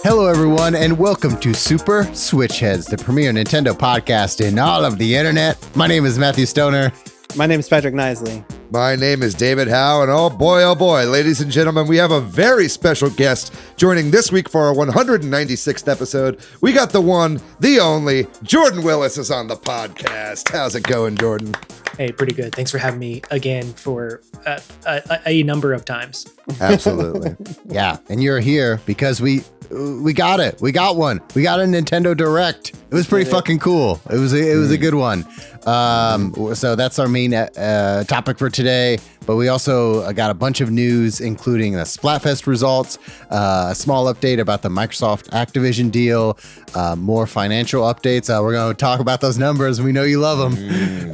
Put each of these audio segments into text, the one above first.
Hello, everyone, and welcome to Super Switch Headz, the premier Nintendo podcast in all of the internet. My name is Matthew Stoner. My name is Patrick Knisley. My name is David Howe, and oh boy, ladies and gentlemen, we have a very special guest joining this week for our 196th episode. We got the one, the only, Jordan Willis is on the podcast. How's it going, Jordan? Hey, pretty good. Thanks for having me again for a number of times. Absolutely. Yeah, and you're here because we got it. We got one. We got a Nintendo Direct. It was pretty fucking cool. It was a good one. So that's our main topic for today. But we also got a bunch of news, including the Splatfest results, a small update about the Microsoft Activision deal, more financial updates. We're going to talk about those numbers. We know you love them.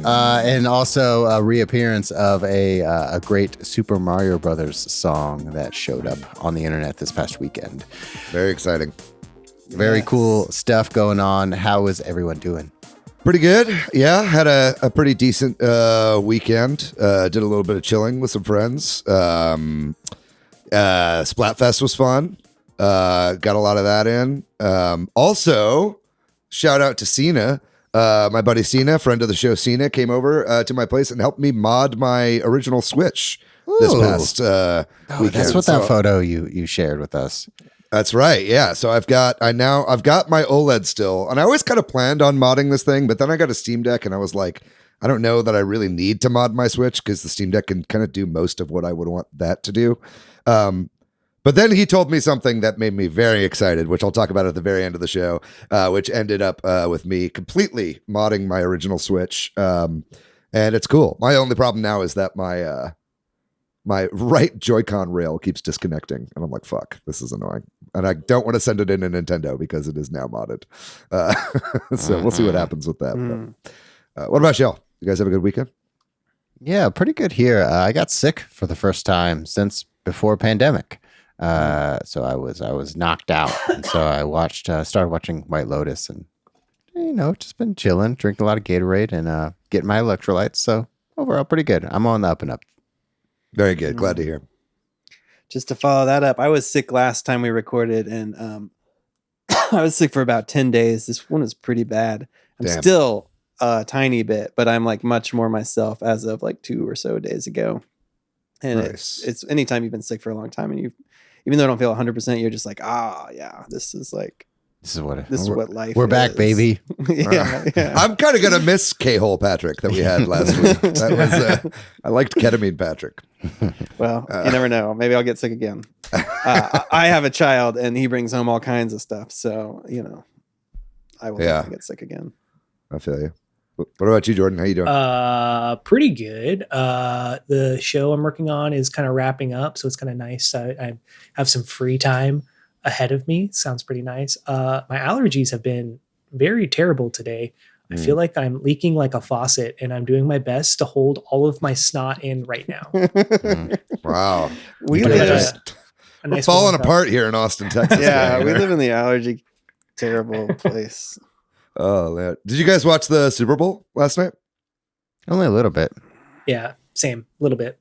And also a reappearance of a great Super Mario Brothers song that showed up on the internet this past weekend. Very exciting. Very cool stuff going on. How is everyone doing? Pretty good. Yeah, had a pretty decent weekend. Did a little bit of chilling with some friends. Splatfest was fun. Got a lot of that in. Also, shout out to Cena. My buddy Cena, friend of the show Cena, came over to my place and helped me mod my original Switch this past weekend. That's what that photo you shared with us. That's right. Yeah. So I've got my OLED still, and I always kind of planned on modding this thing, but then I got a Steam Deck and I was like, I don't know that I really need to mod my Switch because the Steam Deck can kind of do most of what I would want that to do. But then he told me something that made me very excited, which I'll talk about at the very end of the show, which ended up with me completely modding my original Switch. And it's cool. My only problem now is that my right Joy-Con rail keeps disconnecting. And I'm like, fuck, this is annoying. And I don't want to send it in a Nintendo because it is now modded. So we'll see what happens with that. But, what about y'all? You guys have a good weekend? Yeah, pretty good here. I got sick for the first time since before pandemic. So I was knocked out. And so I started watching White Lotus and, just been chilling, drinking a lot of Gatorade and getting my electrolytes. So overall, pretty good. I'm on the up and up. Very good. Glad to hear. Just to follow that up, I was sick last time we recorded, and I was sick for about 10 days. This one is pretty bad. I'm still a tiny bit, but I'm like much more myself as of like 2 or so days ago. And nice. it's anytime you've been sick for a long time, and even though I don't feel 100%, you're just like, this is what life We're back, is. baby. yeah. I'm kind of going to miss K-hole Patrick that we had last week. That was, I liked ketamine Patrick. Well, you never know. Maybe I'll get sick again. I have a child and he brings home all kinds of stuff. So, I will definitely get sick again. I feel you. What about you, Jordan? How you doing? Pretty good. The show I'm working on is kind of wrapping up, so it's kind of nice. I have some free time ahead of me. Sounds pretty nice. My allergies have been very terrible today. I feel like I'm leaking like a faucet, and I'm doing my best to hold all of my snot in right now. Wow. We're nice falling apart here in Austin, Texas. Yeah, we live in the allergy terrible place. Oh, man. Did you guys watch the Super Bowl last night? Only a little bit. Yeah, same, a little bit.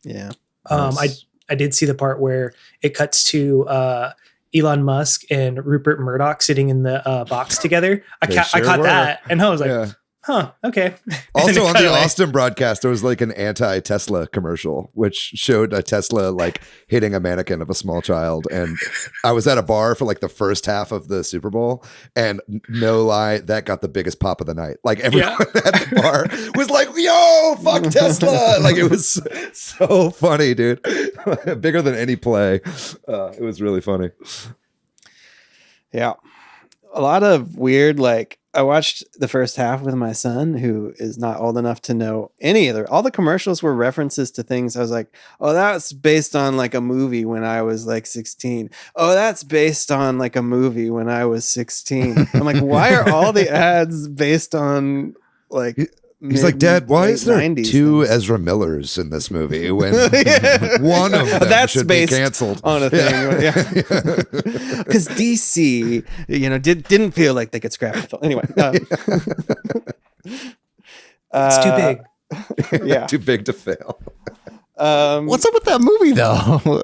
Yeah. Nice. I did see the part where it cuts to Elon Musk and Rupert Murdoch sitting in the box together. I caught that, and I was like, huh, okay. Also on the Austin broadcast, there was like an anti-Tesla commercial, which showed a Tesla like hitting a mannequin of a small child. And I was at a bar for like the first half of the Super Bowl, and no lie, that got the biggest pop of the night. Like everyone at the bar was like, yo, fuck Tesla. Like it was so funny, dude. Bigger than any play. It was really funny. Yeah. A lot of weird, I watched the first half with my son, who is not old enough to know any of all the commercials were references to things. I was like, oh, that's based on like a movie when I was like 16. Oh, that's based on like a movie when I was 16. I'm like, why are all the ads based on like He's like, Dad, why is there 90s two things? Ezra Millers in this movie when one of them That's should be based canceled on a thing? Because DC, didn't feel like they could scrap the film. Anyway, It's too big. Yeah, too big to fail. What's up with that movie though?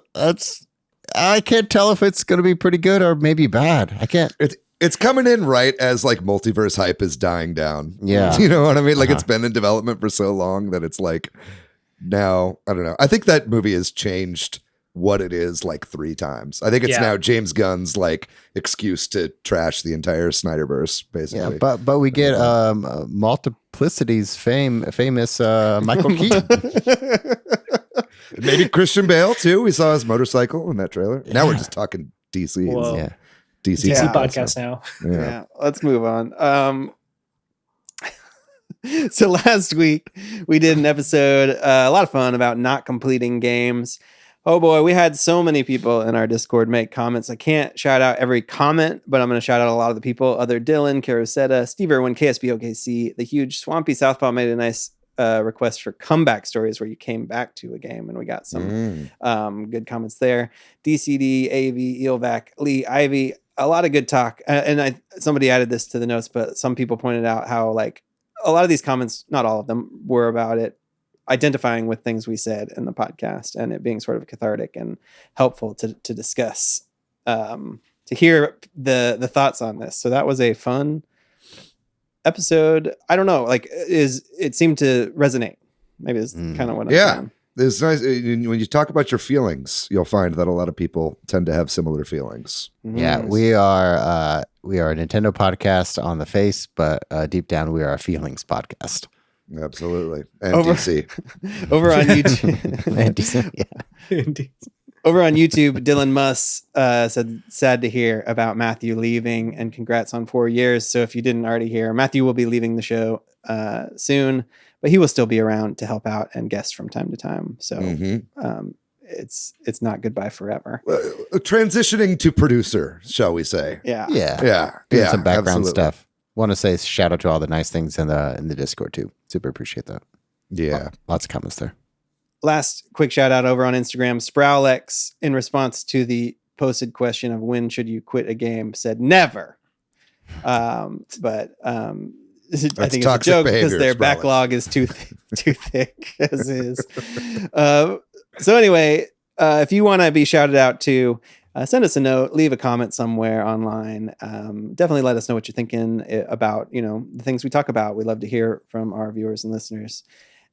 I can't tell if it's going to be pretty good or maybe bad. I can't. It's coming in right as like multiverse hype is dying down. Yeah. You know what I mean? Like it's been in development for so long that it's like now, I don't know. I think that movie has changed what it is like 3 times. I think it's now James Gunn's like excuse to trash the entire Snyderverse, basically. Yeah, but we get Multiplicity's famous Michael Keaton. Maybe Christian Bale too. We saw his motorcycle in that trailer. Now we're just talking DC. Whoa. Yeah. DC podcast now. Yeah, let's move on. So last week we did an episode, a lot of fun about not completing games. Oh boy, we had so many people in our Discord make comments. I can't shout out every comment, but I'm going to shout out a lot of the people. Other Dylan, Carosetta, Steve Irwin, KSB OKC, the huge Swampy Southpaw made a nice request for comeback stories where you came back to a game, and we got some good comments there. DCD, AV, Eelvac, Lee, Ivy, a lot of good talk. And somebody added this to the notes, but some people pointed out how like a lot of these comments, not all of them, were about it identifying with things we said in the podcast and it being sort of cathartic and helpful to discuss, to hear the thoughts on this. So that was a fun episode. I don't know, like it seemed to resonate. Maybe it's kind of what I'm saying. It's nice when you talk about your feelings, you'll find that a lot of people tend to have similar feelings. Yeah, we are a Nintendo podcast on the face, but deep down we are a feelings podcast. Absolutely. And DC. Over on YouTube. And DC, Indeed. Over on YouTube, Dylan Muss said, sad to hear about Matthew leaving and congrats on 4 years. So if you didn't already hear, Matthew will be leaving the show soon, but he will still be around to help out and guest from time to time. So it's not goodbye forever. Transitioning to producer, shall we say. Yeah. Doing some background absolutely. stuff. Want to say shout out to all the nice things in the Discord too. Super appreciate that. Yeah. Lots of comments there. Last quick shout out over on Instagram. Sprowlex, in response to the posted question of when should you quit a game, said never. But I think it's a joke because their backlog is too thick as is. So anyway, if you want to be shouted out to, send us a note, leave a comment somewhere online. Definitely let us know what you're thinking about, the things we talk about. We love to hear from our viewers and listeners.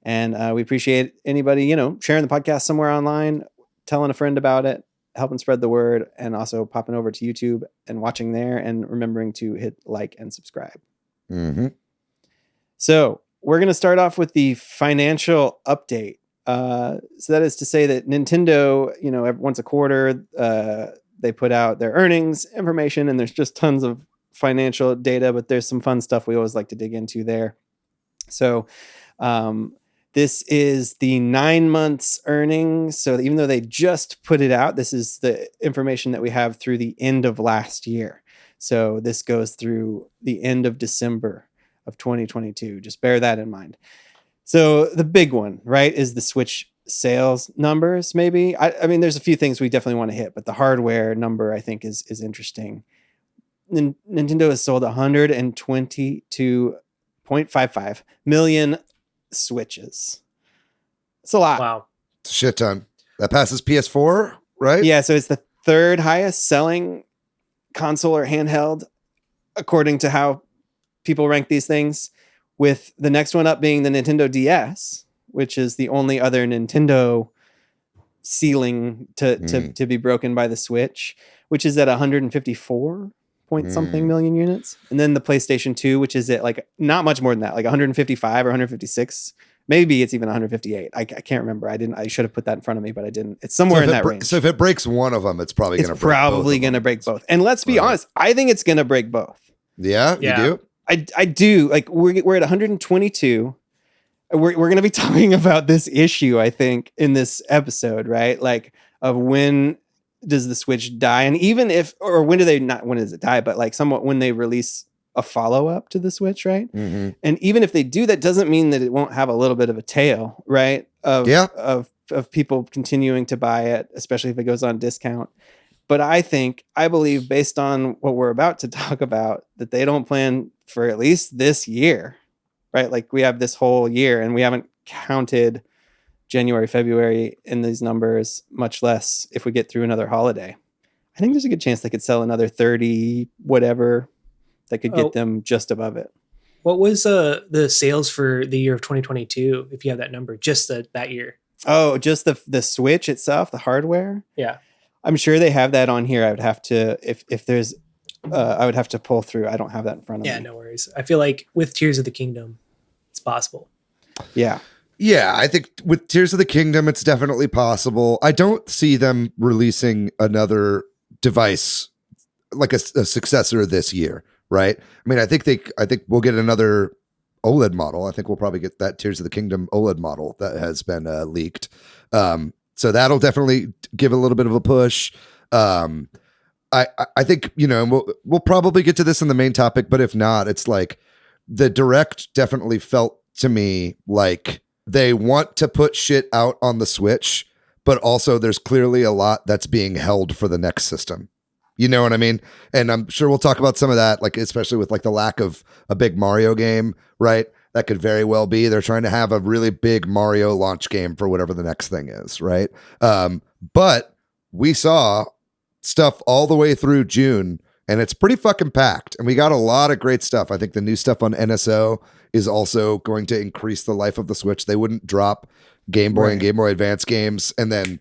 And we appreciate anybody, sharing the podcast somewhere online, telling a friend about it, helping spread the word, and also popping over to YouTube and watching there and remembering to hit like and subscribe. Mm-hmm. So we're going to start off with the financial update. So that is to say that Nintendo, once a quarter, they put out their earnings information, and there's just tons of financial data, but there's some fun stuff we always like to dig into there. So this is the 9 months earnings. So even though they just put it out, this is the information that we have through the end of last year. So this goes through the end of December of 2022. Just bear that in mind. So the big one, right, is the Switch sales numbers, maybe. I mean, there's a few things we definitely want to hit, but the hardware number, I think, is interesting. Nintendo has sold 122.55 million Switches. It's a lot. Wow. It's a shit ton. That passes PS4, right? Yeah, so it's the third highest selling console or handheld, according to how people rank these things, with the next one up being the Nintendo DS, which is the only other Nintendo ceiling to be broken by the Switch, which is at 154 point something million units. And then the PlayStation 2, which is at like not much more than that, like 155 or 156. Maybe it's even 158. I can't remember. I should have put that in front of me, but I didn't. It's somewhere in that range. So if it breaks one of them, it's probably going to break both. Probably going to break both. And let's be honest, I think it's going to break both. Yeah, you do? I do. Like we're at 122. We're going to be talking about this issue, I think, in this episode, right? Like of when does the Switch die? And even if, or when does it die? But like somewhat when they release a follow-up to the Switch, right? Mm-hmm. And even if they do, that doesn't mean that it won't have a little bit of a tail, right? Of people continuing to buy it, especially if it goes on discount. But I believe based on what we're about to talk about, that they don't plan for at least this year, right? Like we have this whole year and we haven't counted January, February in these numbers, much less if we get through another holiday. I think there's a good chance they could sell another 30 whatever that could get them just above it. What was the sales for the year of 2022, if you have that number, just that year? Oh, just the Switch itself, the hardware? Yeah. I'm sure they have that on here. I would have to, if there's, I would have to pull through. I don't have that in front of me. Yeah, no worries. I feel like with Tears of the Kingdom, it's possible. Yeah. Yeah, I think with Tears of the Kingdom, it's definitely possible. I don't see them releasing another device like a successor this year, right? I mean, I think we'll get another OLED model. I think we'll probably get that Tears of the Kingdom OLED model that has been leaked. So that'll definitely give a little bit of a push. I think, you know, we'll probably get to this in the main topic, but if not, it's like the Direct definitely felt to me like they want to put shit out on the Switch, but also there's clearly a lot that's being held for the next system. You know what I mean? And I'm sure we'll talk about some of that, like especially with like the lack of a big Mario game, right? That could very well be they're trying to have a really big Mario launch game for whatever the next thing is, right? But we saw stuff all the way through June, and it's pretty fucking packed. And we got a lot of great stuff. I think the new stuff on NSO is also going to increase the life of the Switch. They wouldn't drop Game Boy and Game Boy Advance games and then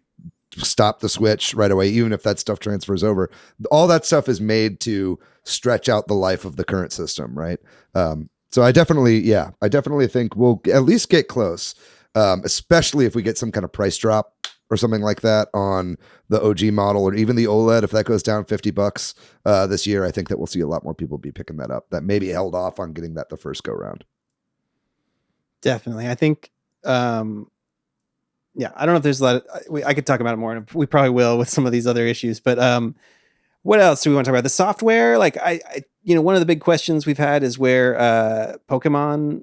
stop the Switch right away, even if that stuff transfers over. All that stuff is made to stretch out the life of the current system, right? So I definitely think we'll at least get close, especially if we get some kind of price drop or something like that on the OG model, or even the OLED. If that goes down $50 this year, I think that we'll see a lot more people be picking that up that maybe held off on getting that the first go round. Definitely. I think, I don't know if there's a lot of, I could talk about it more, and we probably will with some of these other issues, but what else do we want to talk about? The software, like I one of the big questions we've had is where Pokemon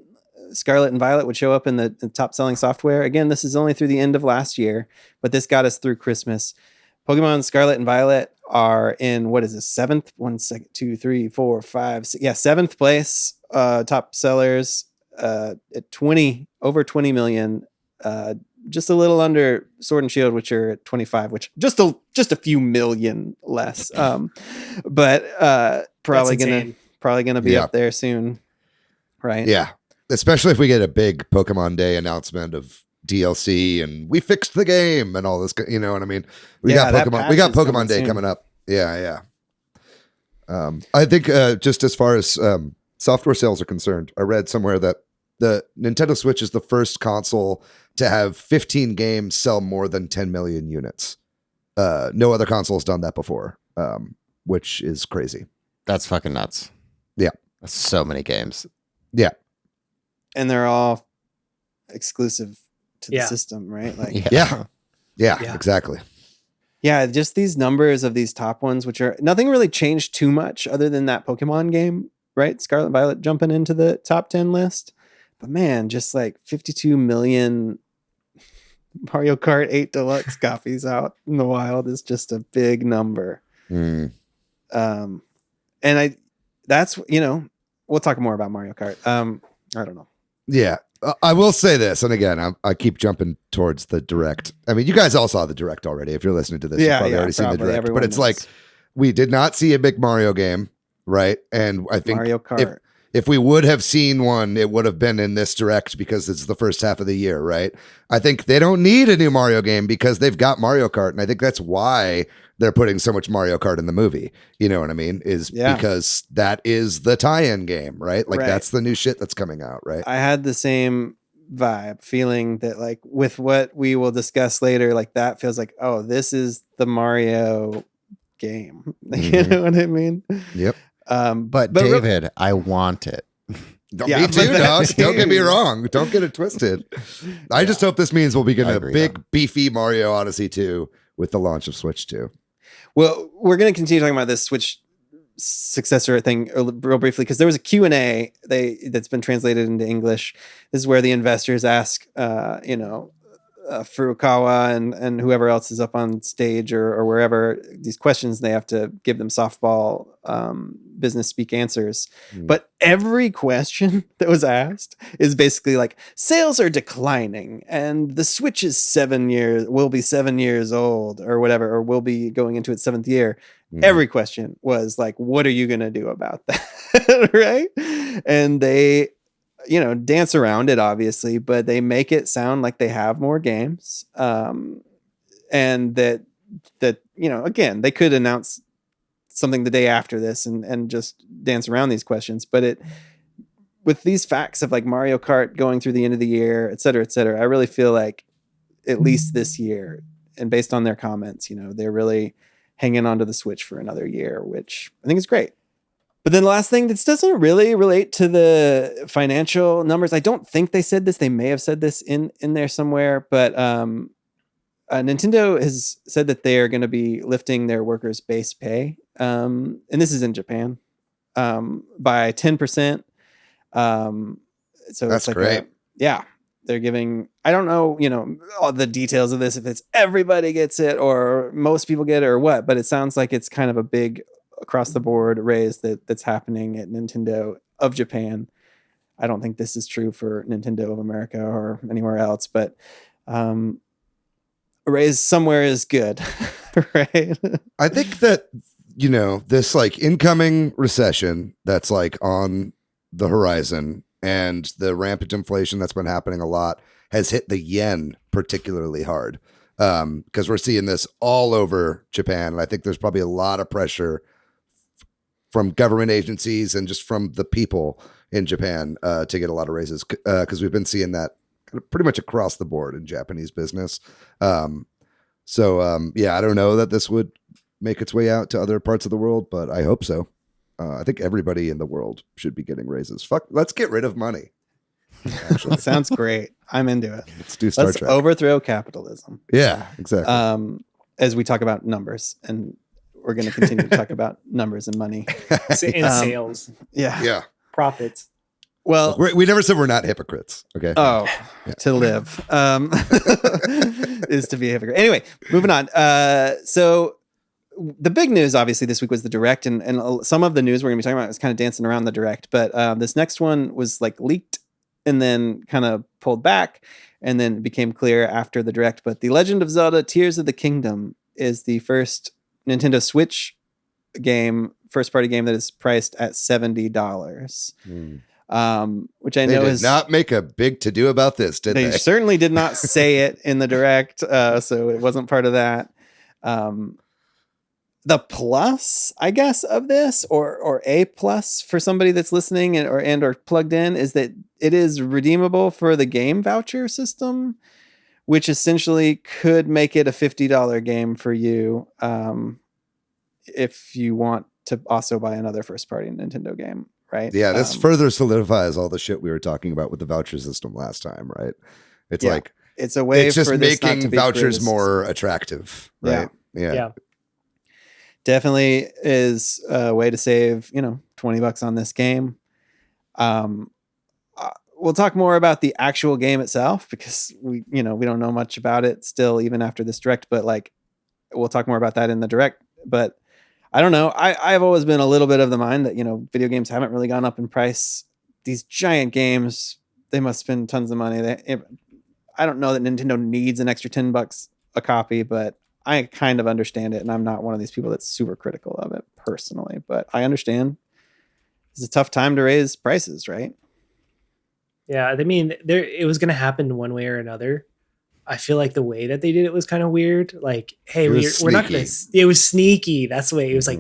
Scarlet and Violet would show up in the top selling software. Again, this is only through the end of last year, but this got us through Christmas. Pokemon Scarlet and Violet are in, what is this, seventh place, top sellers at over 20 million, just a little under Sword and Shield, which are at 25, which just a few million less. But probably gonna be up there soon, right? Yeah, especially if we get a big Pokemon Day announcement of DLC and we fixed the game and all this. You know what I mean? We got Pokemon Day coming up. Yeah. I think just as far as software sales are concerned, I read somewhere that the Nintendo Switch is the first console to have 15 games sell more than 10 million units. No other console has done that before, which is crazy. That's fucking nuts. Yeah. That's so many games. Yeah. And they're all exclusive to the system, right? Like, yeah, exactly. Yeah, just these numbers of these top ones, which are nothing really changed too much other than that Pokemon game, right? Scarlet and Violet jumping into the top 10 list. But man, just like 52 million Mario Kart 8 Deluxe copies out in the wild is just a big number. Mm. And that's, we'll talk more about Mario Kart. I don't know. Yeah. I will say this, and again, I keep jumping towards the Direct. I mean, you guys all saw the Direct already. If you're listening to this, you've probably already seen the Direct. Everyone but it's knows. like, we did not see a big Mario game, right? And I think Mario Kart. if we would have seen one, it would have been in this Direct because it's the first half of the year, right? I think they don't need a new Mario game because they've got Mario Kart, and I think that's why they're putting so much Mario Kart in the movie. You know what I mean? Because that is the tie-in game, right? Like that's the new shit that's coming out, right? I had the same vibe, feeling that like with what we will discuss later, like that feels like, oh, this is the Mario game. You know what I mean? Yep. But David, I want it. Me too, dog. Don't get me wrong. Don't get it twisted. I just hope this means we'll be getting a big, beefy Mario Odyssey 2 with the launch of Switch 2. Well, we're going to continue talking about this Switch successor thing real briefly, because there was a Q&A that's been translated into English. This is where the investors ask, Furukawa and whoever else is up on stage or wherever, these questions, they have to give them softball business speak answers. But every question that was asked is basically like, sales are declining and the Switch is will be 7 years old or whatever, or will be going into its 7th year. Every question was like, what are you going to do about that? Right? And they, dance around it, obviously, but they make it sound like they have more games. And that, again, they could announce something the day after this and just dance around these questions. But with these facts of like Mario Kart going through the end of the year, et cetera, I really feel like at least this year, and based on their comments, they're really hanging onto the Switch for another year, which I think is great. But then the last thing, this doesn't really relate to the financial numbers. I don't think they said this. They may have said this in there somewhere, but Nintendo has said that they are going to be lifting their workers' base pay. And this is in Japan, by 10%. So that's it's like great. they're giving, I don't know, all the details of this, if it's everybody gets it or most people get it or what, but it sounds like it's kind of a big across the board raise that's happening at Nintendo of Japan. I don't think this is true for Nintendo of America or anywhere else, but a raise somewhere is good, right? I think that, this like incoming recession that's like on the horizon and the rampant inflation that's been happening a lot has hit the yen particularly hard, because we're seeing this all over Japan. And I think there's probably a lot of pressure from government agencies and just from the people in Japan to get a lot of raises, because we've been seeing that pretty much across the board in Japanese business. I don't know that this would make its way out to other parts of the world, but I hope so. I think everybody in the world should be getting raises. Fuck, let's get rid of money. Actually. Sounds great. I'm into it. Let's do Star Trek. Overthrow capitalism. Yeah, exactly. As we talk about numbers, and we're going to continue to talk about numbers and money. And sales. Yeah. Profits. Well, we never said we're not hypocrites. Okay. Oh, yeah. To live is to be a hypocrite. Anyway, moving on. So the big news, obviously, this week was the Direct, and some of the news we're going to be talking about is kind of dancing around the Direct. But this next one was like leaked and then kind of pulled back, and then it became clear after the Direct. But The Legend of Zelda: Tears of the Kingdom is the first Nintendo Switch game, first party game that is priced at $70. Which I know did not make a big to do about this, did they? They certainly did not say it in the Direct, so it wasn't part of that. The plus, I guess, of this, or a plus for somebody that's listening or plugged in, is that it is redeemable for the game voucher system, which essentially could make it a $50 game for you, if you want to also buy another first party Nintendo game. Right. Yeah, this further solidifies all the shit we were talking about with the voucher system last time, right? It's like it's a way it's just for this making not to be vouchers more attractive, right? Yeah. Definitely is a way to save, $20 on this game. We'll talk more about the actual game itself because we don't know much about it still, even after this Direct, but like we'll talk more about that in the Direct. But I don't know. I've always been a little bit of the mind that, video games haven't really gone up in price. These giant games, they must spend tons of money. I don't know that Nintendo needs an extra $10 a copy, but I kind of understand it. And I'm not one of these people that's super critical of it personally, but I understand it's a tough time to raise prices, right? Yeah. I mean, it was going to happen one way or another. I feel like the way that they did it was kind of weird. Like, hey, we're not going to. It was sneaky. That's the way it was. Like,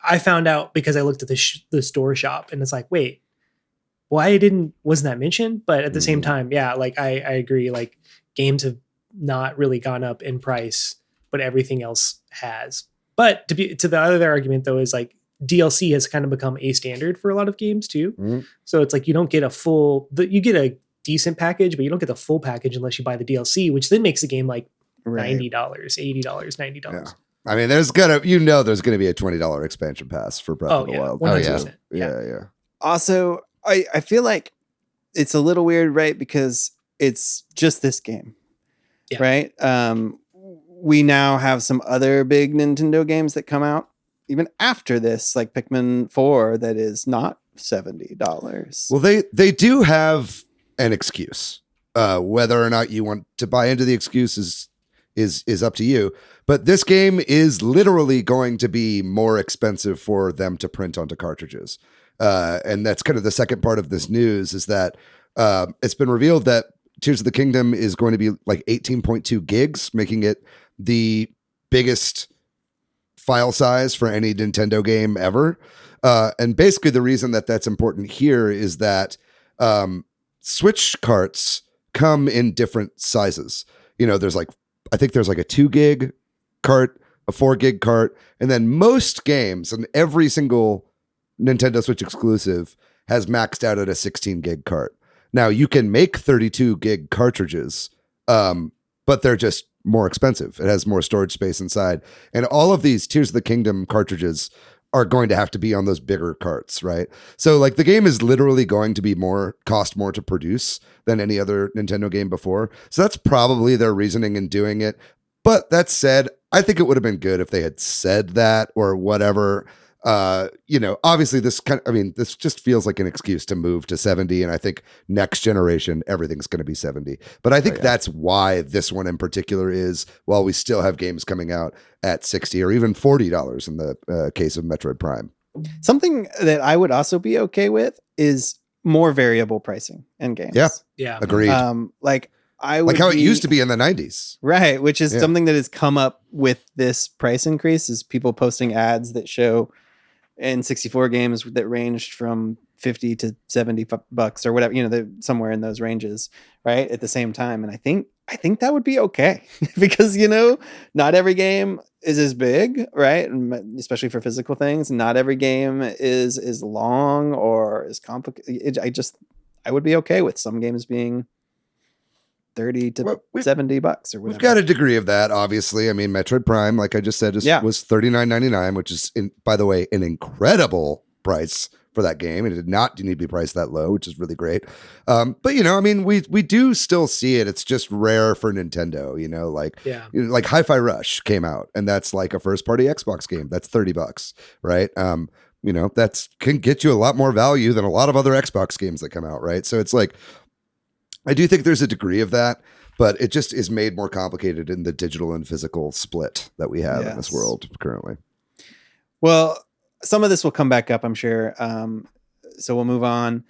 I found out because I looked at the store shop, and it's like, wait, why wasn't that mentioned? But at the same time, yeah, like I agree. Like, games have not really gone up in price, but everything else has. But to the other argument though is like DLC has kind of become a standard for a lot of games too. So it's like you don't get you get a decent package, but you don't get the full package unless you buy the DLC, which then makes the game like $90, $80, $90. Yeah. I mean, there's gonna be a $20 expansion pass for Breath of the Wild. 100%. Yeah. Also, I feel like it's a little weird, right? Because it's just this game. Yeah. right? We now have some other big Nintendo games that come out even after this, like Pikmin 4, that is not $70. Well, they do have an excuse. Whether or not you want to buy into the excuse is up to you. But this game is literally going to be more expensive for them to print onto cartridges. And that's kind of the second part of this news, is that it's been revealed that Tears of the Kingdom is going to be like 18.2 gigs, making it the biggest file size for any Nintendo game ever. And basically the reason that that's important here is that Switch carts come in different sizes. You know, I think there's like a 2 gig cart, a 4 gig cart, and then most games and every single Nintendo Switch exclusive has maxed out at a 16 gig cart. Now you can make 32 gig cartridges, but they're just more expensive. It has more storage space inside. And all of these Tears of the Kingdom cartridges are going to have to be on those bigger carts, right? So like the game is literally going to be cost more to produce than any other Nintendo game before. So that's probably their reasoning in doing it. But that said, I think it would have been good if they had said that or whatever. Obviously this just feels like an excuse to move to 70. And I think next generation, everything's going to be 70. But I think that's why this one in particular is, while we still have games coming out at $60 or even $40 in the case of Metroid Prime. Something that I would also be okay with is more variable pricing in games. Yeah. Agreed. I would like how it used to be in the 90s. Right, which is something that has come up with this price increase, is people posting ads that show N64 games that ranged from $50 to $70 or whatever, they're somewhere in those ranges, right, at the same time. And I think that would be okay because, not every game is as big, right? And especially for physical things. Not every game is as long or as complicated. I would be okay with some games being $30 to $70 or whatever. We've got a degree of that, obviously. I mean, Metroid Prime, like I just said, was $39.99, which is, by the way, an incredible price for that game. It did not need to be priced that low, which is really great. But we do still see it. It's just rare for Nintendo. Like Hi-Fi Rush came out, and that's like a first-party Xbox game. That's $30, right? That can get you a lot more value than a lot of other Xbox games that come out, right? So it's like, I do think there's a degree of that, but it just is made more complicated in the digital and physical split that we have in this world currently. Well, some of this will come back up, I'm sure. So we'll move on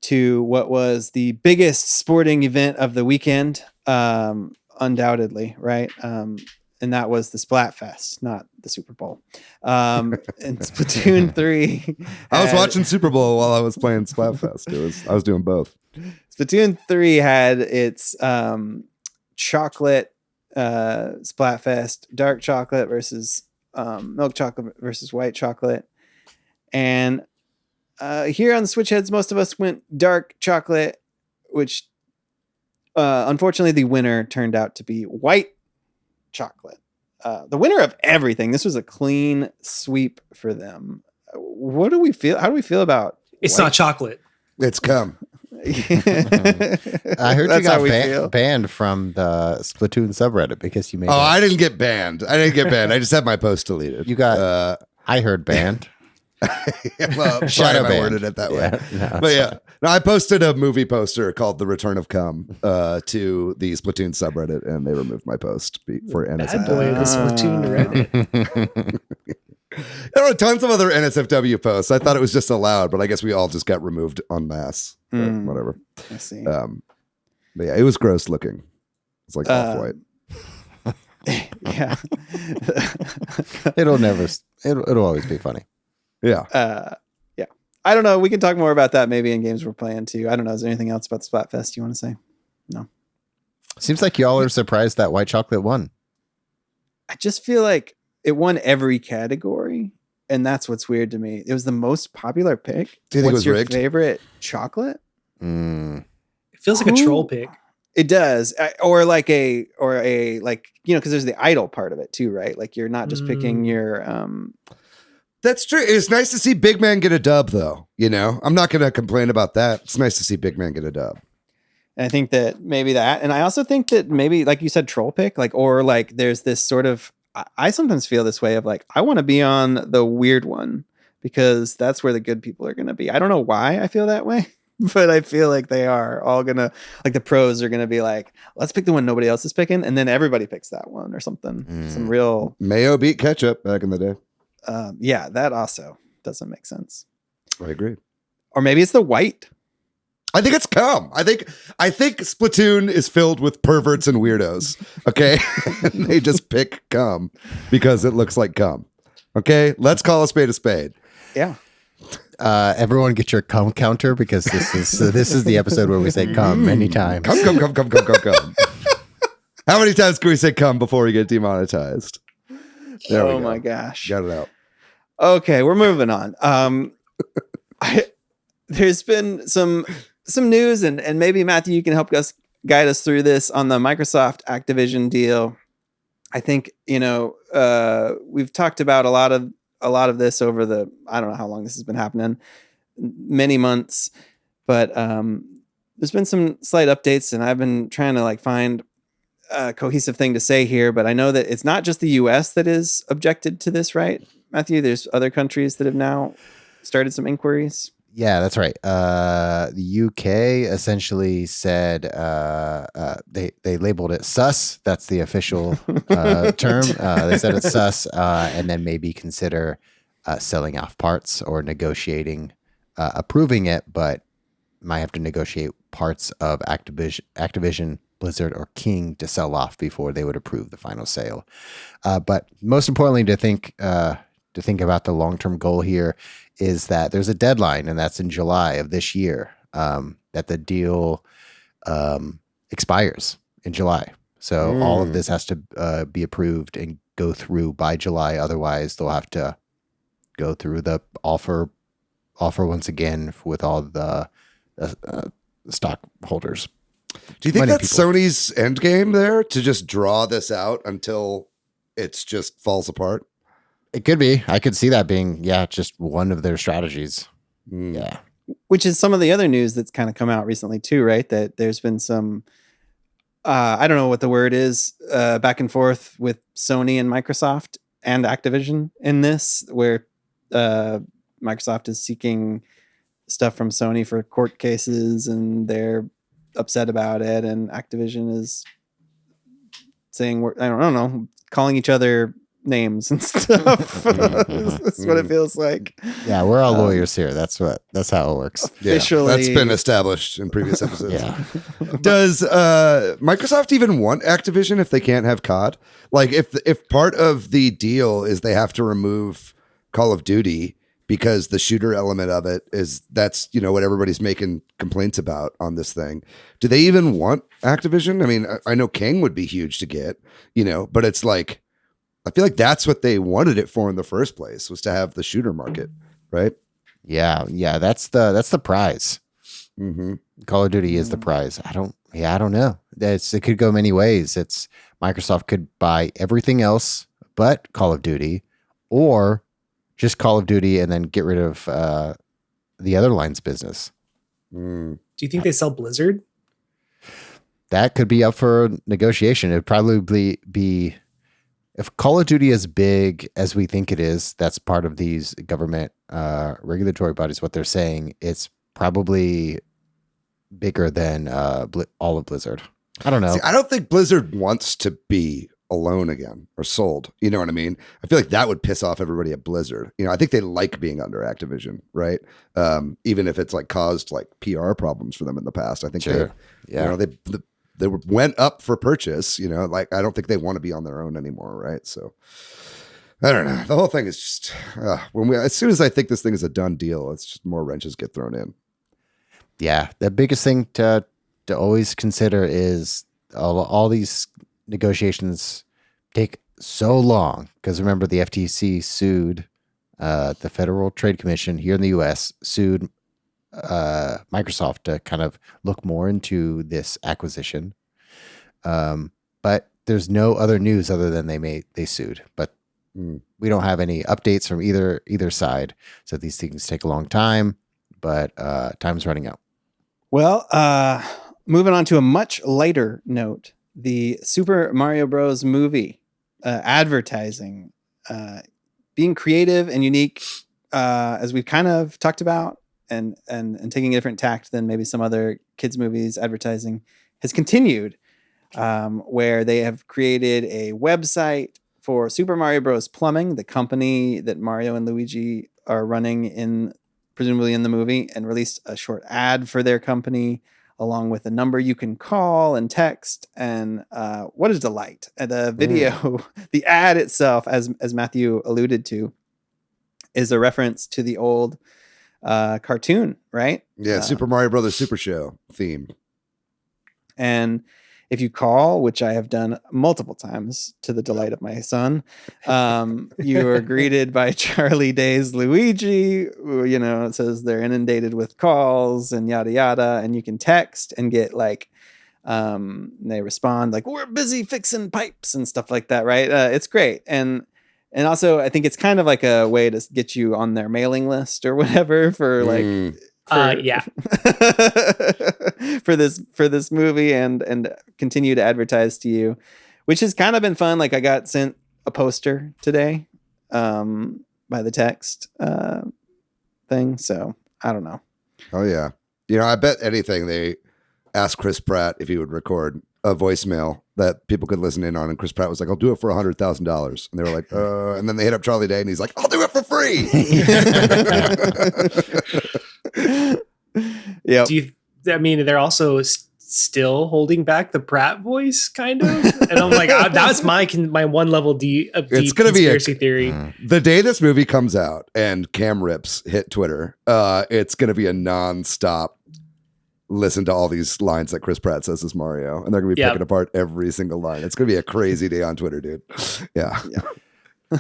to what was the biggest sporting event of the weekend, undoubtedly, right? And that was the Splatfest, not the Super Bowl. And Splatoon 3. I was watching Super Bowl while I was playing Splatfest. I was doing both. Splatoon 3 had its chocolate Splatfest, dark chocolate versus milk chocolate versus white chocolate. And here on the Switch Heads, most of us went dark chocolate, which unfortunately the winner turned out to be white chocolate. The winner of everything. This was a clean sweep for them. What do we feel? How do we feel about it's not chocolate? It's cum. I heard you got banned from the Splatoon subreddit because you made. I didn't get banned. I just had my post deleted. You got. I heard banned. Well, shadow banned. I worded it that way. No, I posted a movie poster called "The Return of Cum" to the Splatoon subreddit, and they removed my post for NSFW. Bad boy, the Splatoon Reddit. There are tons of other NSFW posts. I thought it was just allowed, but I guess we all just got removed en masse. Whatever. I see. But yeah, it was gross looking. It's like off-white. Yeah. It'll always be funny. Yeah. Yeah. I don't know. We can talk more about that maybe in games we're playing too. I don't know. Is there anything else about Splatfest you want to say? No. Seems like y'all are surprised that white chocolate won. I just feel like it won every category, and that's what's weird to me. It was the most popular pick. Do you think it was your rigged? Favorite chocolate? It feels like a troll pick. It does, or because there's the idol part of it too, right? Like you're not just picking your. That's true. It's nice to see Big Man get a dub, though. I'm not going to complain about that. It's nice to see Big Man get a dub. And I think that maybe that, and I also think that maybe, like you said, troll pick, like, or like there's this sort of, I sometimes feel this way of like, I want to be on the weird one because that's where the good people are going to be. I don't know why I feel that way, but I feel like they are all going to, like the pros are going to be like, let's pick the one nobody else is picking. And then everybody picks that one or something. Some real mayo beat ketchup back in the day. Yeah, that also doesn't make sense. I agree. Or maybe it's the white. I think it's cum. I think Splatoon is filled with perverts and weirdos. Okay, and they just pick cum because it looks like cum. Okay, let's call a spade a spade. Yeah. Everyone get your cum counter because this is the episode where we say cum many times. Cum. How many times can we say cum before we get demonetized? There we go. My gosh. Got it out. Okay, we're moving on. There's been some news, and maybe Matthew, you can help us guide us through this on the Microsoft Activision deal. I think we've talked about a lot of this over the, I don't know how long this has been happening, many months, but there's been some slight updates, and I've been trying to like find a cohesive thing to say here. But I know that it's not just the U.S. that is objected to this, right, Matthew? There's other countries that have now started some inquiries. Yeah, that's right. The UK essentially said they labeled it sus. That's the official term. They said it's sus, and then maybe consider selling off parts or negotiating, approving it, but might have to negotiate parts of Activision, Blizzard, or King to sell off before they would approve the final sale. But most importantly, to think about the long-term goal here is that there's a deadline, and that's in July of this year, that the deal expires in July. So all of this has to be approved and go through by July. Otherwise, they'll have to go through the offer once again with all the stockholders. Do you think that's Sony's end game there, to just draw this out until it's just falls apart? It could be. I could see that being, just one of their strategies. Yeah. Which is some of the other news that's kind of come out recently too, right? That there's been some, I don't know what the word is, back and forth with Sony and Microsoft and Activision in this, where Microsoft is seeking stuff from Sony for court cases, and they're upset about it. And Activision is saying, I don't know, calling each other names and stuff. That's what it feels like. Yeah, we're all lawyers here. That's how it works. Officially, that's been established in previous episodes. Yeah. Does Microsoft even want Activision if they can't have COD? Like, if part of the deal is they have to remove Call of Duty because the shooter element of it that's what everybody's making complaints about on this thing. Do they even want Activision? I mean, I know King would be huge to get, but it's like, I feel like that's what they wanted it for in the first place, was to have the shooter market, right? Yeah, that's the prize. Mm-hmm. Call of Duty is the prize. I don't know. It could go many ways. It's Microsoft could buy everything else but Call of Duty, or just Call of Duty and then get rid of the other line's business. Do you think they sell Blizzard? That could be up for negotiation. It'd probably be, if Call of Duty is big as we think it is, that's part of these government regulatory bodies, what they're saying, it's probably bigger than all of Blizzard. I don't know. See, I don't think Blizzard wants to be alone again or sold. You know what I mean? I feel like that would piss off everybody at Blizzard. I think they like being under Activision, right? Even if it's like caused like PR problems for them in the past. I think they went up for purchase, like, I don't think they want to be on their own anymore. Right. So I don't know. The whole thing is just, as soon as I think this thing is a done deal, it's just more wrenches get thrown in. Yeah. The biggest thing to always consider is all these negotiations take so long, because remember, the FTC sued the Federal Trade Commission here in the US, sued Microsoft to kind of look more into this acquisition. But there's no other news other than they sued, but we don't have any updates from either side. So these things take a long time, but time's running out. Well, moving on to a much lighter note, the Super Mario Bros. Movie advertising, being creative and unique, as we've kind of talked about, and taking a different tact than maybe some other kids' movies advertising, has continued, where they have created a website for Super Mario Bros. Plumbing, the company that Mario and Luigi are running presumably in the movie, and released a short ad for their company, along with a number you can call and text. And what a delight. And the video, the ad itself, as Matthew alluded to, is a reference to the old cartoon, right? Yeah, Super Mario Brothers Super Show theme. And if you call, which I have done multiple times to the delight of my son, you are greeted by Charlie Day's Luigi. You know, it says they're inundated with calls and yada yada, and you can text and get like, they respond like, "We're busy fixing pipes" and stuff like that, right? It's great, and also I think it's kind of like a way to get you on their mailing list or whatever for like. Yeah. for this movie and continue to advertise to you, which has kind of been fun. Like I got sent a poster today by the text thing, so I don't know. Oh yeah, you know, I bet anything they asked Chris Pratt if he would record a voicemail that people could listen in on, and Chris Pratt was like, "I'll do it for $100,000," and they were like, and then they hit up Charlie Day, and he's like, "I'll do it for free." Yeah. I mean, they're also still holding back the Pratt voice, kind of. And I'm like, that's my one level deep It's gonna conspiracy theory. The day this movie comes out and cam rips hit Twitter, it's gonna be a nonstop listen to all these lines that Chris Pratt says as Mario, and they're gonna be picking apart every single line. It's gonna be a crazy day on Twitter, dude. Yeah.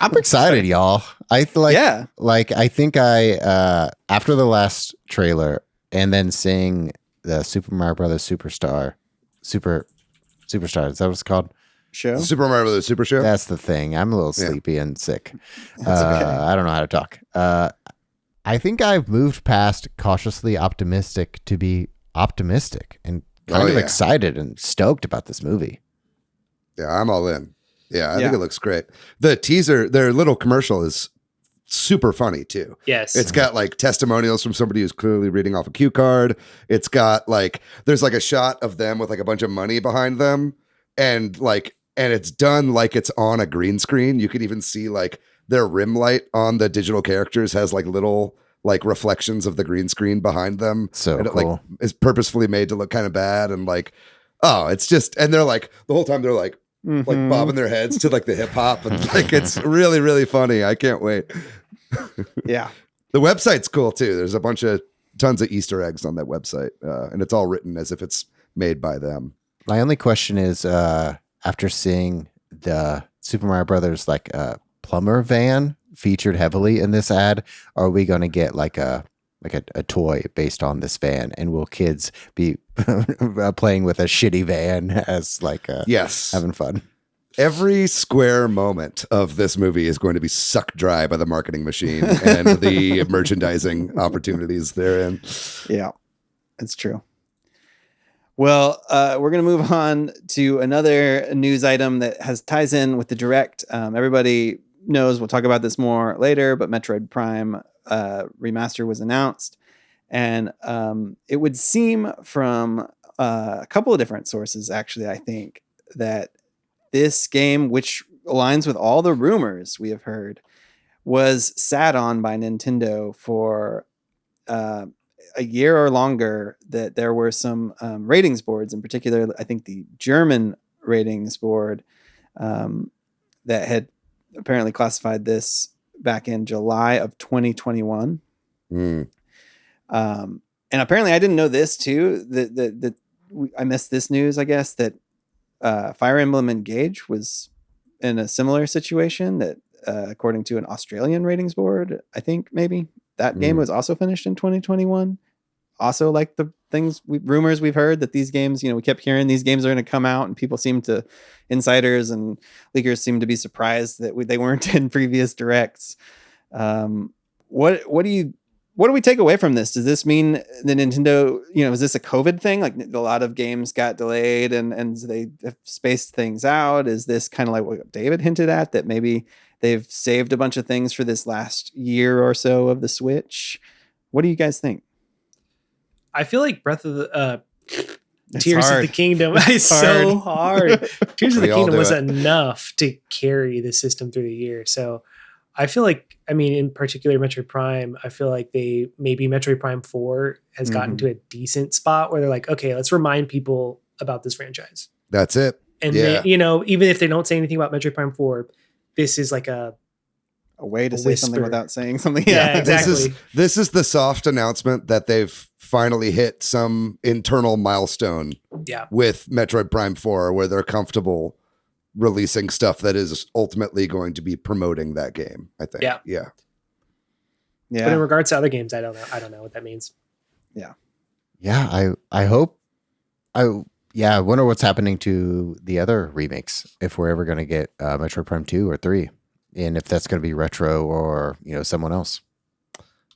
I'm excited, y'all. I think after the last trailer and then seeing the Super Mario Brothers Superstar, is that what it's called? Show? Super Mario Brothers Super Show. That's the thing. I'm a little sleepy and sick. That's okay. I don't know how to talk. I think I've moved past cautiously optimistic to be optimistic and kind of excited and stoked about this movie. Yeah, I'm all in. Yeah, I think it looks great. The teaser, their little commercial is super funny too. Yes. It's got like testimonials from somebody who's clearly reading off a cue card. It's got like, there's like a shot of them with like a bunch of money behind them, and it's done like it's on a green screen. You can even see like their rim light on the digital characters has like little like reflections of the green screen behind them. So and it cool. like is purposefully made to look kind of bad, and like, oh, it's just, and they're like the whole time they're like bobbing their heads to like the hip hop, and like it's really, really funny. I can't wait. Yeah. The website's cool too. There's a bunch of tons of Easter eggs on that website, and it's all written as if it's made by them. My only question is, after seeing the Super Mario Brothers like plumber van featured heavily in this ad, are we going to get like a toy based on this van, and will kids be playing with a shitty van as like yes, having fun? Every square moment of this movie is going to be sucked dry by the marketing machine and the merchandising opportunities therein. Yeah, it's true. Well, we're going to move on to another news item that ties in with the Direct. Everybody knows, we'll talk about this more later, but Metroid Prime remaster was announced, and it would seem from a couple of different sources, actually, I think, that this game, which aligns with all the rumors we have heard, was sat on by Nintendo for a year or longer. That there were some ratings boards, in particular, I think the German ratings board, that had apparently classified this back in July of 2021. And apparently I didn't know this too, that I missed this news, I guess, that Fire Emblem Engage was in a similar situation, that according to an Australian ratings board, I think maybe that game was also finished in 2021. Also, like the rumors we've heard that these games, we kept hearing these games are going to come out, and people insiders and leakers seem to be surprised that they weren't in previous directs. What do you what do we take away from this? Does this mean the Nintendo, is this a COVID thing? Like a lot of games got delayed and they have spaced things out. Is this kind of like what David hinted at, that maybe they've saved a bunch of things for this last year or so of the Switch? What do you guys think? I feel like Breath of the It's Tears hard. of the Kingdom is so hard. Tears of the We all Kingdom do was it. enough to carry the system through the year. So I feel like, in particular Metroid Prime, I feel like maybe Metroid Prime 4 has gotten to a decent spot where they're like, okay, let's remind people about this franchise. That's it. And Yeah. then, even if they don't say anything about Metroid Prime 4, this is like a way to a say something whisper. without saying something. Yeah, exactly. This is the soft announcement that they've finally hit some internal milestone Yeah. with Metroid Prime 4 where they're comfortable releasing stuff that is ultimately going to be promoting that game, I think. Yeah. Yeah. Yeah. But in regards to other games, I don't know what that means. Yeah, I hope. I wonder what's happening to the other remakes, if we're ever going to get Metroid Prime 2 or 3, and if that's going to be Retro or someone else.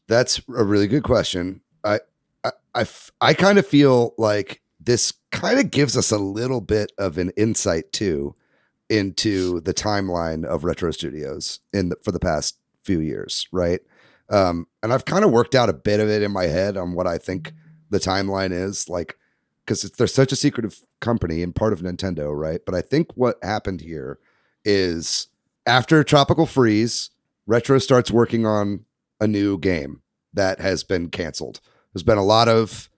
That's a really good question. I kind of feel like this kind of gives us a little bit of an insight too into the timeline of Retro Studios for the past few years, right? And I've kind of worked out a bit of it in my head on what I think the timeline is, like, because they're such a secretive company and part of Nintendo, right? But I think what happened here is after Tropical Freeze, Retro starts working on a new game that has been canceled. There's been a lot of,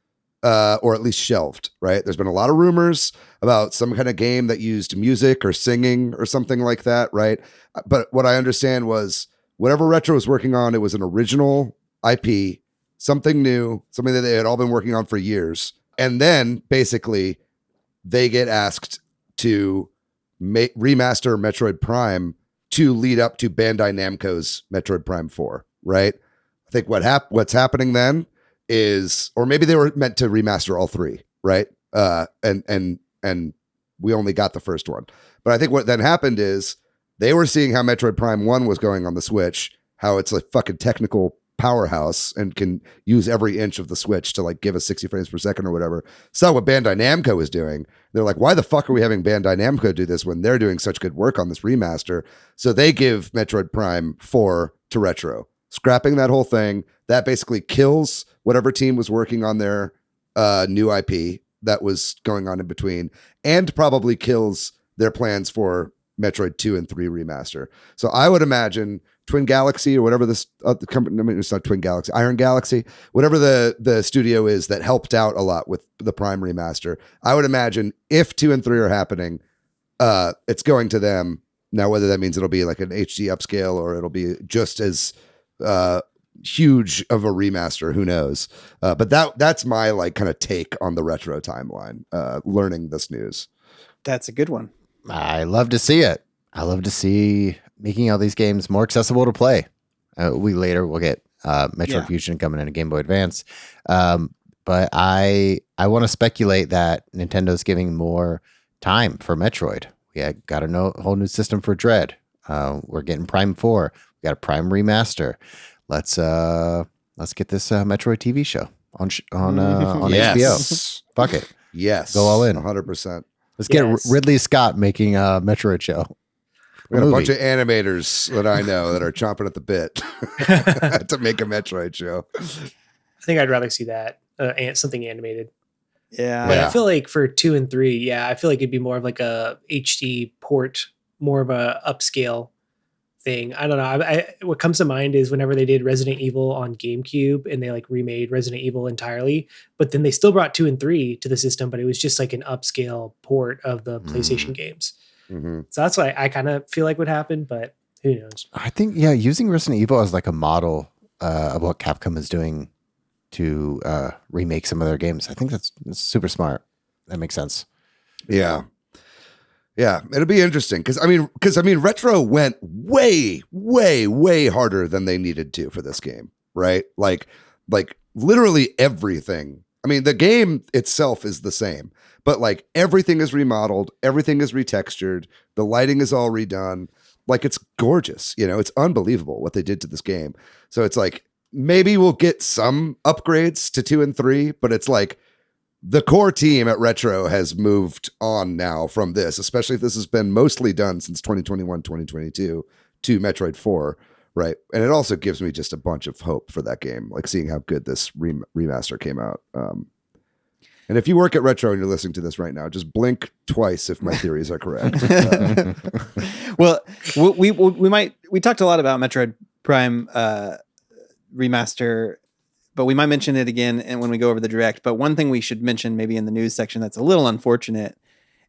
or at least shelved, right? There's been a lot of rumors about some kind of game that used music or singing or something like that, right? But what I understand was whatever Retro was working on, it was an original IP, something new, something that they had all been working on for years. And then basically they get asked to remaster Metroid Prime to lead up to Bandai Namco's Metroid Prime 4, right? I think what's happening then is, or maybe they were meant to remaster all three, right? And we only got the first one. But I think what then happened is they were seeing how Metroid Prime 1 was going on the Switch, how it's a fucking technical powerhouse and can use every inch of the Switch to like give us 60 frames per second or whatever. So what Bandai Namco is doing, they're like, why the fuck are we having Bandai Namco do this when they're doing such good work on this remaster? So they give Metroid Prime 4 to Retro, scrapping that whole thing. That basically kills whatever team was working on their new IP that was going on in between, and probably kills their plans for Metroid 2 and 3 remaster. So I would imagine Twin Galaxy or whatever this company, I mean, it's not Twin Galaxy, Iron Galaxy, whatever the studio is that helped out a lot with the Prime remaster. I would imagine if 2 and 3 are happening, it's going to them. Now, whether that means it'll be like an HD upscale or it'll be just as huge of a remaster, who knows? But that's my like kind of take on the Retro timeline, learning this news. That's a good one. I love to see it. I love to see making all these games more accessible to play. We'll get Metro Fusion coming in a Game Boy Advance. But I want to speculate that Nintendo's giving more time for Metroid. We got a whole new system for Dread. We're getting Prime 4. We got a Prime remaster. Let's get this Metroid TV show on HBO. Fuck it. Yes. Go all in. 100%. Let's get Ridley Scott making a Metroid show. We got a bunch of animators that I know that are chomping at the bit to make a Metroid show. I think I'd rather see that something animated. Yeah. But I feel like for 2 and 3, I feel like it'd be more of like a HD port, more of a upscale thing. I don't know. What comes to mind is whenever they did Resident Evil on GameCube and they like remade Resident Evil entirely, but then they still brought 2 and 3 to the system, but it was just like an upscale port of the PlayStation games. Mm-hmm. So that's what I kind of feel like would happen, but who knows? I think, using Resident Evil as like a model of what Capcom is doing to remake some of their games, I think that's super smart. That makes sense. Yeah. Yeah, it'll be interesting because I mean, Retro went way, way, way harder than they needed to for this game, right? Like literally everything. I mean, the game itself is the same, but like everything is remodeled, everything is retextured, the lighting is all redone. Like it's gorgeous, it's unbelievable what they did to this game. So it's like maybe we'll get some upgrades to 2 and 3, but it's like the core team at Retro has moved on now from this, especially if this has been mostly done since 2021, 2022 to Metroid 4, right? And it also gives me just a bunch of hope for that game, like seeing how good this remaster came out. And if you work at Retro and you're listening to this right now, just blink twice if my theories are correct. Well, we talked a lot about Metroid Prime remaster, but we might mention it again and when we go over the direct. But one thing we should mention maybe in the news section that's a little unfortunate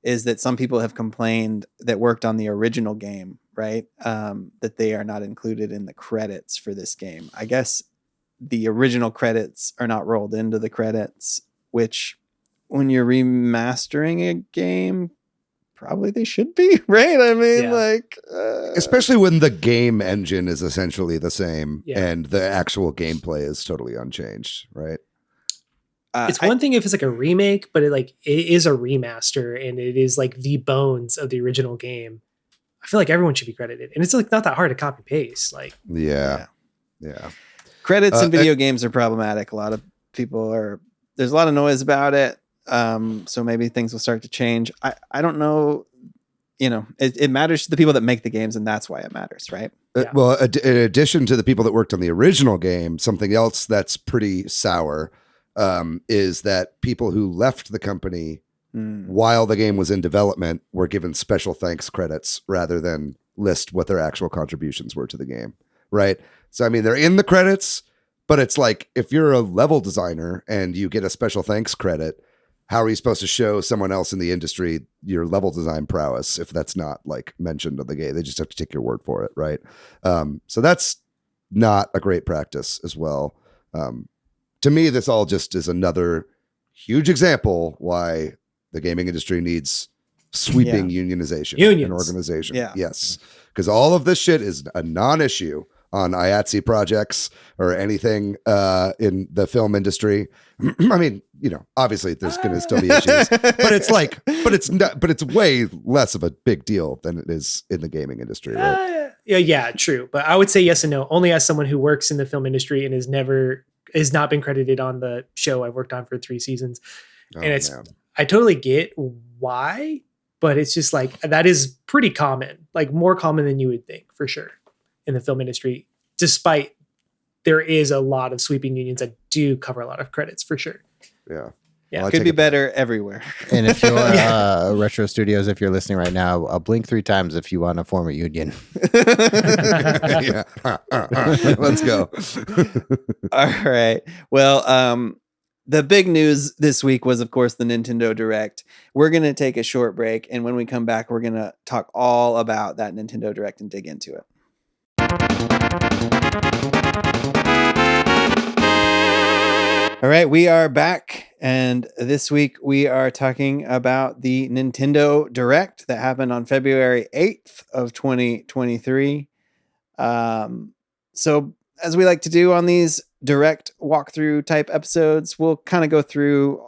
is that some people have complained that worked on the original game, right? That they are not included in the credits for this game. I guess the original credits are not rolled into the credits, which when you're remastering a game, probably they should be, right? I mean, especially when the game engine is essentially the same and the actual gameplay is totally unchanged, right? It's one thing if it's like a remake, but it is a remaster and it is like the bones of the original game. I feel like everyone should be credited, and it's like not that hard to copy paste. Like, yeah. Credits in video games are problematic. A lot of people there's a lot of noise about it. So maybe things will start to change. I don't know. It matters to the people that make the games, and that's why it matters, right? Well, in addition to the people that worked on the original game, something else that's pretty sour is that people who left the company while the game was in development were given special thanks credits rather than list what their actual contributions were to the game, right? So, I mean, they're in the credits, but it's like if you're a level designer and you get a special thanks credit, how are you supposed to show someone else in the industry your level design prowess if that's not like mentioned in the game? They just have to take your word for it, right? So that's not a great practice as well. To me, this all just is another huge example why the gaming industry needs sweeping unionization and organization. Yeah. Yes, because all of this shit is a non-issue on IATSE projects or anything in the film industry. I mean, obviously there's going to still be issues, but it's way less of a big deal than it is in the gaming industry, right? Yeah, true. But I would say yes and no, only as someone who works in the film industry and has not been credited on the show I've worked on for 3 seasons. I totally get why, but it's just like, that is pretty common, like more common than you would think for sure in the film industry, despite there is a lot of sweeping unions that do cover a lot of credits for sure. Yeah. Yeah, well, could be better everywhere. And if you're Retro Studios, if you're listening right now, blink 3 times if you want to form a union. Yeah. Let's go. All right. Well, the big news this week was, of course, the Nintendo Direct. We're going to take a short break, and when we come back, we're going to talk all about that Nintendo Direct and dig into it. All right, we are back, and this week we are talking about the Nintendo Direct that happened on February 8th of 2023. So as we like to do on these Direct walkthrough type episodes, we'll kind of go through,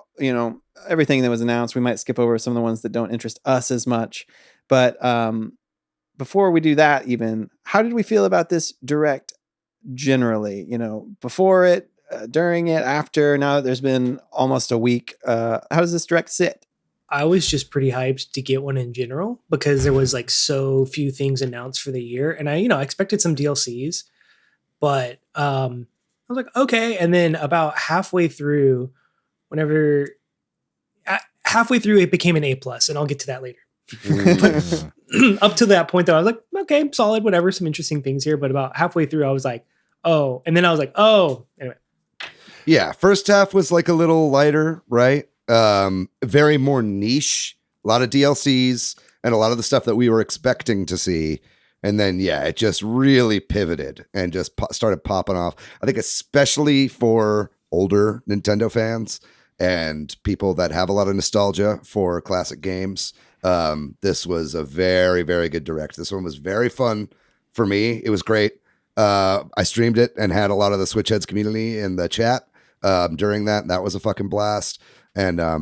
everything that was announced. We might skip over some of the ones that don't interest us as much, but before we do that, even, how did we feel about this Direct generally? Before it, during it, after, now that there's been almost a week, how does this Direct sit? I was just pretty hyped to get one in general because there was like so few things announced for the year, and I expected some DLCs, but I was like, okay. And then about halfway through, it became an A+, and I'll get to that later. But up to that point, though, I was like, okay, solid, whatever, some interesting things here. But about halfway through, I was like, oh, and then I was like, oh, anyway. Yeah, first half was like a little lighter, right? Very more niche, a lot of DLCs and a lot of the stuff that we were expecting to see. And then, it just really pivoted and just started popping off. I think especially for older Nintendo fans and people that have a lot of nostalgia for classic games. This was a very, very good Direct. This one was very fun for me. It was great. I streamed it and had a lot of the Switch Headz community in the chat during that. That was a fucking blast. And I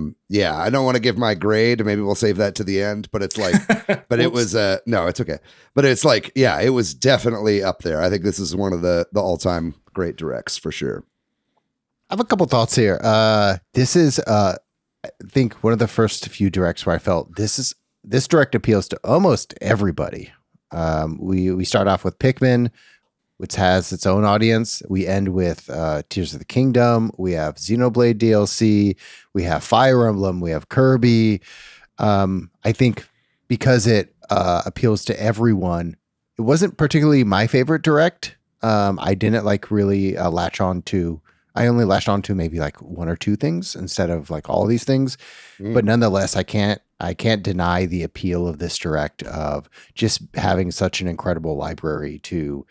don't want to give my grade. Maybe we'll save that to the end. But it's like, but it was no, it's okay. But it's like, it was definitely up there. I think this is one of the all-time great directs for sure. I have a couple thoughts here. This is, I think, one of the first few directs where I felt this direct appeals to almost everybody. We start off with Pikmin, which has its own audience. We end with Tears of the Kingdom. We have Xenoblade DLC. We have Fire Emblem. We have Kirby. I think because it appeals to everyone, it wasn't particularly my favorite direct. I didn't really latch on to. I only latched on to maybe like one or two things instead of like all these things. But nonetheless, I can't deny the appeal of this direct of just having such an incredible library to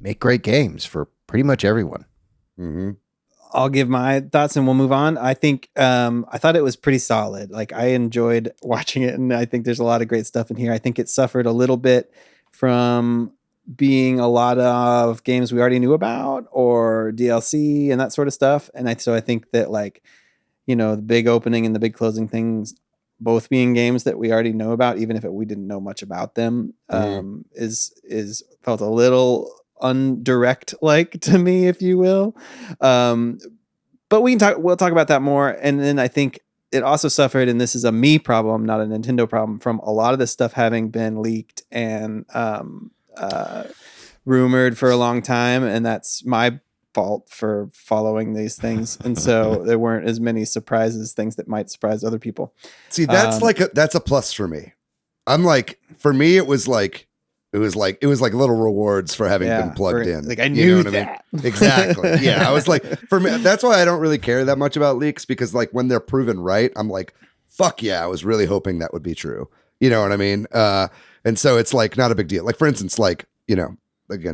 make great games for pretty much everyone. Mm-hmm. I'll give my thoughts and we'll move on. I think I thought it was pretty solid. Like I enjoyed watching it, and I think there's a lot of great stuff in here. I think it suffered a little bit from being a lot of games we already knew about or DLC and that sort of stuff. And so I think that the big opening and the big closing things, both being games that we already know about, even if we didn't know much about them, is felt a little undirect like to me, if you will. But we'll talk about that more. And then I think it also suffered, and this is a me problem, not a Nintendo problem, from a lot of this stuff having been leaked and rumored for a long time, and that's my fault for following these things. And so there weren't as many surprises, things that might surprise other people. See, that's that's a plus for me. I'm like, for me, it was like little rewards for having been plugged in. Like I knew that. I mean? Exactly. Yeah. I was like, for me, that's why I don't really care that much about leaks, because like when they're proven right, I'm like, fuck yeah, I was really hoping that would be true. You know what I mean? And so it's like not a big deal. Like for instance, again,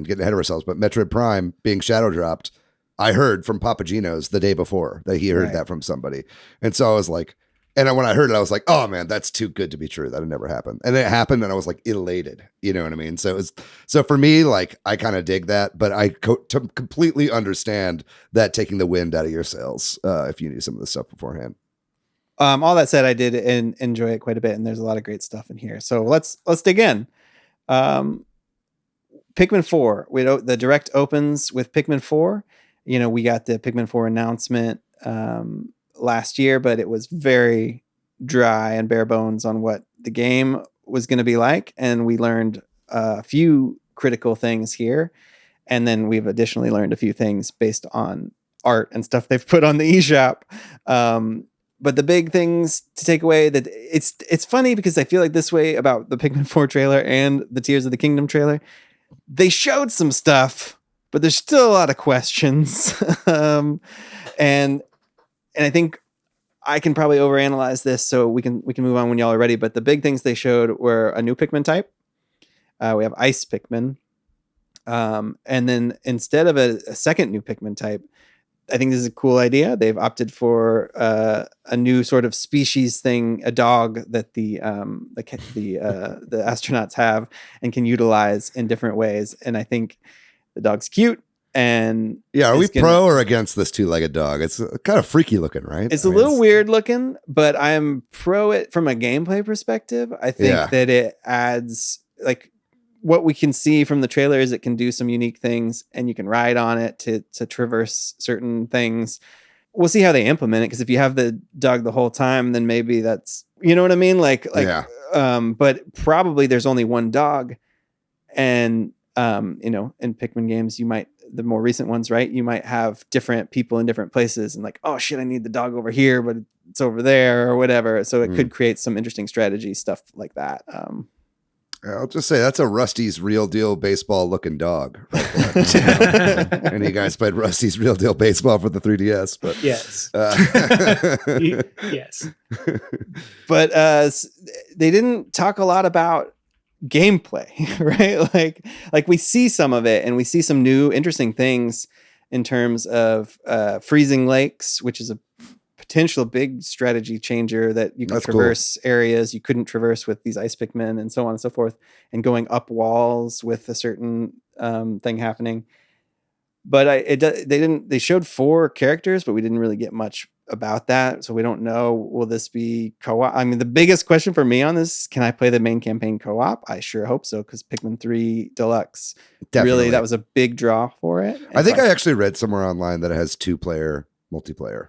getting ahead of ourselves, but Metroid Prime being shadow dropped, I heard from Papagino's the day before that he heard that from somebody. And so I was like, and when I heard it, I was like, oh man, that's too good to be true. That had never happened. And it happened, and I was like elated. You know what I mean? So for me, like I kind of dig that, but I completely understand that taking the wind out of your sails if you knew some of the stuff beforehand. All that said, I did enjoy it quite a bit, and there's a lot of great stuff in here. So let's dig in. Pikmin 4. The direct opens with Pikmin 4. We got the Pikmin 4 announcement last year, but it was very dry and bare bones on what the game was going to be like, and we learned a few critical things here, and then we've additionally learned a few things based on art and stuff they've put on the eShop. But the big things to take away, that it's funny because I feel like this way about the Pikmin 4 trailer and the Tears of the Kingdom trailer. They showed some stuff, but there's still a lot of questions. And I think I can probably overanalyze this, so we can move on when y'all are ready. But the big things they showed were a new Pikmin type. We have Ice Pikmin. And then instead of a second new Pikmin type, I think this is a cool idea. They've opted for a new sort of species thing, a dog that the astronauts have and can utilize in different ways. And I think the dog's cute. And are we pro or against this two-legged dog? It's kind of freaky looking, right? It's a little weird looking, but I'm pro it from a gameplay perspective. I think that it adds, like, what we can see from the trailer is it can do some unique things, and you can ride on it to traverse certain things. We'll see how they implement it, because if you have the dog the whole time, then maybe that's, you know what I mean? But probably there's only one dog, and in Pikmin games, the more recent ones, right? You might have different people in different places, and like, oh shit, I need the dog over here, but it's over there or whatever. So it could create some interesting strategy stuff like that. I'll just say that's a Rusty's Real Deal Baseball looking dog. Right there. And you guys played Rusty's Real Deal Baseball for the 3DS, but yes, yes. But they didn't talk a lot about gameplay, right? Like we see some of it, and we see some new interesting things in terms of freezing lakes, which is a potential big strategy changer, that you can traverse areas you couldn't traverse with these ice Pikmin, and so on and so forth, and going up walls with a certain thing happening. But they showed 4 characters, but we didn't really get much about that, so we don't know. Will this be co-op? I mean, the biggest question for me on this: can I play the main campaign co-op? I sure hope so, because Pikmin 3 Deluxe, really, that was a big draw for it. I think I actually read somewhere online that it has 2-player multiplayer.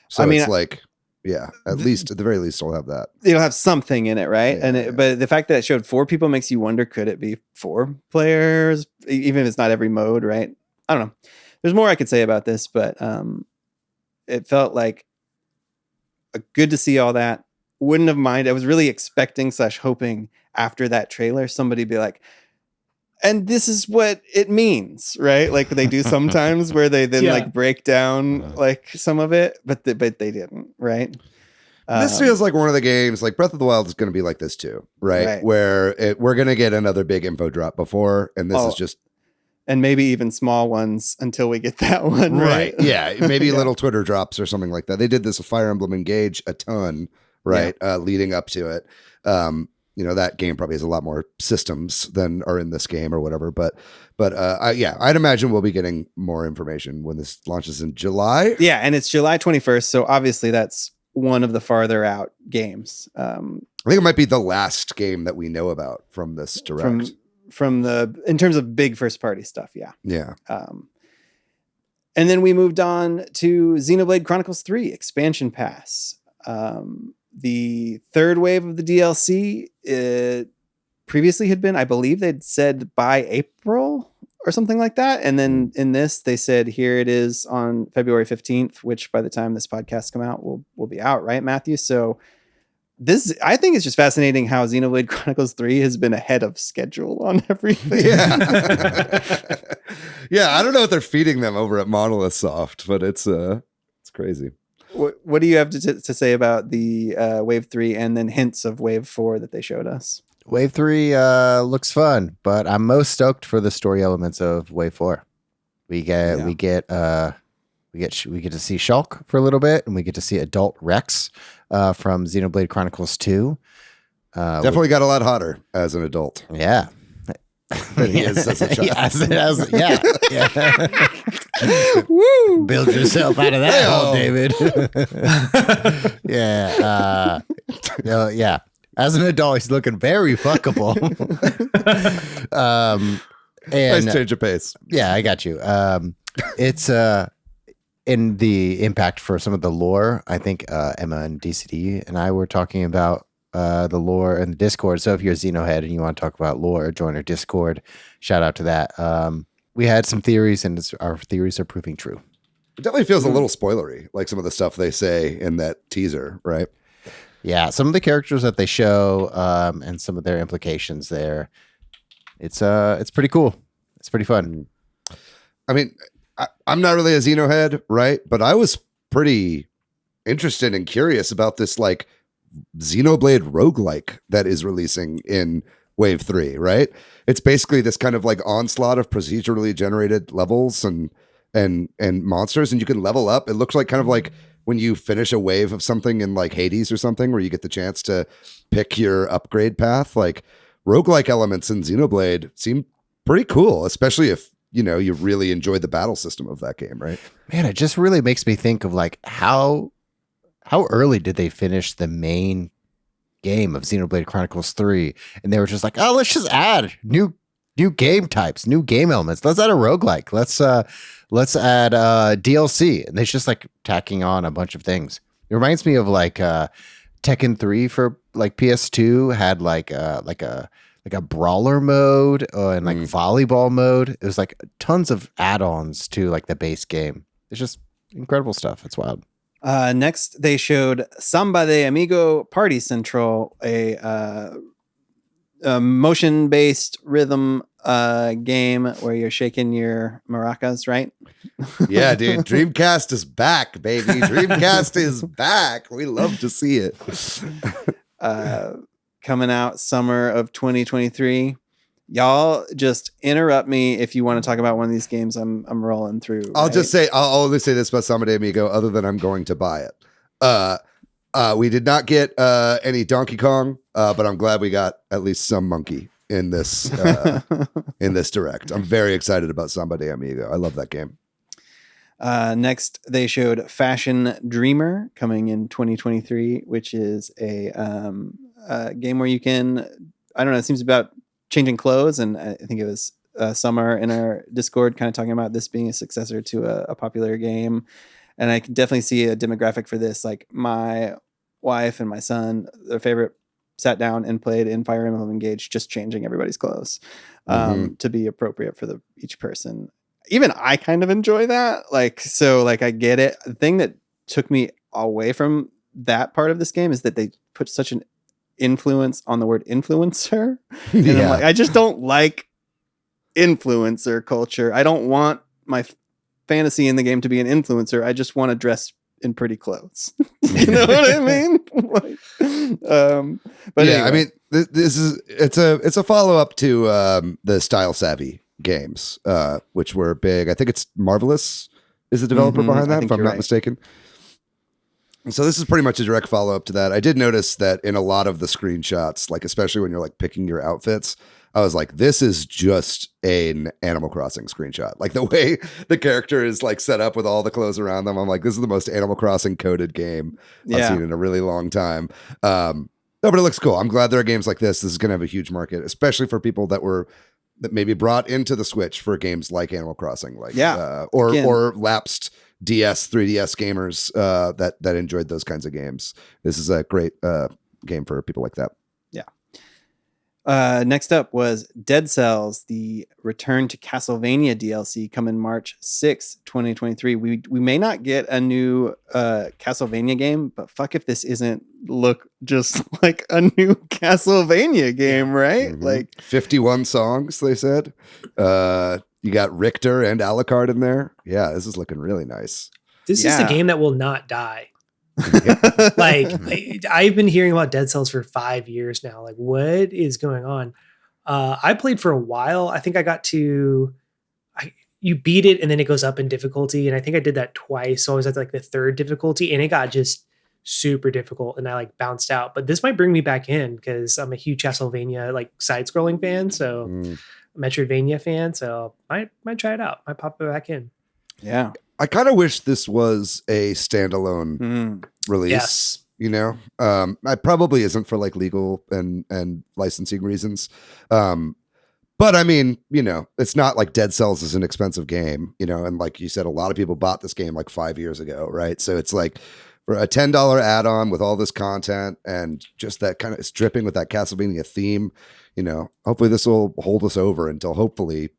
So I mean, it's like, yeah, at the very least, I'll have that. You'll have something in it, right? Yeah, But the fact that it showed 4 people makes you wonder: could it be 4 players, even if it's not every mode, right? I don't know. There's more I could say about this, but it felt like good to see all that. Wouldn't have minded. I was really expecting / hoping after that trailer somebody be like, and this is what it means, right? Like they do sometimes, where they then like break down like some of it, but they didn't, right? This feels like one of the games, like Breath of the Wild is going to be like this too, right? Where we're going to get another big info drop before, and this is just. And maybe even small ones until we get that one, right? Yeah, maybe little Twitter drops or something like that. They did this with Fire Emblem Engage a ton, right? Leading up to it. That game probably has a lot more systems than are in this game or whatever. But I'd imagine we'll be getting more information when this launches in July. Yeah, and it's July 21st. So obviously that's one of the farther out games. I think it might be the last game that we know about from this direct. In terms of big first party stuff. Yeah. And then we moved on to Xenoblade Chronicles 3 expansion pass. The third wave of the DLC, it previously had been, I believe they'd said by April or something like that. And then in this, they said, here it is on February 15th, which by the time this podcast come out, will be out, right, Matthew? So this, I think it's just fascinating how Xenoblade Chronicles 3 has been ahead of schedule on everything. Yeah, I don't know what they're feeding them over at Monolith Soft, but it's crazy. What do you have to say about the Wave 3 and then hints of Wave 4 that they showed us? Wave 3 looks fun, but I'm most stoked for the story elements of Wave 4. We get to see Shulk for a little bit, and we get to see adult Rex from Xenoblade Chronicles 2. Definitely got a lot hotter as an adult. Yeah. Than he is as a child. Woo! Build yourself out of that hole, David. Yeah. As an adult, he's looking very fuckable. Nice change of pace. Yeah, I got you. It's in the impact for some of the lore. I think Emma and DCD and I were talking about the lore in the Discord. So if you're a Xenohead and you want to talk about lore, join our Discord. Shout out to that. We had some theories, and our theories are proving true. It definitely feels a little spoilery, like some of the stuff they say in that teaser, right? Yeah, some of the characters that they show and some of their implications there. It's pretty cool. It's pretty fun. I mean, I'm not really a Xenohead, right? But I was pretty interested and curious about this, like, Xenoblade roguelike that is releasing in Wave 3, right? It's basically this kind of like onslaught of procedurally generated levels and monsters, and you can level up. It looks like kind of like when you finish a wave of something in like Hades or something, where you get the chance to pick your upgrade path. Like roguelike elements in Xenoblade seem pretty cool, especially if you really enjoyed the battle system of that game, right? Man, it just really makes me think of like how early did they finish the main game of Xenoblade Chronicles 3? And they were just like, oh, let's just add new game types, new game elements. Let's add a roguelike. Let's add DLC. And they just like tacking on a bunch of things. It reminds me of like Tekken 3 for like PS2 had like a brawler mode and like volleyball mode. It was like tons of add-ons to like the base game. It's just incredible stuff. It's wild. Next, they showed Samba de Amigo Party Central, a motion-based rhythm game where you're shaking your maracas, right? Yeah, dude. Dreamcast is back, baby. Dreamcast is back. We love to see it. Coming out summer of 2023. Y'all just interrupt me if you want to talk about one of these games I'm rolling through. I'll just say, I'll only say this about Samba de Amigo, other than I'm going to buy it. We did not get any Donkey Kong, but I'm glad we got at least some monkey in this in this direct. I'm very excited about Samba de Amigo. I love that game. Next, they showed Fashion Dreamer coming in 2023, which is a game where you can, I don't know, it seems about changing clothes. And I think it was Summer in our Discord kind of talking about this being a successor to a popular game. And I can definitely see a demographic for this. Like my wife and my son, their favorite, sat down and played in Fire Emblem Engage, just changing everybody's clothes to be appropriate for each person. Even I kind of enjoy that. Like, so like I get it. The thing that took me away from that part of this game is that they put such an influence on the word influencer. And I'm like, I just don't like influencer culture. I don't want my fantasy in the game to be an influencer. I just want to dress in pretty clothes. You know what I mean? But yeah, anyway. I mean, it's a follow up to the Style Savvy games, which were big. I think it's Marvelous is the developer behind that, if I'm not mistaken. And so this is pretty much a direct follow up to that. I did notice that in a lot of the screenshots, like especially when you're like picking your outfits, I was like, this is just an Animal Crossing screenshot. Like the way the character is like set up with all the clothes around them. I'm like, this is the most Animal Crossing coded game I've seen in a really long time. No, but it looks cool. I'm glad there are games like this. This is going to have a huge market, especially for people that maybe brought into the Switch for games like Animal Crossing, like or lapsed 3DS gamers that enjoyed those kinds of games. This is a great game for people like that. Next up was Dead Cells, the Return to Castlevania DLC, coming March 6th, 2023. We may not get a new Castlevania game, but fuck if this isn't look just like a new Castlevania game, right? Like 51 songs, they said. You got Richter and Alucard in there. Yeah, this is looking really nice. This is a game that will not die. Like I've been hearing about Dead Cells for 5 years now. Like, what is going on? I played for a while. I think I got to you beat it and then it goes up in difficulty, and I think I did that twice. So I was at like the third difficulty and it got just super difficult and I like bounced out. But this might bring me back in because I'm a huge Castlevania like side-scrolling fan, so Metroidvania fan, so I might try it out. Might pop it back in. Yeah. I kind of wish this was a standalone release. Yes. You know, it probably isn't for like legal and licensing reasons. But I mean, you know, it's not like Dead Cells is an expensive game, you know, and like you said, a lot of people bought this game like 5 years ago, right? So it's like for a $10 add-on with all this content and just that kind of it's dripping with that Castlevania theme, you know, hopefully this will hold us over until hopefully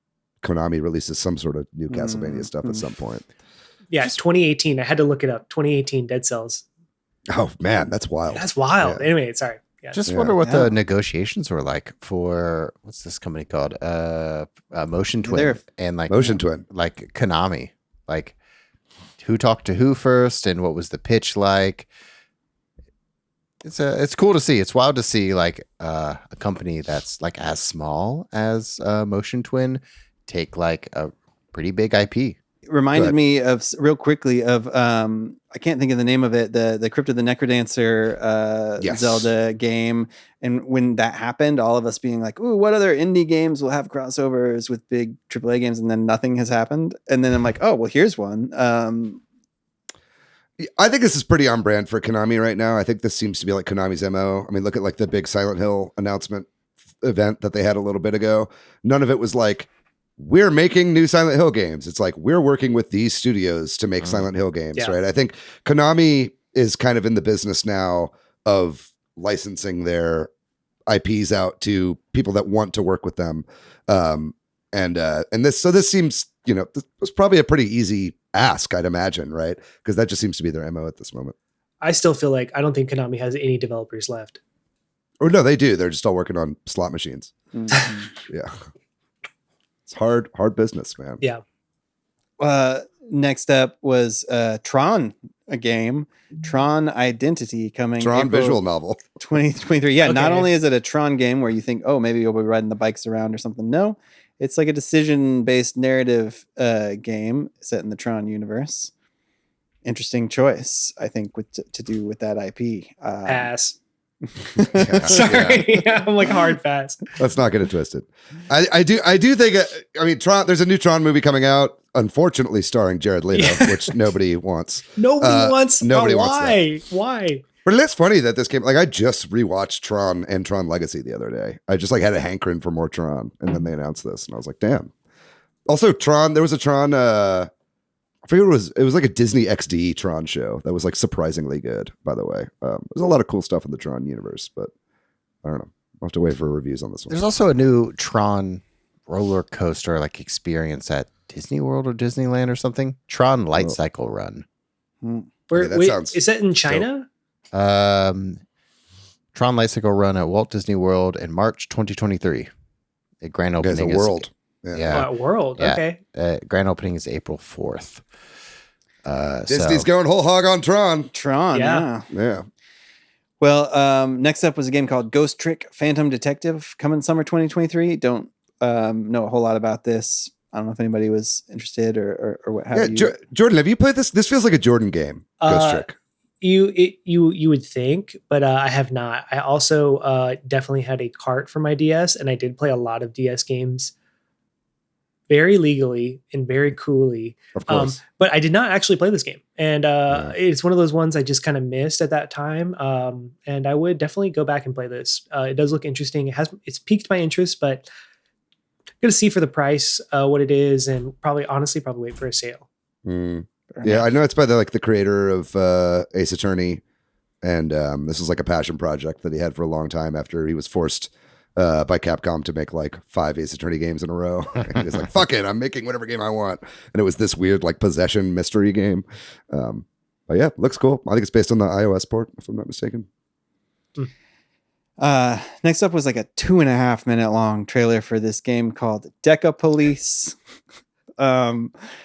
Konami releases some sort of new Castlevania stuff at some point. Yeah, 2018. I had to look it up. 2018 Dead Cells. Oh man, that's wild. That's wild. Yeah. Anyway, sorry. Yeah. Just wonder what the negotiations were like for what's this company called? Motion Twin and like Motion Twin, like Konami. Like who talked to who first and what was the pitch like? It's cool to see. It's wild to see like a company that's like as small as Motion Twin take like a pretty big IP. It reminded me of real quickly of I can't think of the name of it, the Crypt of the Necrodancer Zelda game. And when that happened, all of us being like, ooh, what other indie games will have crossovers with big AAA games? And then nothing has happened. And then I'm like, oh, well, here's one. I think this is pretty on brand for Konami right now. I think this seems to be like Konami's MO. I mean, look at like the big Silent Hill announcement event that they had a little bit ago. None of it was like, we're making new Silent Hill games. It's like, we're working with these studios to make Silent Hill games, right? I think Konami is kind of in the business now of licensing their IPs out to people that want to work with them. And this seems, you know, this was probably a pretty easy ask, I'd imagine, right? Because that just seems to be their MO at this moment. I still feel like I don't think Konami has any developers left. Or no, they do. They're just all working on slot machines. Yeah. It's hard business, man. Yeah. Next up was Tron, a game. Tron Identity coming. Tron April visual novel. 2023. Yeah, Okay. Not only is it a Tron game where you think, oh, maybe you'll be riding the bikes around or something. No, it's like a decision-based narrative game set in the Tron universe. Interesting choice, I think, to do with that IP. Pass. Sorry, I'm like hard pass. Let's not get it twisted. I do think. I mean, Tron. There's a new Tron movie coming out. unfortunately starring Jared Leto, which nobody wants. Nobody wants. Nobody wants why? Why? But it's funny that this game, like I just rewatched Tron and Tron Legacy the other day. I just like had a hankering for more Tron, and then they announced this, and I was like, damn. Also, Tron, there was a Tron, I forget what it was like a Disney XD Tron show that was like surprisingly good, by the way. There's a lot of cool stuff in the Tron universe, but I don't know. I'll have to wait for reviews on this one. There's also a new Tron roller coaster like experience at Disney World or Disneyland or something. Tron Light Cycle Run. Where, that wait, sounds is that in China? Tron Light Cycle Run at Walt Disney World in March 2023. The grand Okay, opening it's a world. Yeah. World. Yeah. Okay. Grand opening is April 4th. Disney's going whole hog on Tron. Tron, Yeah. Yeah. Well, next up was a game called Ghost Trick Phantom Detective coming summer 2023. Don't know a whole lot about this. I don't know if anybody was interested or what have you. Jordan, have you played this? This feels like a Jordan game. Ghost Trick. You would think, but I have not. I also definitely had a cart for my DS, and I did play a lot of DS games very legally and very coolly. Of course. But I did not actually play this game. And it's one of those ones I just kind of missed at that time. And I would definitely go back and play this. It does look interesting. It's piqued my interest, but I'm going to see for the price what it is, and probably wait for a sale. Yeah, I know it's by the creator of Ace Attorney, and this is like a passion project that he had for a long time after he was forced by Capcom to make like 5 Ace Attorney games in a row. And he was like, fuck it, I'm making whatever game I want. And it was this weird like possession mystery game. But yeah, looks cool. I think it's based on the iOS port, if I'm not mistaken. Next up was like a 2.5 minute long trailer for this game called Deca Police,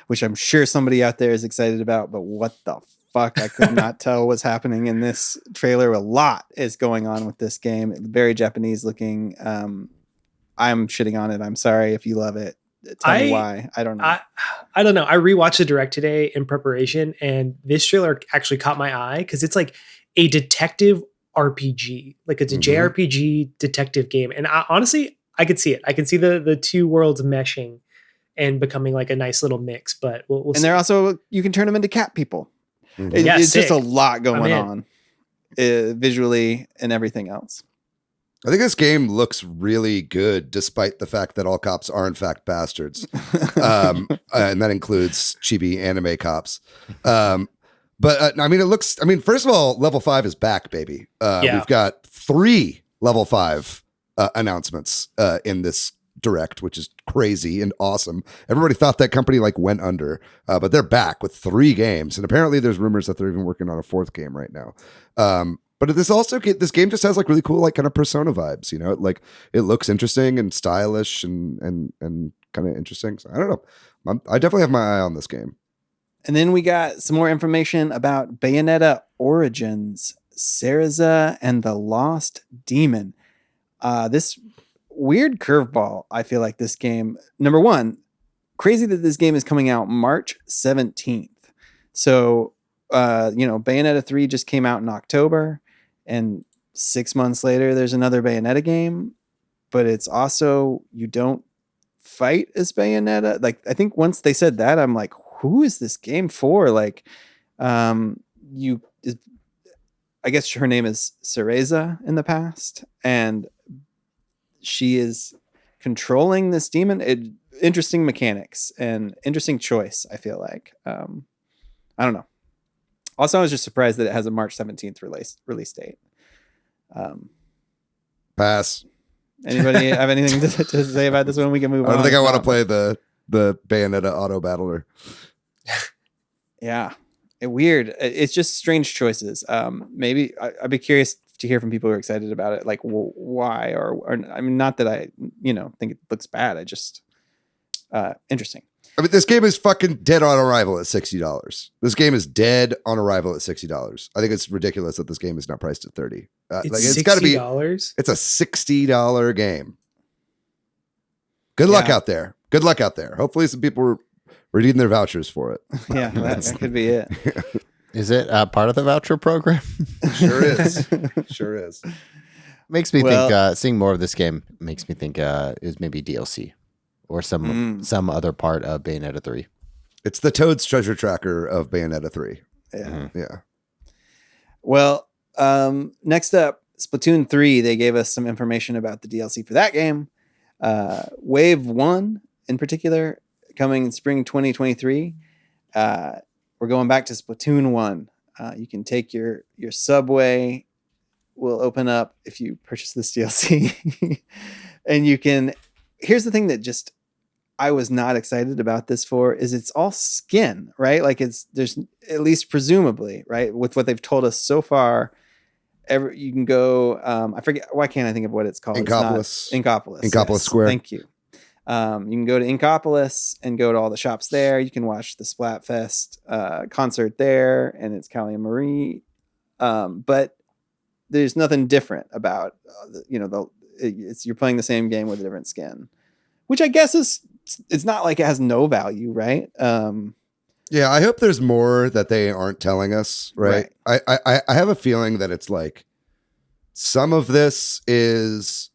which I'm sure somebody out there is excited about, but what the fuck? I could not tell what's happening in this trailer. A lot is going on with this game. Very Japanese looking. I'm shitting on it. I'm sorry if you love it. Tell me why. I don't know. I don't know. I rewatched the direct today in preparation, and this trailer actually caught my eye because it's like a detective RPG. Like it's a JRPG detective game. And honestly, I could see it. I can see the two worlds meshing and becoming like a nice little mix, but we'll see. They're also, you can turn them into cat people. Yeah, it's sick. just a lot going on visually and everything else. I think this game looks really good, despite the fact that all cops are in fact bastards. And that includes chibi anime cops. But I mean, first of all, level 5 is back, baby. We've got 3 level 5 announcements in this direct, which is crazy and awesome. Everybody thought that company like went under, but they're back with 3 games. And apparently there's rumors that they're even working on a 4th game right now. But this game just has like really cool, like kind of Persona vibes, you know, like it looks interesting and stylish and kind of interesting. So I don't know. I definitely have my eye on this game. And then we got some more information about Bayonetta Origins, Cereza and the Lost Demon. This weird curveball, I feel like this game. Number one, crazy that this game is coming out March 17th. So, Bayonetta 3 just came out in October, and 6 months later, there's another Bayonetta game, but it's also, you don't fight as Bayonetta. Like, I think once they said that, I'm like, who is this game for? Like, I guess her name is Cereza in the past, and she is controlling this demon. Interesting mechanics and interesting choice, I feel like. I don't know. Also, I was just surprised that it has a March 17th release date. Pass. Anybody have anything to say about this one? We can move on. I don't think I want to play the Bayonetta auto battler. Yeah. Weird. It's just strange choices. Maybe I'd be curious to hear from people who are excited about it. Like, why? Or I mean, not that I, think it looks bad. I just, interesting. I mean, this game is fucking dead on arrival at $60. This game is dead on arrival at $60. I think it's ridiculous that this game is not priced at $30. It's got to be $60? It's a $60 game. Good luck out there. Good luck out there. Hopefully some people were redeeming their vouchers for it. Yeah, that could be it. Is it part of the voucher program? Sure is. Sure is. Makes me think seeing more of this game makes me think it was maybe DLC or some other part of Bayonetta 3. It's the Toad's treasure tracker of Bayonetta 3. Yeah. Yeah. Well, next up, Splatoon 3. They gave us some information about the DLC for that game. Wave 1 in particular, coming in spring 2023. We're going back to Splatoon 1. You can take your subway will open up if you purchase this DLC. And you can, here's the thing that just I was not excited about this for is it's all skin, right? Like there's at least presumably, right? With what they've told us so far, you can go, I forget, why can't I think of what it's called? Inkopolis. Inkopolis Yes, Square. Thank you. You can go to Inkopolis and go to all the shops there. You can watch the Splatfest concert there, and it's Callie and Marie. But there's nothing different about, you're playing the same game with a different skin, which I guess it's not like it has no value, right? Yeah, I hope there's more that they aren't telling us, right? I have a feeling that it's like some of this is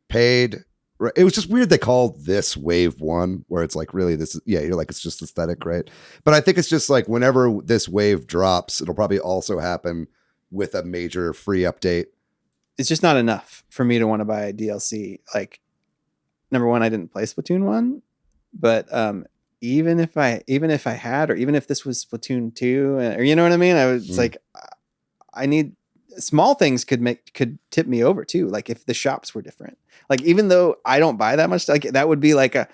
paid. Right? It was just weird they called this Wave 1, where it's like, really, this is, you're like, it's just aesthetic, right? But I think it's just like whenever this wave drops, it'll probably also happen with a major free update. It's just not enough for me to want to buy a DLC. Like, number one, I didn't play Splatoon 1, but even if I had, or even if this was Splatoon 2, or you know what I mean? It's like, I need small things could tip me over too. Like if the shops were different, like even though I don't buy that much, like that would be like I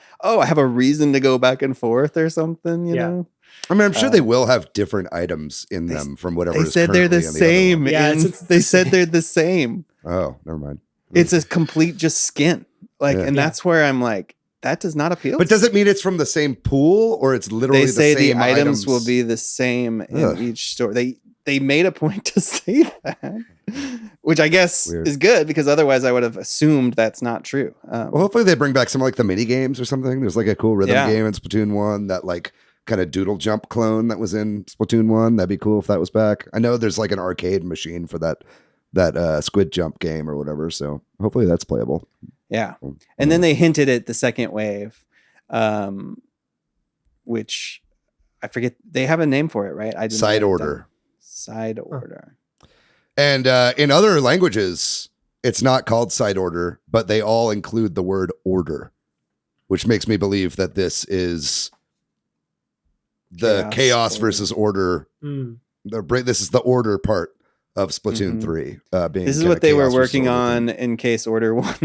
have a reason to go back and forth or something, you know? I mean, I'm sure they will have different items in them from whatever. They said they're the same. They said they're the same. Oh, never mind. It's a complete just skin. Like, and that's where I'm like, that does not appeal. But does it mean it's from the same pool, or it's literally the same? They say the items will be the same in each store. They made a point to say that, which I guess is good, because otherwise I would have assumed that's not true. Well, hopefully they bring back some like the mini games or something. There's like a cool rhythm game in Splatoon 1, that like kind of doodle jump clone that was in Splatoon 1. That'd be cool if that was back. I know there's like an arcade machine for that squid jump game or whatever. So hopefully that's playable. Yeah. And then they hinted at the second wave, which I forget. They have a name for it, right? Side order. Side order. And in other languages, it's not called side order, but they all include the word order, which makes me believe that this is the chaos versus order. This is the order part of Splatoon 3. This is what they were working on in case Order 1.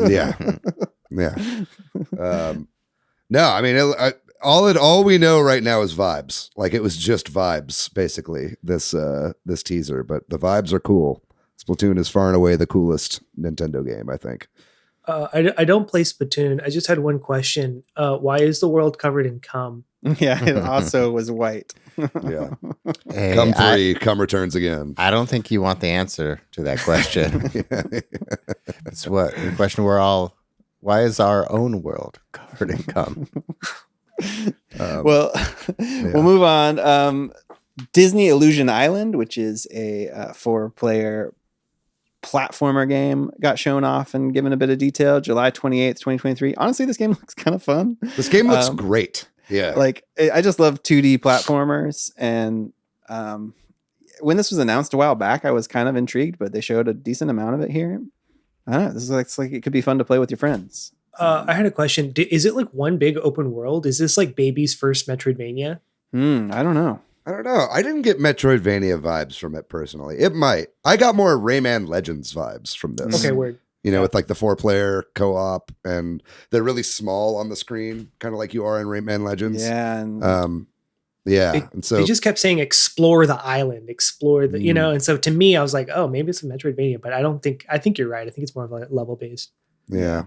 Yeah. No, I mean, all we know right now is vibes. Like it was just vibes, basically, this teaser. But the vibes are cool. Splatoon is far and away the coolest Nintendo game, I think. I don't play Splatoon. I just had one question. Why is the world covered in cum? Yeah, it also was white. Yeah. Hey, Come 3, come returns again. I don't think you want the answer to that question. It's the question why is our own world covered in cum? We'll move on. Disney Illusion Island, which is a 4-player platformer game, got shown off and given a bit of detail. July 28th, 2023. Honestly, this game looks kind of fun. This game looks great. Yeah. Like, I just love 2D platformers. And when this was announced a while back, I was kind of intrigued, but they showed a decent amount of it here. I don't know. This looks like it could be fun to play with your friends. I had a question. Is it like one big open world? Is this like baby's first Metroidvania? I don't know. I didn't get Metroidvania vibes from it personally. It might. I got more Rayman Legends vibes from this. Okay, word. With like the 4-player co-op, and they're really small on the screen, kind of like you are in Rayman Legends. Yeah. And and so they just kept saying explore the island, explore the, and so to me, I was like, oh, maybe it's a Metroidvania, but I think you're right. I think it's more of a level based. Yeah.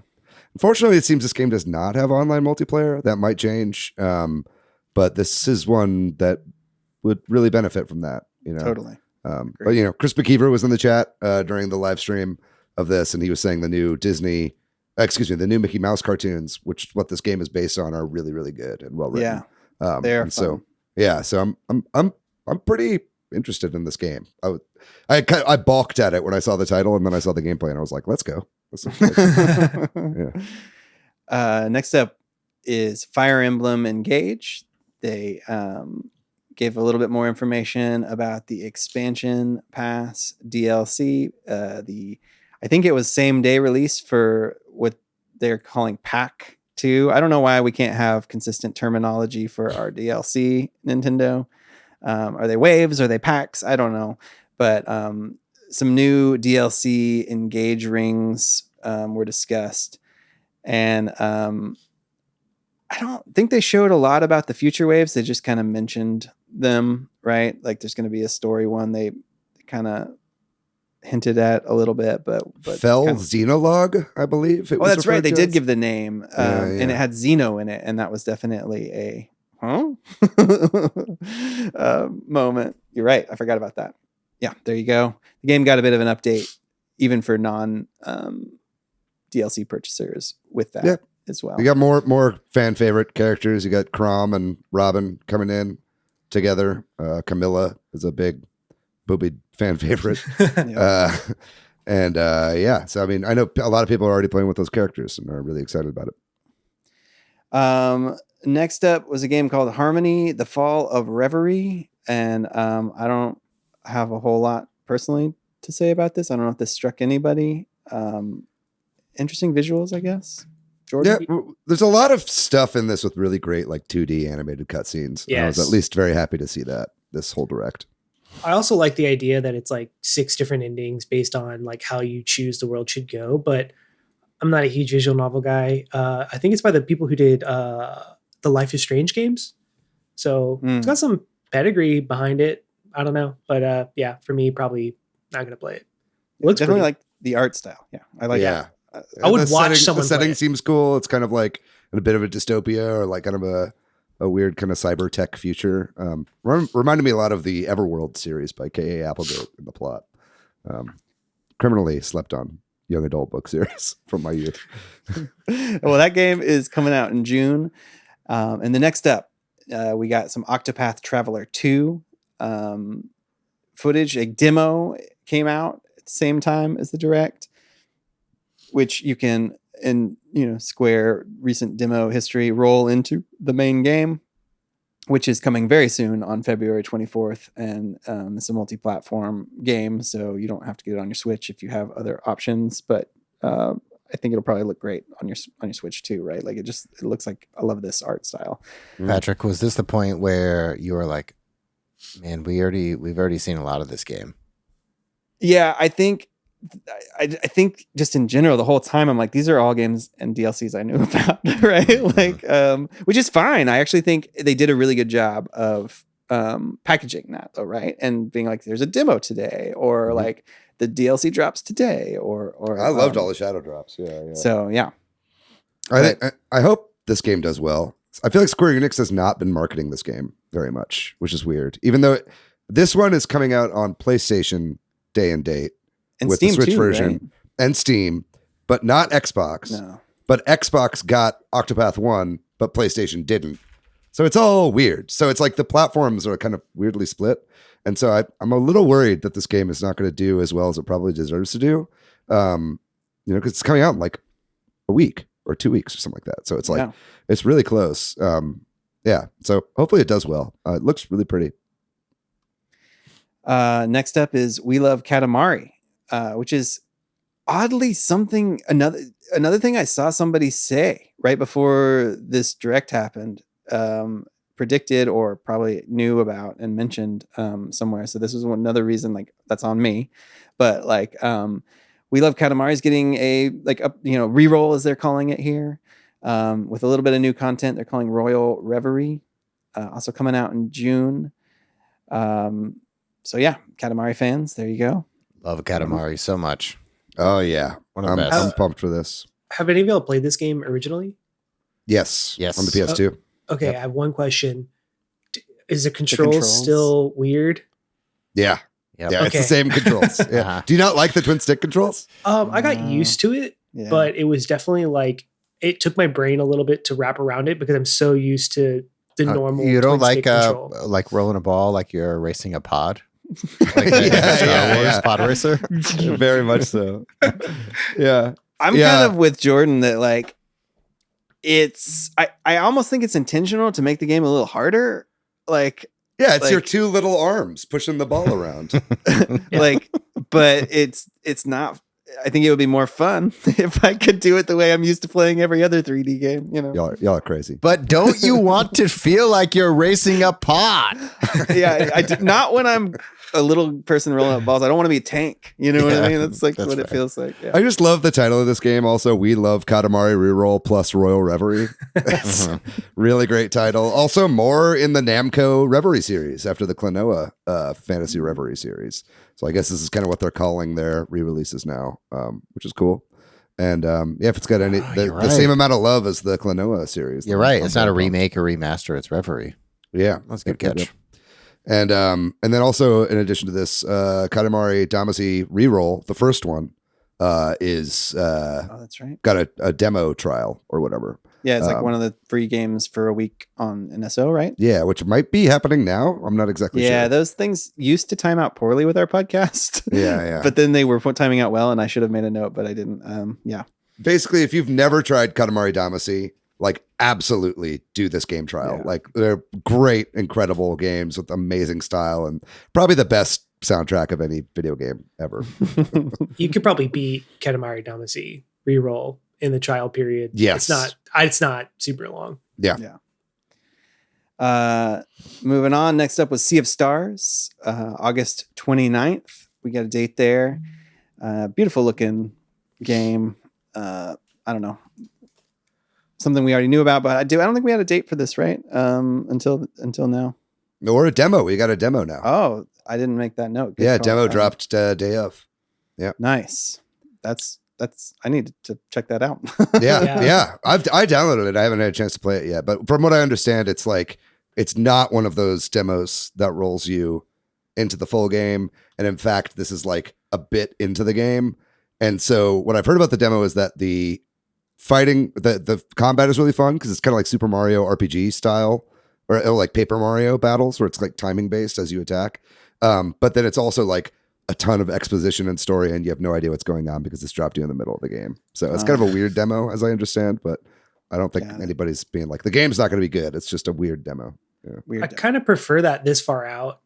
Unfortunately, it seems this game does not have online multiplayer. That might change. But this is one that would really benefit from that, Totally. But Chris McKeever was in the chat during the live stream of this, and he was saying the new Mickey Mouse cartoons, which is what this game is based on, are really, really good and well written. Yeah. They're fun. So I'm pretty interested in this game. I balked at it when I saw the title, and then I saw the gameplay, and I was like, let's go. Next up is Fire Emblem Engage. They gave a little bit more information about the expansion pass DLC. I think it was same day release for what they're calling Pack 2. I don't know why we can't have consistent terminology for our DLC, Nintendo. Are they waves? Are they packs? I don't know. But some new DLC engage rings were discussed. And I don't think they showed a lot about the future waves. They just kind of mentioned them, right? Like there's going to be a story one they kind of hinted at a little bit, but Fell Xenologue, I believe. Oh, that's right. They did give the name, and it had Xeno in it, and that was definitely a moment. You're right. I forgot about that. Yeah, there you go. The game got a bit of an update, even for non DLC purchasers with that as well. You got more fan favorite characters. You got Crom and Robin coming in together. Camilla is a big booby fan favorite. So I mean, I know a lot of people are already playing with those characters and are really excited about it. Next up was a game called Harmony: The Fall of Reverie, and I don't have a whole lot personally to say about this. I don't know if this struck anybody. Interesting visuals, I guess. Jordan? Yeah, there's a lot of stuff in this with really great like 2D animated cutscenes. Yes. I was at least very happy to see that this whole direct. I also like the idea that it's like 6 different endings based on like how you choose the world should go, but I'm not a huge visual novel guy. I think it's by the people who did the Life is Strange games. So it's got some pedigree behind it. I don't know. But yeah, for me, probably not going to play it. It looks definitely pretty. like the art style. Yeah, I like it. I would watch someone The setting play it. seems cool. It's kind of like a bit of a dystopia or like kind of a weird kind of cyber tech future. Reminded me a lot of the Everworld series by K.A. Applegate in the plot. Criminally slept on young adult book series from my youth. Well, that game is coming out in June. And the next up, we got some Octopath Traveler 2 footage. A demo came out at the same time as the direct, which you can, in Square recent demo history, roll into the main game, which is coming very soon on February 24th. And it's a multi-platform game, so you don't have to get it on your Switch if you have other options. But I think it'll probably look great on your Switch too, right? Like it looks like, I love this art style. Patrick, was this the point where you were like, man, we've already seen a lot of this game? Yeah, I think just in general, the whole time I'm like, these are all games and DLCs I knew about, right? Like, which is fine. I actually think they did a really good job of packaging that, though, right? And being like, there's a demo today, or like the DLC drops today, or I loved all the shadow drops. Yeah. So yeah, I hope this game does well. I feel like Square Enix has not been marketing this game very much, which is weird. Even though this one is coming out on PlayStation day and date. And with Steam the Switch too, version, right? and Steam, but not Xbox. No. But Xbox got Octopath 1, but PlayStation didn't. So it's all weird. So it's like the platforms are kind of weirdly split. And so I'm a little worried that this game is not going to do as well as it probably deserves to do. Because it's coming out in like a week or 2 weeks or something like that. So it's like, it's really close. So hopefully it does well. It looks really pretty. Next up is We Love Katamari, which is oddly another thing I saw somebody say right before this direct happened, predicted or probably knew about and mentioned somewhere. So this was another reason, like, that's on me. But like, We Love Katamari is getting a reroll, as they're calling it here, with a little bit of new content. They're calling Royal Reverie, also coming out in June. So yeah, Katamari fans, there you go. Love Katamari so much. Oh yeah, I'm pumped for this. Have any of y'all played this game originally? Yes, on the PS2. Okay, Yep. I have one question. Is the controls still weird? Yeah. Yep. Yeah, it's the same controls. Yeah. Uh-huh. Do you not like the twin stick controls? I got used to it, but it was definitely like, it took my brain a little bit to wrap around it because I'm so used to the normal. You don't twin stick like control. like rolling a ball like you're racing a pod? Like the Star Wars pod racer? Very much so. Yeah. I'm kind of with Jordan that like I almost think it's intentional to make the game a little harder. Like, Yeah, it's your two little arms pushing the ball around. like, but it's not. I think it would be more fun if I could do it the way I'm used to playing every other 3D game. You know, Y'all are crazy. But don't you want to feel like you're racing a pod? Yeah, I do, not when I'm a little person rolling up balls. I don't want to be a tank. You know what I mean? That's like what it feels like. Yeah. I just love the title of this game. Also, we love Katamari Reroll plus Royal Reverie. It's really great title. Also, more in the Namco Reverie series after the Klonoa Fantasy Reverie series. So I guess this is kind of what they're calling their re-releases now, which is cool. And if it's got the same amount of love as the Klonoa series. You're right. It's not a remake or remaster. It's Reverie. Yeah. That's a good catch. Yep. And then also in addition to this, Katamari Damacy Reroll, the first one, is that's right. got a demo trial or whatever. Yeah, it's like one of the free games for a week on NSO, right? Yeah, which might be happening now. I'm not exactly sure. Yeah, those things used to time out poorly with our podcast. Yeah. But then they were timing out well, and I should have made a note, but I didn't. Yeah. Basically, if you've never tried Katamari Damacy, like absolutely do this game trial. Yeah. Like they're great, incredible games with amazing style and probably the best soundtrack of any video game ever. You could probably beat Katamari Damacy Reroll in the trial period. Yes. It's not super long. Yeah. Moving on. Next up was Sea of Stars, August 29th. We got a date there. Beautiful looking game. I don't know. Something we already knew about, but I don't think we had a date for this, right? Until now. Or a demo. We got a demo now. Oh, I didn't make that note. Good call. Demo dropped day of. Yeah. Nice. That's I need to check that out. Yeah. I downloaded it. I haven't had a chance to play it yet, but from what I understand, it's like it's not one of those demos that rolls you into the full game. And in fact, this is like a bit into the game. And so what I've heard about the demo is that the fighting, the combat is really fun because it's kind of like Super Mario RPG style or like Paper Mario battles where it's like timing based as you attack. But then it's also like a ton of exposition and story and you have no idea what's going on because it's dropped you in the middle of the game. So it's kind of a weird demo as I understand, but I don't think anybody's being like, the game's not going to be good. It's just a weird demo. Yeah. Weird I demo. kind of prefer that this far out,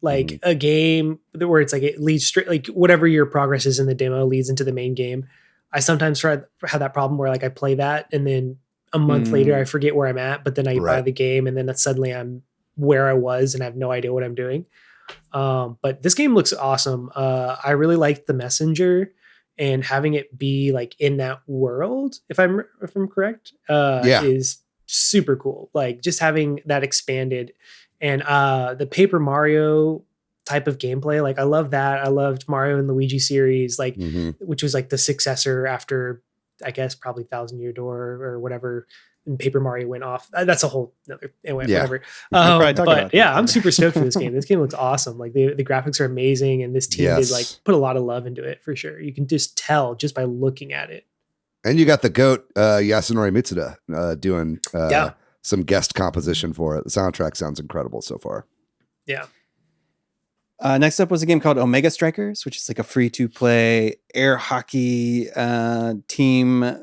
like a game where it's like it leads straight, like whatever your progress is in the demo leads into the main game. I sometimes have that problem where like I play that and then a month later I forget where I'm at, but then I buy the game and then suddenly I'm where I was and I have no idea what I'm doing. But this game looks awesome. I really liked the messenger and having it be like in that world, if I'm correct, is super cool. Like just having that expanded and the Paper Mario type of gameplay. Like I love that. I loved Mario and Luigi series, like which was like the successor after, I guess, probably Thousand Year Door or whatever. And Paper Mario went off. That's a whole another whatever. But yeah, I'm super stoked for this game. This game looks awesome. Like the graphics are amazing, and this team did like put a lot of love into it for sure. You can just tell just by looking at it. And you got the GOAT Yasunori Mitsuda doing some guest composition for it. The soundtrack sounds incredible so far. Yeah. Next up was a game called Omega Strikers, which is like a free-to-play air hockey team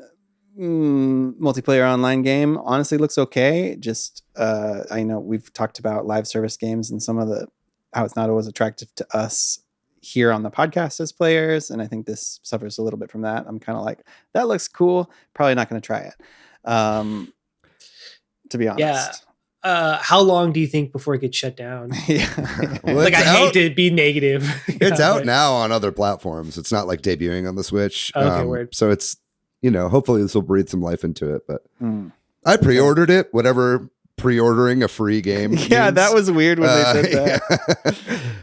multiplayer online game. Honestly, looks okay. Just I know we've talked about live service games and some of how it's not always attractive to us here on the podcast as players, and I think this suffers a little bit from that. I'm kind of like, that looks cool. Probably not going to try it. To be honest. Yeah. How long do you think before it gets shut down? Well, like I hate to be negative. It's out now on other platforms. It's not like debuting on the Switch. Okay, word. So it's, hopefully this will breathe some life into it. But I pre-ordered it, whatever pre-ordering a free game. Yeah, means. that was weird when they said that. Yeah.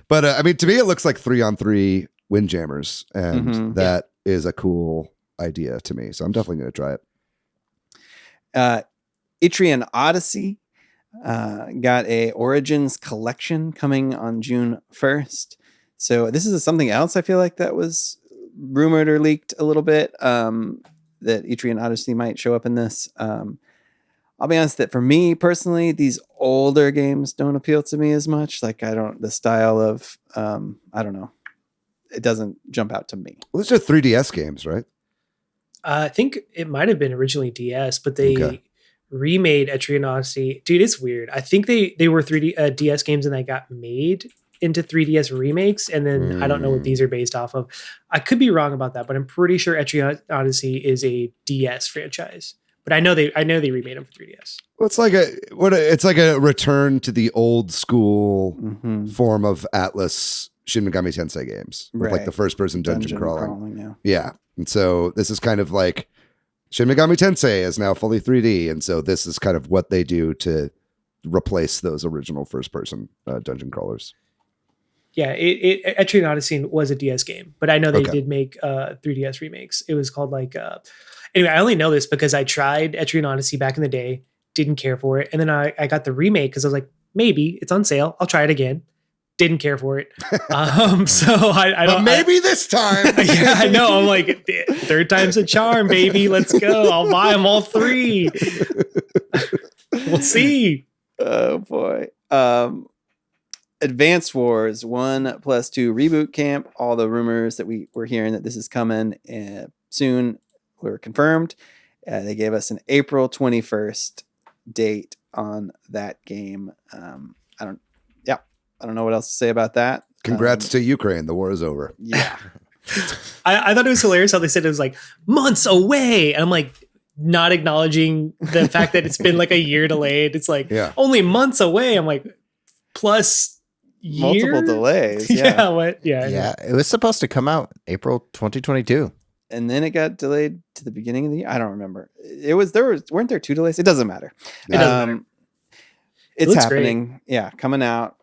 But I mean, to me, it looks like 3-on-3 Windjammers, and that is a cool idea to me. So I'm definitely going to try it. Etrian Odyssey got a Origins collection coming on June 1st. So this is something else I feel like that was rumored or leaked a little bit, that Etrian Odyssey might show up in this. I'll be honest that for me personally, these older games don't appeal to me as much. Like the style of, I don't know. It doesn't jump out to me. Well, these are 3DS games, right? I think it might have been originally DS, but they Okay. remade Etrian Odyssey. Dude, it's weird. I think they were 3D DS games and they got made into 3DS remakes, and then I don't know what these are based off of. I could be wrong about that, but I'm pretty sure Etrian Odyssey is a DS franchise. But I know they remade them for 3DS. Well, it's like a return to the old school Mhm. form of Atlas Shin Megami Tensei games, with like Right. the first person dungeon crawling. yeah. Yeah. And so this is kind of like Shin Megami Tensei is now fully 3D. And so this is kind of what they do to replace those original first person dungeon crawlers. Yeah, Etrian Odyssey was a DS game, but I know they Okay. did make 3DS remakes. It was called like anyway, I only know this because I tried Etrian Odyssey back in the day, didn't care for it, and then I got the remake because I was like, maybe it's on sale, I'll try it again. Didn't care for it. So I don't. But maybe this time. Yeah, I know. I'm like, third time's a charm, baby. Let's go. I'll buy them all 3. We'll see. Oh boy. Advanced Wars 1+2 reboot camp. All the rumors that we were hearing that this is coming soon were confirmed. They gave us an April 21st date on that game. I don't know what else to say about that. Congrats to Ukraine. The war is over. Yeah. I thought it was hilarious how they said it was like months away. And I'm like, not acknowledging the fact that it's been like a year delayed. It's like Yeah. only months away. I'm like, plus year? Multiple delays. Yeah. Yeah. What? Yeah. Yeah, it was supposed to come out April 2022. And then it got delayed to the beginning of the year. I don't remember. Weren't there 2 delays? It doesn't matter. It doesn't matter. It's looks happening. Yeah, coming out.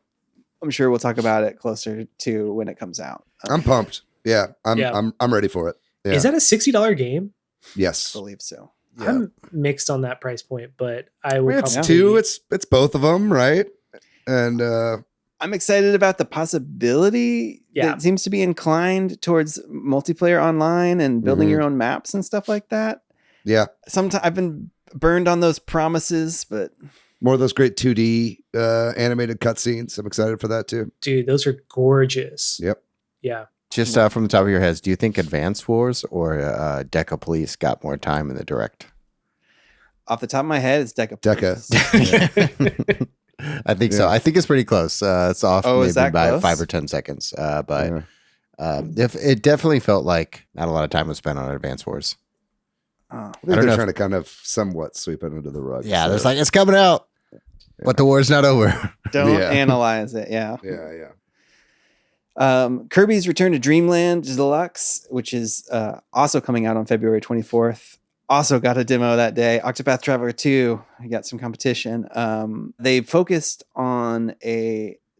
I'm sure we'll talk about it closer to when it comes out. I'm pumped. Yeah. Yeah. I'm ready for it. Yeah. Is that a $60 game? I Yes. believe so. Yeah. I'm mixed on that price point, but I would. It's probably- 2. It's both of them, right? And I'm excited about the possibility Yeah. that seems to be inclined towards multiplayer online and building Mhm. your own maps and stuff like that. yeah, Sometimes I've been burned on those promises, but more of those great 2D animated cutscenes. I'm excited for that too. Dude, those are gorgeous. Yep. Yeah. Just from the top of your heads, do you think Advance Wars or Deca Police got more time in the direct? off the top of my head, it's Deca. Deca. Police. I think so. Yeah. I think it's pretty close. It's off Oh, is maybe that by close? 5 or 10 seconds. But Yeah. if it definitely felt like not a lot of time was spent on Advance Wars. Oh. I think I don't they're know trying to kind of somewhat sweep it under the rug. Yeah, so- there's like it's coming out, but the war's not over. Don't Yeah. analyze it. Yeah. yeah. Kirby's Return to Dreamland Deluxe, which is also coming out on February 24th. Also got a demo that day. Octopath Traveler 2, I got some competition. They focused on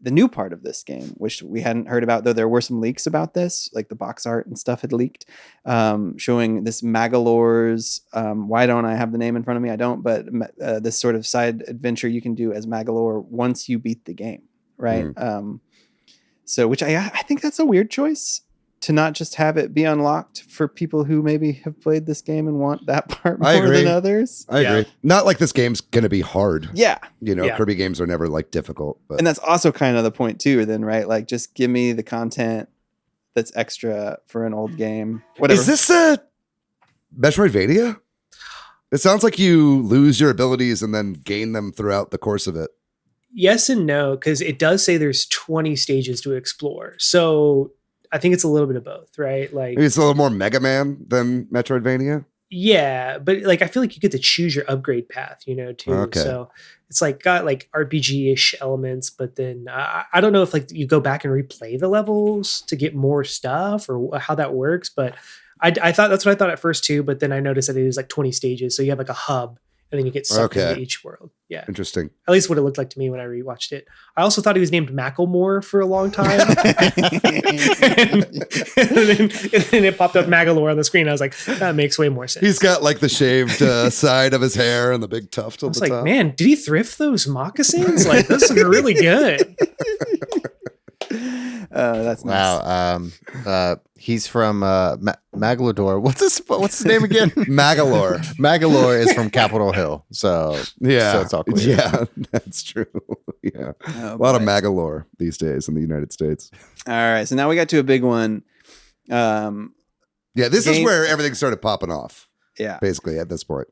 the new part of this game, which we hadn't heard about, though there were some leaks about this, like the box art and stuff had leaked, showing this Magalore's, why don't I have the name in front of me? I don't, but this sort of side adventure you can do as Magalore once you beat the game, right? So, which I think that's a weird choice to not just have it be unlocked for people who maybe have played this game and want that part I more agree. than others. I Yeah. agree. Not like this game's going to be hard. Yeah. You know, Yeah. Kirby games are never like difficult. But And that's also kind of the point too, then, right? Like just give me the content that's extra for an old game. Whatever. is this a Metroidvania? It sounds like you lose your abilities and then gain them throughout the course of it. Yes and no, because it does say there's 20 stages to explore. So I think it's a little bit of both, right? Like, Maybe it's a little more Mega Man than Metroidvania. yeah, but like I feel like you get to choose your upgrade path, too. Okay. So it's like got like RPG-ish elements, but then I don't know if like you go back and replay the levels to get more stuff or how that works. But I thought that's what I thought at first too. But then I noticed that it is like 20 stages, so you have like a hub, and then you get sucked Okay. into each world. Yeah. Interesting. At least what it looked like to me when I rewatched it. I also thought he was named Macklemore for a long time. and then it popped up Magalore on the screen. I was like, that makes way more sense. He's got like the shaved side of his hair and the big tuft I on was the like, top. man, did he thrift those moccasins? Like, those are really good. That's nice. Wow. He's from Magalore. What's his name again? Magalore. Magalore is from Capitol Hill. So Yeah. So it's all clear. Yeah, that's true. Yeah. Oh, A lot of boy. Magalore these days in the United States. All right. So now we got to a big one. Yeah, this is Game- where everything started popping off. Yeah. basically at this point.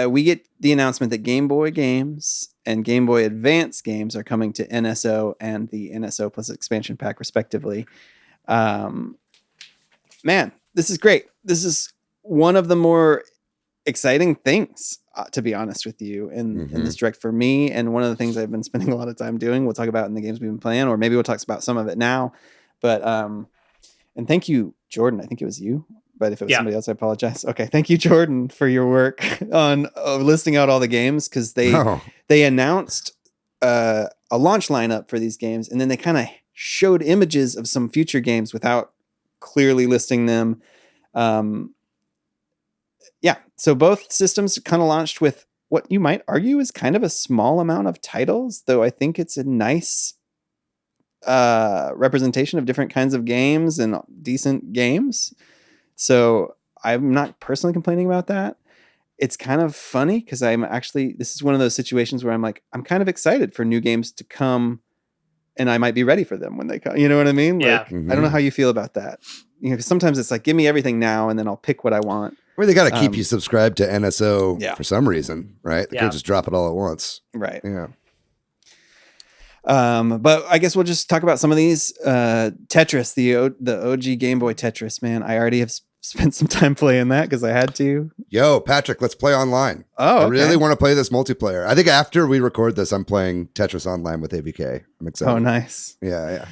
We get the announcement that Game Boy games and Game Boy Advance games are coming to NSO and the NSO Plus expansion pack, respectively. Man, this is great. This is one of the more exciting things, to be honest with you, in this direct for me. And one of the things I've been spending a lot of time doing, we'll talk about in the games we've been playing, or maybe we'll talk about some of it now. But, and thank you, Jordan. I think it was you. But if it was somebody else, I apologize. Okay, thank you, Jordan, for your work on listing out all the games, because they announced a launch lineup for these games, and then they kind of showed images of some future games without clearly listing them. So both systems kind of launched with what you might argue is kind of a small amount of titles, though I think it's a nice representation of different kinds of games and decent games. So I'm not personally complaining about that. It's kind of funny because this is one of those situations where I'm like, I'm kind of excited for new games to come, and I might be ready for them when they come. You know what I mean? Yeah. Like, I don't know how you feel about that. You know, 'cause sometimes it's like, give me everything now, and then I'll pick what I want. Well, they got to keep you subscribed to NSO for some reason, right? They Yeah. could just drop it all at once. Right. Yeah. But I guess we'll just talk about some of these. Tetris, the OG Game Boy Tetris, man. I already have spent some time playing that because I had to. Yo, Patrick, let's play online. Oh, I really want to play this multiplayer. I think after we record this, I'm playing Tetris Online with AVK. I'm excited. Oh, nice. Yeah.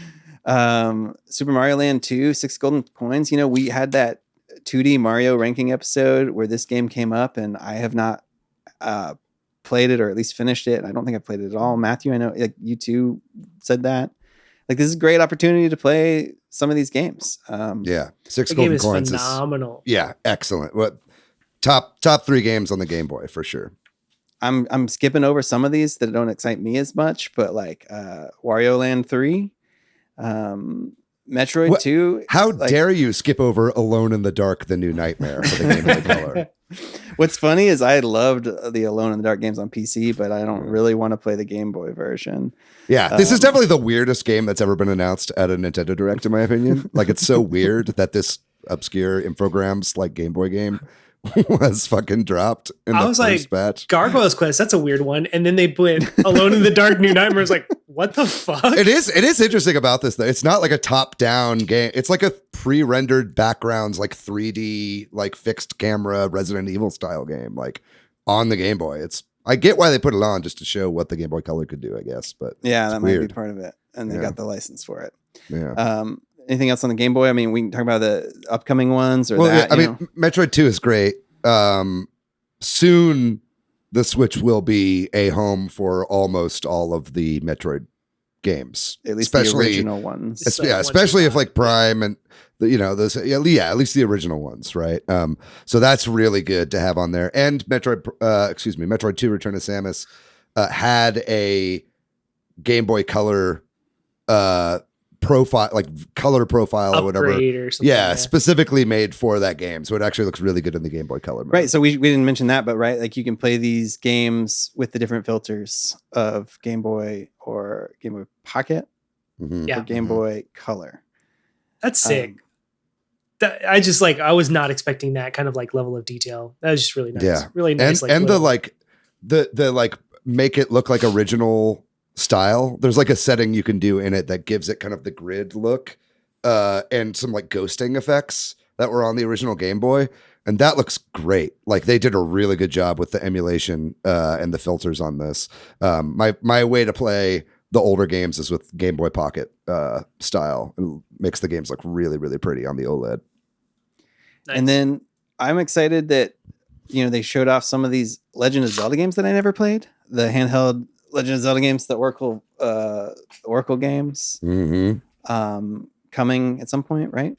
Super Mario Land 2, 6 golden coins. You know, we had that 2D Mario ranking episode where this game came up, and I have not played it, or at least finished it. I don't think I played it at all. Matthew, I know like you two said that. Like, this is a great opportunity to play some of these games. 6 The golden game is coins phenomenal. excellent. What top 3 games on the Game Boy for sure. I'm skipping over some of these that don't excite me as much, but like Wario Land 3, Metroid 2. How dare you skip over Alone in the Dark, the new nightmare for the Game Boy Color? What's funny is I loved the Alone in the Dark games on PC, but I don't really want to play the Game Boy version. Yeah, this is definitely the weirdest game that's ever been announced at a Nintendo Direct, in my opinion. Like, it's so weird that this obscure Infogrames like Game Boy game was fucking dropped in the first batch. Gargoyle's Quest, that's a weird one. And then they put Alone in the Dark New Nightmares. Like, what the fuck? It is interesting about this, though. It's not like a top-down game. It's like a pre-rendered backgrounds, like 3D, like fixed camera Resident Evil style game, like on the Game Boy. I get why they put it on, just to show what the Game Boy Color could do, I guess. But yeah, that weird. might be part of it. And they got the license for it. Yeah. Anything else on the Game Boy? I mean, we can talk about the upcoming ones or that. Yeah, I mean, Metroid 2 is great. Soon the Switch will be a home for almost all of the Metroid games, at least especially the original ones. Especially if like Prime and those, at least the original ones, right? So that's really good to have on there. And Metroid 2 Return of Samus had a Game Boy Color profile, like color profile or whatever, or something, specifically made for that game, so it actually looks really good in the Game Boy Color mode. Right, so we didn't mention that, but right, like you can play these games with the different filters of Game Boy or Game Boy Pocket or Game Boy Color. That's sick. I was not expecting that kind of like level of detail. That was just really nice. Really nice. And the make it look like original style. There's like a setting you can do in it that gives it kind of the grid look, and some like ghosting effects that were on the original Game Boy, and that looks great. Like, they did a really good job with the emulation and the filters on this. My way to play the older games is with Game Boy Pocket style. It makes the games look really, really pretty on the OLED. Nice. And then I'm excited that they showed off some of these Legend of Zelda games that I never played. The handheld Legend of Zelda games, the Oracle games, coming at some point, right?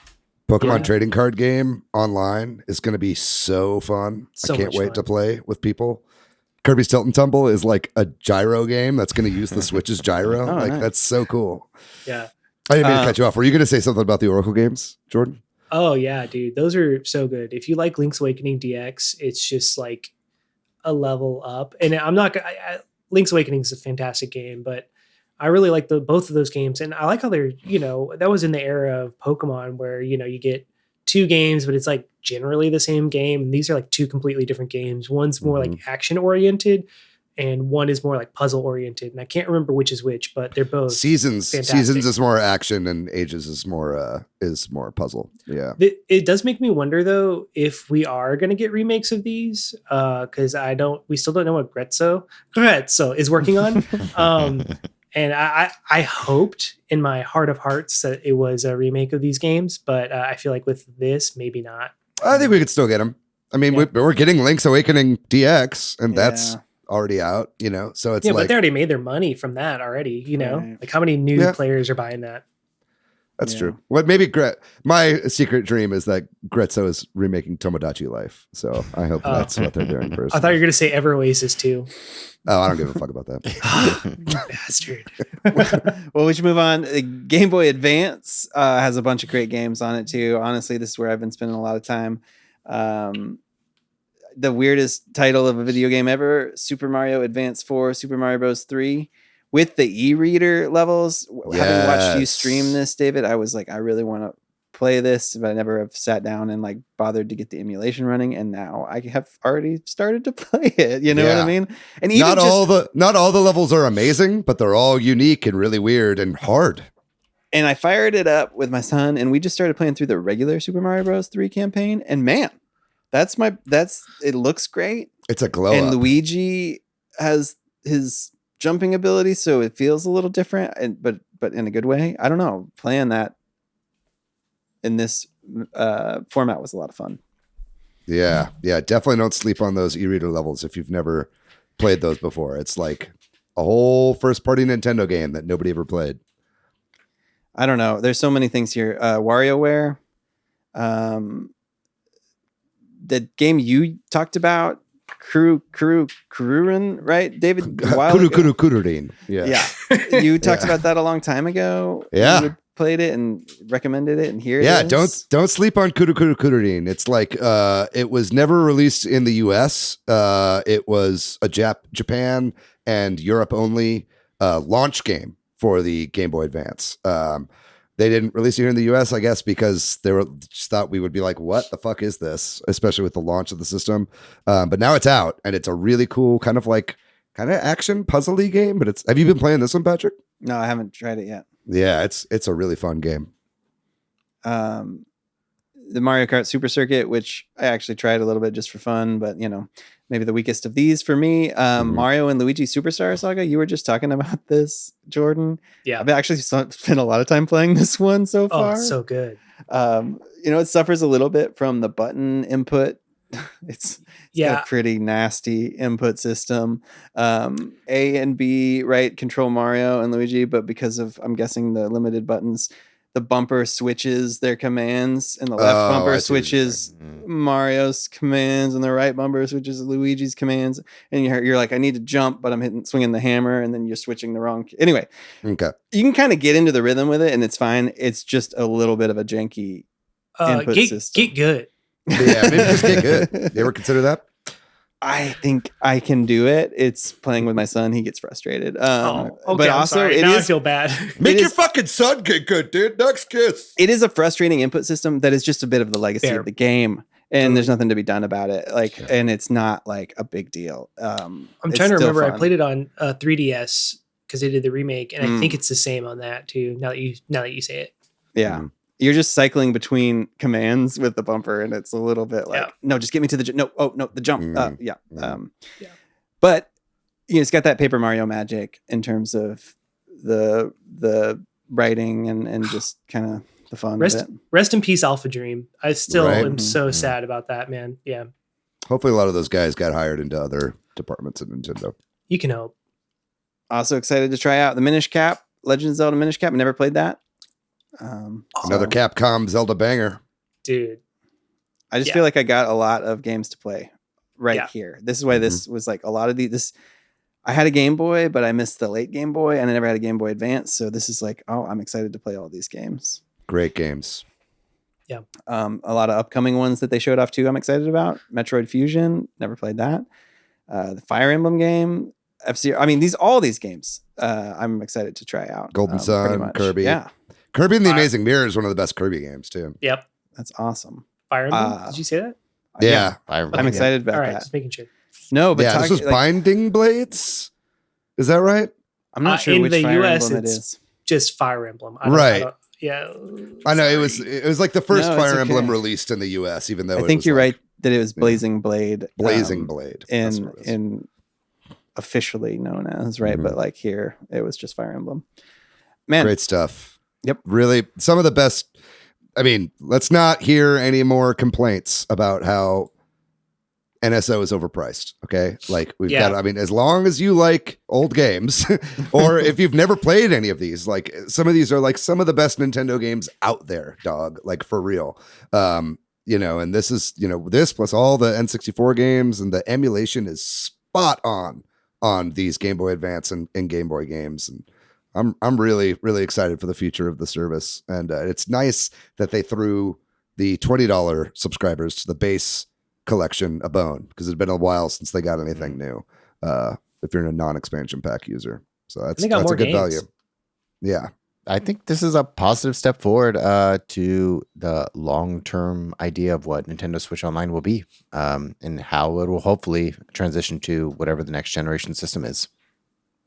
Pokemon trading card game online is going to be so fun. I can't wait to play with people. Kirby's Tilt and Tumble is like a gyro game that's going to use the Switch's gyro. Nice. That's so cool. Yeah. I didn't mean to cut you off. Were you going to say something about the Oracle games, Jordan? Oh yeah, dude. Those are so good. If you like Link's Awakening DX, it's just like a level up. And I'm not Link's Awakening is a fantastic game, but I really like both of those games. And I like how they're, that was in the era of Pokemon where, you get two games, but it's like generally the same game. And these are like two completely different games. One's more like action oriented, and one is more like puzzle oriented. And I can't remember which is which, but they're both Seasons fantastic. is more action, and Ages is more puzzle. Yeah. It does make me wonder though if we are going to get remakes of these, because we still don't know what Grezzo is working on. And I hoped in my heart of hearts that it was a remake of these games, but I feel like with this, maybe not. I think we could still get them. I mean, we're getting Link's Awakening DX, and that's already out, so it's but they already made their money from that already, Right. like how many new players are buying that? That's true. What maybe my secret dream is that Grezzo is remaking Tomodachi Life, so I hope that's what they're doing first. I thought you were going to say Ever Oasis too. Oh, I don't give a fuck about that. Bastard. Well, we should move on. Game Boy Advance has a bunch of great games on it too. Honestly, this is where I've been spending a lot of time. The weirdest title of a video game ever: Super Mario Advance 4, Super Mario Bros. 3. With the e-reader levels, having watched you stream this, David, I was like, I really want to play this, but I never have sat down and like bothered to get the emulation running. And now I have already started to play it. You know what I mean? And even not all the levels are amazing, but they're all unique and really weird and hard. And I fired it up with my son, and we just started playing through the regular Super Mario Bros. 3 campaign. And man, it looks great. It's a glow And up. Luigi has his jumping ability, so it feels a little different, but in a good way. I don't know. Playing that in this format was a lot of fun. Yeah. Definitely don't sleep on those e-reader levels if you've never played those before. It's like a whole first-party Nintendo game that nobody ever played. I don't know. There's so many things here. WarioWare, the game you talked about. Kururin, right, David? Kururin. Yeah. You talked about that a long time ago. Yeah. You played it and recommended it, and here it is. Don't sleep on Kururin. It's like it was never released in the US. It was a Japan and Europe only launch game for the Game Boy Advance. They didn't release it here in the US, I guess, because they just thought we would be like, what the fuck is this? Especially with the launch of the system. But now it's out, and it's a really cool kind of action puzzle-y game. But have you been playing this one, Patrick? No, I haven't tried it yet. Yeah, it's a really fun game. The Mario Kart Super Circuit, which I actually tried a little bit just for fun, but maybe the weakest of these for me. Mario and Luigi Superstar Saga. You were just talking about this, Jordan. Yeah, I've actually spent a lot of time playing this one so far. Oh, it's so good. It suffers a little bit from the button input. It's got a pretty nasty input system. A and B, right, control Mario and Luigi, but because of, I'm guessing, the limited buttons, the bumper switches their commands, and the left bumper switches Mario's commands, and the right bumper switches Luigi's commands. And you're like, I need to jump, but I'm swinging the hammer, and then you're switching the wrong. Anyway, okay, you can kind of get into the rhythm with it, and it's fine. It's just a little bit of a janky input system. Get good. Yeah, maybe just get good. You ever consider that? I think I can do it. It's playing with my son. He gets frustrated. Okay, but also, sorry. Now I feel bad. Make your fucking son get good, dude. Next kiss. It is a frustrating input system that is just a bit of the legacy of the game, and there's nothing to be done about it. And it's not like a big deal. I'm trying to remember. Fun. I played it on 3DS because they did the remake, and I think it's the same on that too. Now that you say it, yeah. You're just cycling between commands with the bumper, and it's a little bit like, no, just get me to the the jump. But it's got that Paper Mario magic in terms of the writing and just kind of the fun of it. Rest in peace, Alpha Dream. I still am so sad about that, man. Yeah. Hopefully, a lot of those guys got hired into other departments at Nintendo. You can hope. Also excited to try out the Minish Cap, Legend of Zelda Minish Cap. I never played that. Another Capcom Zelda banger, dude. I just feel like I got a lot of games to play here. This is why this was like a lot of this. I had a Game Boy, but I missed the late Game Boy, and I never had a Game Boy Advance. So this is like, I'm excited to play all these games. Great games. Yeah. A lot of upcoming ones that they showed off too. I'm excited about Metroid Fusion. Never played that. The Fire Emblem game. F-Zero. I mean, all these games. I'm excited to try out. Golden Sun, Kirby. Yeah. Kirby and the Amazing Mirror is one of the best Kirby games too. Yep. That's awesome. Fire Emblem? Did you say that? Yeah. I'm excited about All right, that. just making sure. No, but Yeah, this was Binding Blades. Is that right? I'm not sure in which the Fire US, Emblem it it's is. Just Fire Emblem. Right. Yeah. I know sorry. it was like the first No, it's Fire Emblem okay. released in the US, even though I think was you're like right that it was Blazing Blade. Blazing Blade. That's in what it is. in officially known as, right? Mhm. But like here, it was just Fire Emblem. Man, Great stuff. Yep. Really, some of the best. I mean, let's not hear any more complaints about how NSO is overpriced. Okay. Like we've Yeah. got, I mean, as long as you like old games or if you've never played any of these, like some of these are like some of the best Nintendo games out there, dog, like for real. You know, and this is, you know, this plus all the N64 games and the emulation is spot on these Game Boy Advance and Game Boy games. And I'm really, really excited for the future of the service. And it's nice that they threw the $20 subscribers to the base collection a bone because it's been a while since they got anything new. If you're a non-expansion pack user, so that's they got a more good games. value. Yeah, I think this is a positive step forward to the long-term idea of what Nintendo Switch Online will be, and how it will hopefully transition to whatever the next generation system is.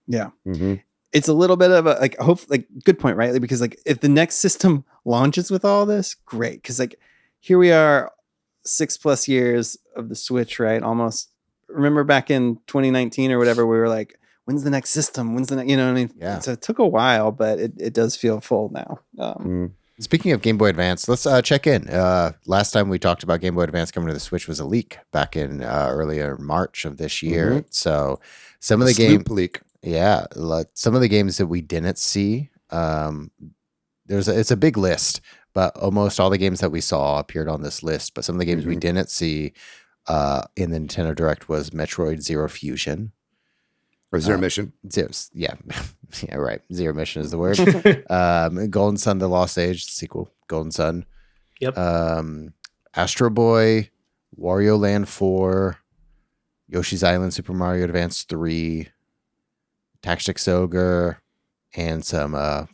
yeah. mm-hmm. It's a little bit of a good point, right? Like, because like if the next system launches with all this, great. Because like here we are 6+ years of the Switch, right? Almost. Remember back in 2019 or whatever, we were like, when's the next system? When's the next, you know what I mean? Yeah. So it took a while, but it does feel full now. Speaking of Game Boy Advance, let's check in. Last time we talked about Game Boy Advance coming to the Switch was a leak back in earlier March of this year. Mhm. So some of the Sloop leak. Yeah, some of the games that we didn't see, it's a big list, but almost all the games that we saw appeared on this list. But some of the games we didn't see in the Nintendo Direct was Metroid Zero Fusion. Or Zero Mission. Yeah, right. Zero Mission is the word. Golden Sun: The Lost Age sequel, Golden Sun. Yep. Astro Boy, Wario Land 4, Yoshi's Island, Super Mario Advance 3. Tactics Ogre, and some a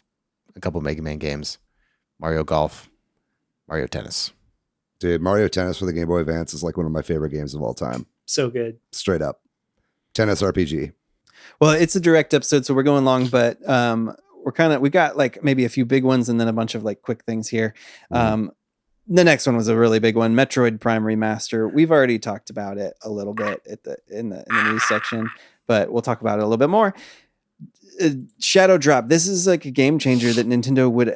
couple Mega Man games, Mario Golf, Mario Tennis. Dude, Mario Tennis for the Game Boy Advance is like one of my favorite games of all time. So good. Straight up. Tennis RPG. Well, it's a direct episode, so we're going long, but we got like maybe a few big ones and then a bunch of like quick things here. The next one was a really big one, Metroid Prime Remaster. We've already talked about it a little bit in the news section, but we'll talk about it a little bit more. Shadow Drop. This is like a game changer that Nintendo would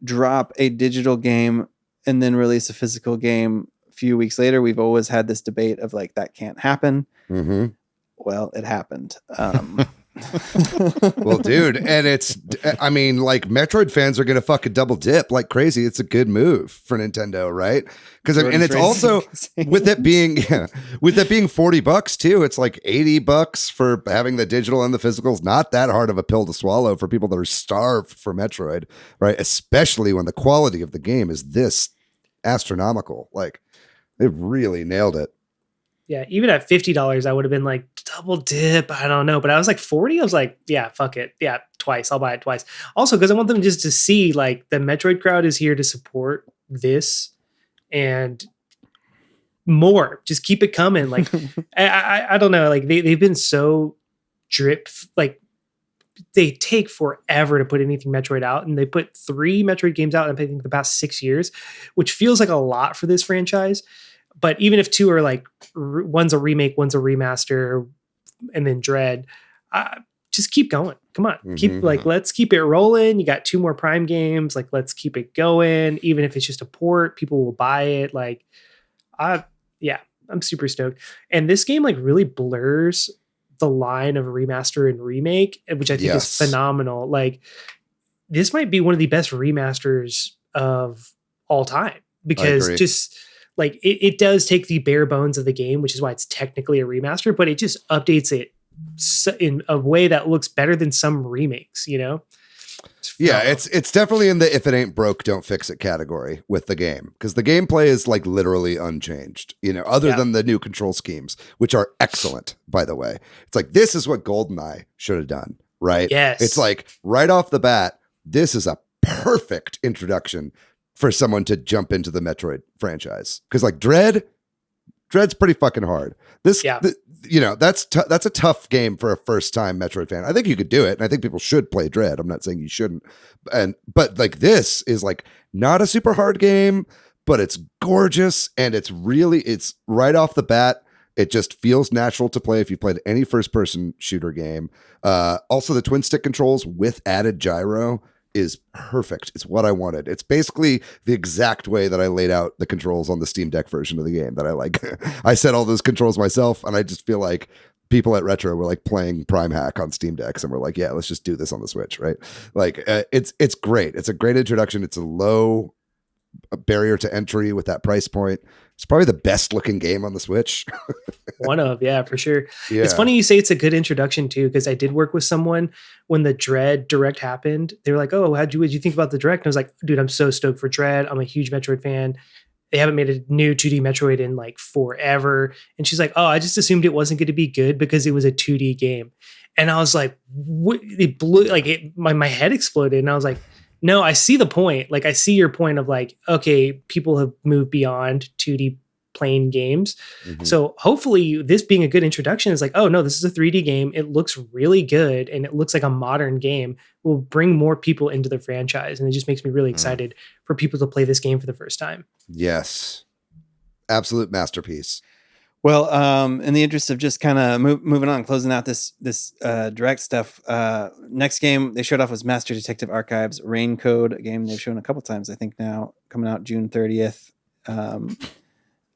drop a digital game and then release a physical game a few weeks later. We've always had this debate of like, that can't happen. Mm-hmm. Well, it happened. Well, dude, and I mean, like Metroid fans are gonna fucking double dip like crazy. It's a good move for Nintendo, right? Because and it's also with it being $40 too. It's like $80 for having the digital and the physicals. Not that hard of a pill to swallow for people that are starved for Metroid, right? Especially when the quality of the game is this astronomical. Like they really nailed it. Yeah, even at $50, I would have been like double dip. I don't know, but I was like 40. I was like, yeah, fuck it. Yeah, twice. I'll buy it twice. Also, because I want them just to see like the Metroid crowd is here to support this and more. Just keep it coming. Like I don't know. Like they've been so drip. Like they take forever to put anything Metroid out, and they put 3 Metroid games out in I think the past 6 years, which feels like a lot for this franchise. But even if 2 are like one's a remake, one's a remaster, and then Dread, just keep going. Come on, let's keep it rolling. You got 2 more Prime games. Like, let's keep it going. Even if it's just a port, people will buy it. Like, I'm super stoked. And this game like really blurs the line of remaster and remake, which I think is phenomenal. Like, this might be one of the best remasters of all time because just. Like it does take the bare bones of the game, which is why it's technically a remaster, but it just updates it in a way that looks better than some remakes, you know? Yeah, it's definitely in the if it ain't broke, don't fix it category with the game because the gameplay is like literally unchanged, you know, other than the new control schemes, which are excellent, by the way. It's like, this is what GoldenEye should have done, right? Yes. It's like right off the bat, this is a perfect introduction for someone to jump into the Metroid franchise. Because like Dread's pretty fucking hard. That's a tough game for a first time Metroid fan. I think you could do it, and I think people should play Dread. I'm not saying you shouldn't, but like this is like not a super hard game, but it's gorgeous, and it's right off the bat. It just feels natural to play if you played any first person shooter game. Also, the twin stick controls with added gyro is perfect. It's what I wanted. It's basically the exact way that I laid out the controls on the Steam Deck version of the game that I like. I set all those controls myself, and I just feel like people at Retro were like playing Prime Hack on Steam Decks, and we're like, yeah, let's just do this on the Switch, right? Like, it's great. It's a great introduction. It's a low barrier to entry with that price point. It's probably the best looking game on the Switch. One of, yeah, for sure. Yeah. It's funny you say it's a good introduction too, because I did work with someone when the Dread Direct happened. They were like, "Oh, what'd you think about the Direct?" And I was like, "Dude, I'm so stoked for Dread. I'm a huge Metroid fan. They haven't made a new 2D Metroid in like forever." And she's like, "Oh, I just assumed it wasn't going to be good because it was a 2D game." And I was like, "What?" It blew my head exploded, and I was like, no, I see the point. Like, I see your point of like, okay, people have moved beyond 2D plain games. Mhm. So hopefully this being a good introduction is like, oh no, this is a 3D game. It looks really good. And it looks like a modern game. Will bring more people into the franchise. And it just makes me really excited for people to play this game for the first time. Yes. Absolute masterpiece. Well, in the interest of just kind of moving on, closing out this direct stuff, next game they showed off was Master Detective Archives Rain Code, a game they've shown a couple times, I think now, coming out June 30th. I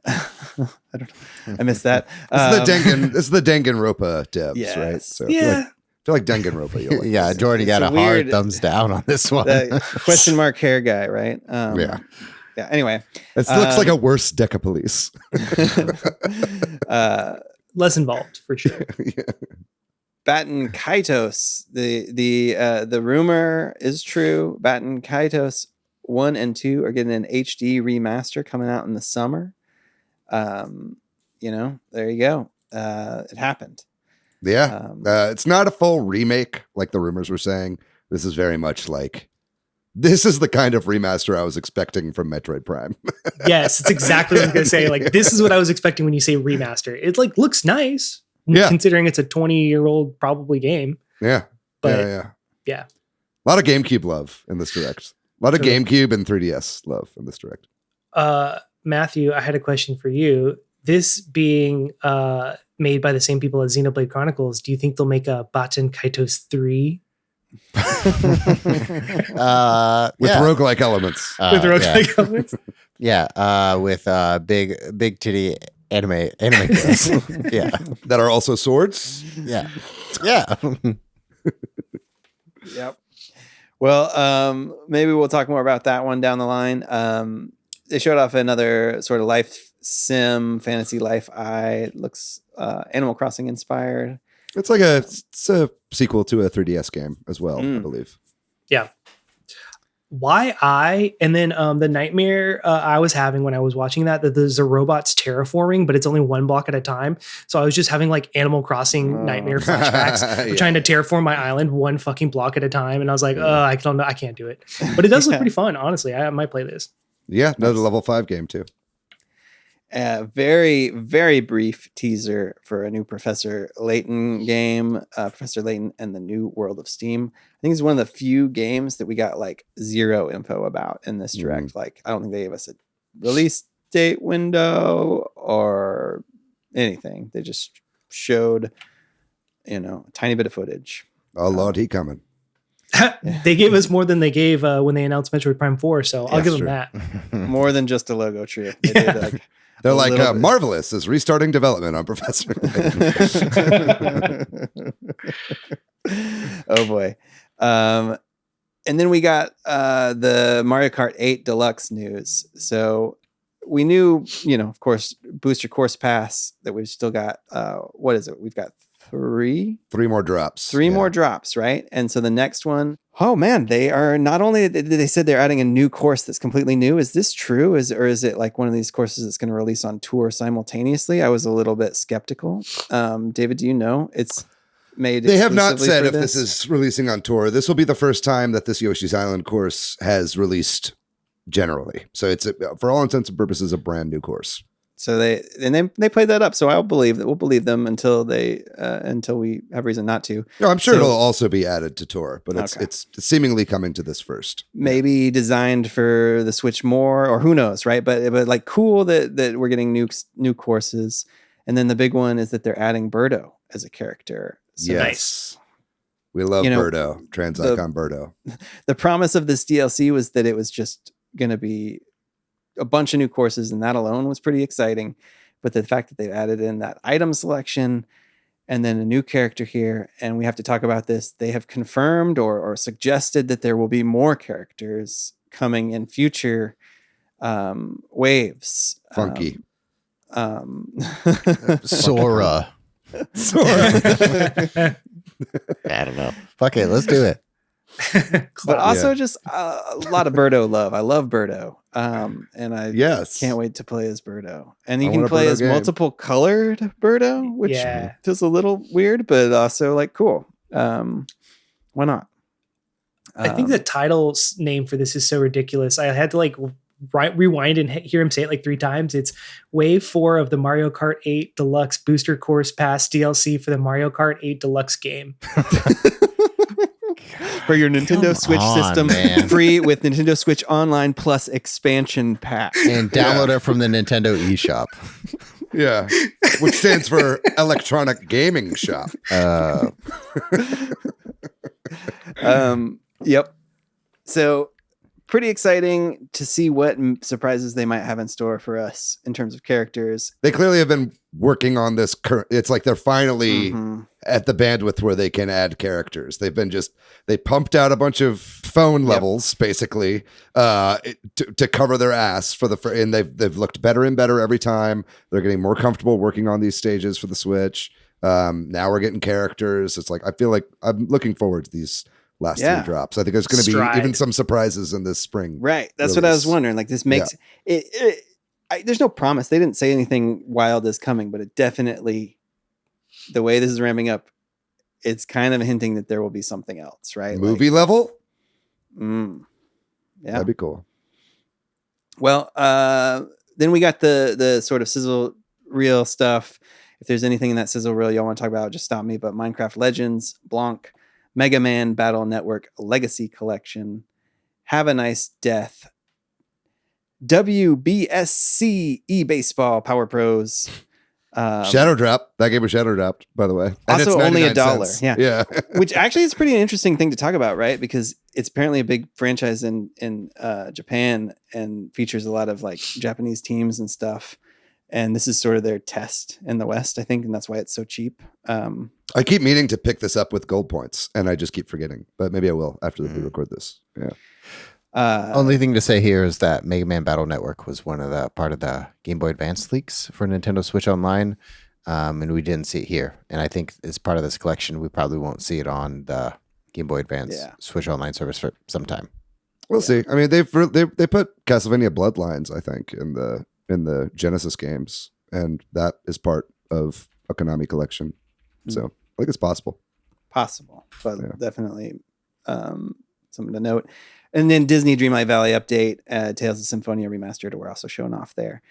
don't know. I missed that. This is the Danganronpa devs, Yes. right? So Yeah. I feel like Danganronpa. You'll like Yeah, this. Jordan got It's a a hard weird- thumbs down on this one. The question mark hair guy, right? Yeah. Yeah. Anyway, It looks like a worse Deca Police. Less involved for sure. Yeah. Batten Kaitos. The rumor is true. Batten Kaitos 1 and 2 are getting an HD remaster coming out in the summer. There you go. It happened. Yeah. It's not a full remake like the rumors were saying. This is very much like, this is the kind of remaster I was expecting from Metroid Prime. Yes, it's exactly what I was going to say. Like, this is what I was expecting when you say remaster. It like looks nice. Yeah. Considering it's a 20-year-old probably game. Yeah. But yeah. A lot of GameCube love in this direct. A lot of GameCube and 3DS love in this direct. Matthew, I had a question for you. This being made by the same people as Xenoblade Chronicles, do you think they'll make a Batten Kaitos 3? With roguelike elements. With roguelike elements? Yeah, with big titty anime girls. Yeah. That are also swords. Yeah. Yep. Well, maybe we'll talk more about that one down the line. They showed off another sort of life sim fantasy life eye. It looks Animal Crossing inspired. It's like a sequel to a 3DS game as well, I believe. Yeah. And then the nightmare I was having when I was watching that there's a robots terraforming, but it's only one block at a time. So I was just having like Animal Crossing nightmare flashbacks. Yeah. Trying to terraform my island one fucking block at a time. And I was like, I can't do it. But it does look pretty fun, honestly. I might play this. Yeah, another level 5 game too. Very, very brief teaser for a new Professor Layton game, Professor Layton and the New World of Steam. I think it's one of the few games that we got like zero info about in this direct. Like, I don't think they gave us a release date window or anything. They just showed, a tiny bit of footage. Oh, Lord, he coming. They gave us more than they gave when they announced Metroid Prime 4, so I'll give them that. More than just a logo tree. They did, like, They're a like, little bit. Marvelous is restarting development on Professor. Oh boy. And then we got the Mario Kart 8 Deluxe news. So we knew, of course, Booster Course Pass that we've still got. What is it? We've got three more drops. more drops, right? And so the next one, oh man, they are not only they said they're adding a new course that's completely new. Is this true? Or is it like one of these courses that's going to release on tour simultaneously? I was a little bit skeptical. David, do you know? It's made. They have not exclusively said for if this is releasing on tour. This will be the first time that this Yoshi's Island course has released generally. So it's for all intents and purposes a brand new course. So they played that up. So we'll believe them until we have reason not to. No, I'm sure So- it'll also be added to Tour, but it's seemingly coming to this first. Maybe designed for the Switch more, or who knows, right? But like cool that we're getting new courses, and then the big one is that they're adding Birdo as a character. So Yes, we love Birdo, trans icon Birdo. the promise of this DLC was that it was just going to be a bunch of new courses, and that alone was pretty exciting. But the fact that they've added in that item selection and then a new character here, and we have to talk about this, they have confirmed or suggested that there will be more characters coming in future waves. Funky. Sora. I don't know. Fuck it, let's do it. But also just a lot of Birdo love. I love Birdo. And I can't wait to play as Birdo. And you can play as multiple colored Birdo, which feels a little weird, but also like cool. Why not? I think the title name for this is so ridiculous. I had to like rewind and hear him say it like 3 times. It's Wave 4 of the Mario Kart 8 Deluxe Booster Course Pass DLC for the Mario Kart 8 Deluxe game. For your Nintendo Switch system, man. free with Nintendo Switch Online plus expansion pack. And download it from the Nintendo eShop. Yeah, which stands for Electronic Gaming Shop. Yep. So pretty exciting to see what surprises they might have in store for us in terms of characters. They clearly have been working on this. It's like they're finally at the bandwidth where they can add characters. They pumped out a bunch of phone levels basically to cover their ass and they've looked better and better every time. They're getting more comfortable working on these stages for the Switch. Now we're getting characters. It's like, I feel like I'm looking forward to these last 3 drops. I think there's going to be even some surprises in this spring. Right. That's what I was wondering. Like this makes there's no promise. They didn't say anything wild is coming, but it definitely, the way this is ramping up, it's kind of hinting that there will be something else, right? Movie level? Yeah. That'd be cool. Well, then we got the sort of sizzle reel stuff. If there's anything in that sizzle reel y'all want to talk about, just stop me. But Minecraft Legends, Blanc, Mega Man Battle Network Legacy Collection, Have a Nice Death, WBSC eBaseball Power Pros. Shadow Drop. That game was Shadow Dropped, by the way. And Also only $1. Yeah. Which actually is pretty interesting thing to talk about, right? Because it's apparently a big franchise in Japan and features a lot of like Japanese teams and stuff. And this is sort of their test in the West, I think, and that's why it's so cheap. I keep meaning to pick this up with gold points, and I just keep forgetting. But maybe I will after we record this. Yeah. Only thing to say here is that Mega Man Battle Network was part of the Game Boy Advance leaks for Nintendo Switch Online, and we didn't see it here. And I think as part of this collection, we probably won't see it on the Game Boy Advance Switch Online service for some time. We'll see. I mean, they put Castlevania Bloodlines, I think, in the Genesis games, and that is part of a Konami collection. So I think it's possible. But definitely something to note. And then Disney Dreamlight Valley update, Tales of Symphonia Remastered, we're also showing off there.